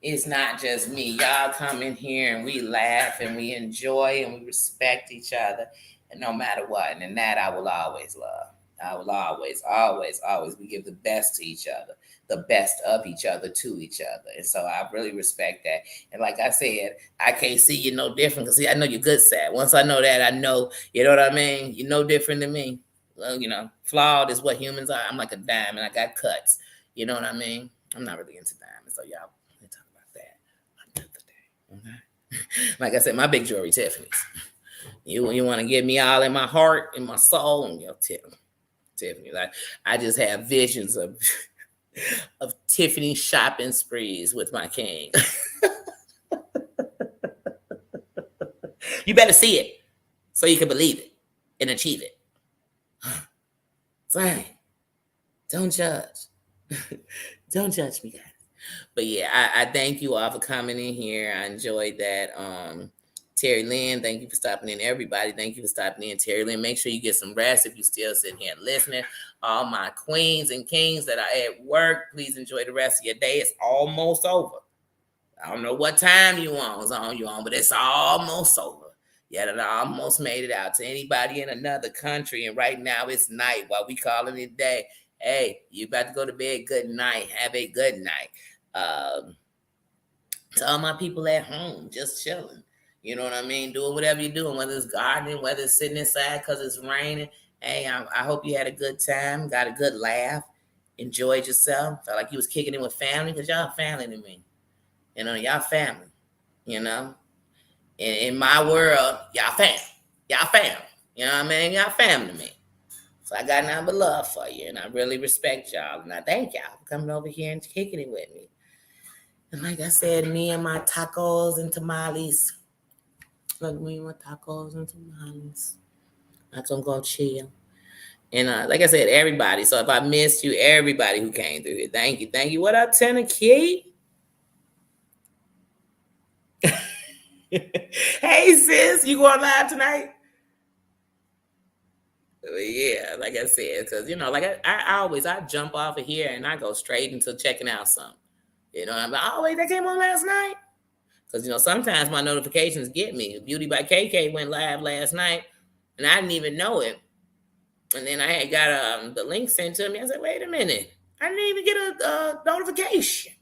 S1: It's not just me. Y'all come in here and we laugh and we enjoy and we respect each other. And no matter what, and that I will always love. I will always, always, always. We give the best to each other, the best of each other to each other. And so I really respect that. And like I said, I can't see you no different because I know your good side. Once I know that, I know, you know what I mean? You're no different than me. Well, you know, flawed is what humans are. I'm like a diamond. I got cuts. You know what I mean? I'm not really into diamonds. So y'all talk about that another day. Okay. Like I said, my big jewelry, Tiffany's. You want to get me all in my heart, in my soul, and your Tiffany. Like I just have visions of Tiffany shopping sprees with my king. You better see it so you can believe it and achieve it. Fine. Don't judge. Don't judge me, guys. But yeah, I thank you all for coming in here. I enjoyed that. Terry Lynn, thank you for stopping in. Everybody, thank you for stopping in. Terry Lynn, make sure you get some rest if you're still sitting here listening. All my queens and kings that are at work, please enjoy the rest of your day. It's almost over. I don't know what time you on, but it's almost over. Yeah, that I almost made it out. To anybody in another country, and right now it's night while we calling it day. Hey, you about to go to bed? Good night. Have a good night. To all my people at home, just chilling. You know what I mean? Doing whatever you're doing, whether it's gardening, whether it's sitting inside because it's raining. Hey, I hope you had a good time, got a good laugh, enjoyed yourself. Felt like you was kicking in with family because y'all family to me. You know, y'all family. You know, in my world, y'all family. Y'all family. You know what I mean? Y'all family to me. So I got nothing but love for you, and I really respect y'all, and I thank y'all for coming over here and kicking it with me. And like I said, me and my tacos and tamales. Look, me and my tacos and tamales. I'm gonna go chill. And like I said, everybody. So if I missed you, everybody who came through here, thank you, thank you. What up, Tennessee? Hey sis, you going live tonight? Yeah, like I said, because you know, like I jump off of here and I go straight into checking out something. You know, I'm like, oh wait, that came on last night. Because you know, sometimes my notifications get me. Beauty by KK went live last night, and I didn't even know it. And then I had got the link sent to me. I said, wait a minute, I didn't even get a notification.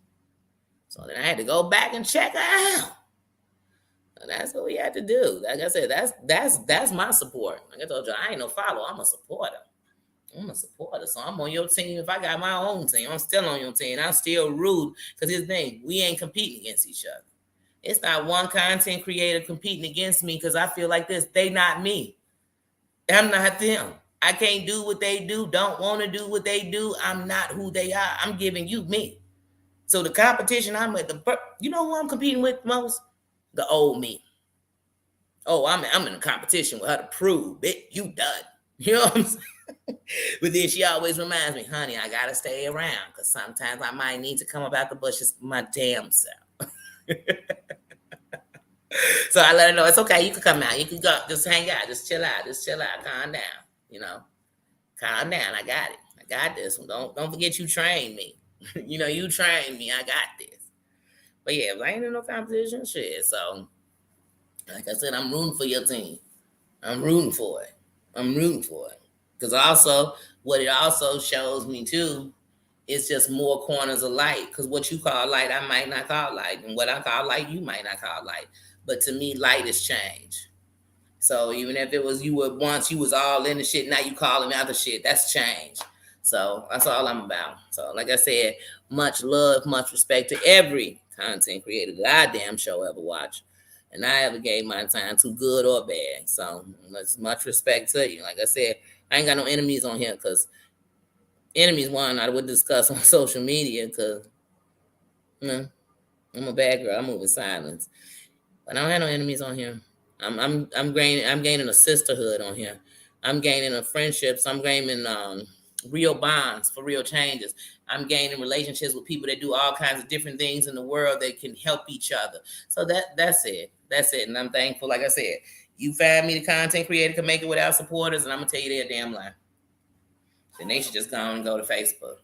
S1: So then I had to go back and check her out. And that's what we had to do. Like I said, that's my support. Like I told you, I ain't no follower. I'm a supporter. So I'm on your team. If I got my own team, I'm still on your team. I'm still rude because here's the thing: we ain't competing against each other. It's not one content creator competing against me because I feel like this. They not me. I'm not them. I can't do what they do. Don't want to do what they do. I'm not who they are. I'm giving you me. So the competition I'm with, you know who I'm competing with most? The old me. Oh, I'm in a competition with her to prove it. You done. You know what I'm saying? But then she always reminds me, honey, I gotta stay around because sometimes I might need to come up out the bushes my damn self. So I let her know it's okay. You can come out. You can go. Just hang out. Just chill out. Just chill out. Calm down. You know, calm down. I got it. I got this one. Don't forget you trained me. You trained me. I got this. But yeah, I ain't in no competition shit. So like I said, I'm rooting for your team. I'm rooting for it. I'm rooting for it. Because also, what it also shows me too, is just more corners of light. Because what you call light, I might not call light. And what I call light, you might not call light. But to me, light is change. So even if it was you were once you was all in the shit, now you calling out the shit. That's change. So that's all I'm about. So like I said, much love, much respect to every content creator that I damn show ever watch. And I ever gave my time to, good or bad. So much respect to you. Like I said, I ain't got no enemies on here because enemies one I would discuss on social media because I'm a bad girl. I move in silence. But I don't have no enemies on here. I'm gaining a sisterhood on here. I'm gaining a friendships. I'm gaining real bonds for real changes. I'm gaining relationships with people that do all kinds of different things in the world that can help each other. So that's it. That's it. And I'm thankful. Like I said, you find me the content creator can make it without supporters, and I'm gonna tell you their damn lie. Then they should just go on and go to Facebook.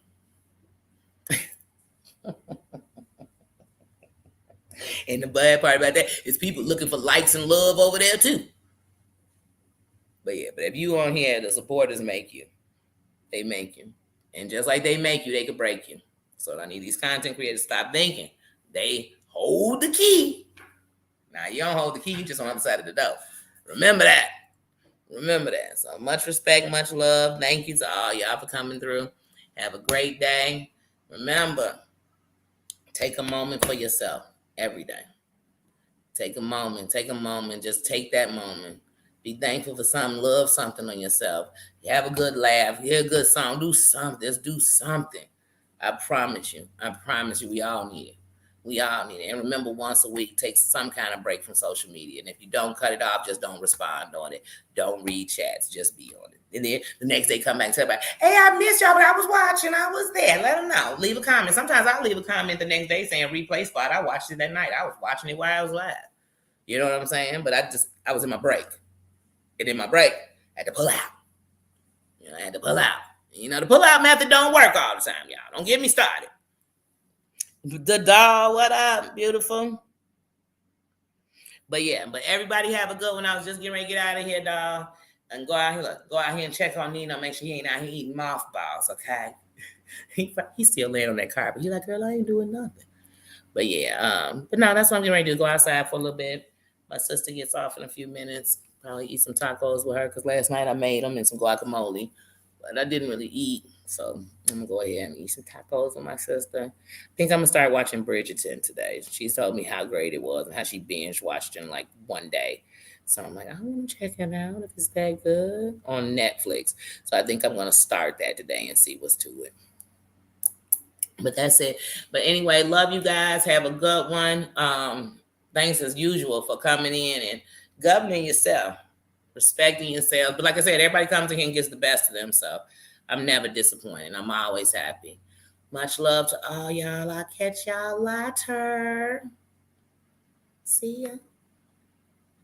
S1: And the bad part about that is people looking for likes and love over there too. But yeah, but if you on here, the supporters make you. They make you. And just like they make you, they can break you. So I need these content creators to stop thinking. They hold the key. Now you don't hold the key, you just on the other side of the door. Remember that. Remember that. So much respect, much love. Thank you to all y'all for coming through. Have a great day. Remember, take a moment for yourself every day. Take a moment. Just take that moment. Be thankful for something. Love something on yourself. You have a good laugh. Hear a good song. Do something. Just do something. I promise you. We all need it. We all need it. And remember, once a week, take some kind of break from social media. And if you don't cut it off, just don't respond on it. Don't read chats. Just be on it. And then the next day, come back and tell everybody, hey, I missed y'all, but I was watching. I was there. Let them know. Leave a comment. Sometimes I'll leave a comment the next day saying replay spot. I watched it that night. I was watching it while I was live. You know what I'm saying? But I was in my break. And in my break, I had to pull out. I had to pull out. The pull-out method don't work all the time, y'all. Don't get me started. The doll, what up, beautiful? But yeah, everybody have a good one. I was just getting ready to get out of here, doll. And go out here and check on Nino. Make sure he ain't out here eating mothballs, okay? He's still laying on that carpet. He's like, girl, I ain't doing nothing. But yeah, but no, that's what I'm getting ready to do. Go outside for a little bit. My sister gets off in a few minutes. Probably eat some tacos with her because last night I made them and some guacamole. But I didn't really eat. So I'm going to go ahead and eat some tacos with my sister. I think I'm going to start watching Bridgerton today. She told me how great it was and how she binge watched it in like one day. So I'm like, I want to check it out if it's that good on Netflix. So I think I'm going to start that today and see what's to it. But that's it. But anyway, love you guys. Have a good one. Thanks as usual for coming in and governing yourself, respecting yourself. But like I said, everybody comes in here and gets the best of them. So I'm never disappointed. I'm always happy. Much love to all y'all. I'll catch y'all later. See ya.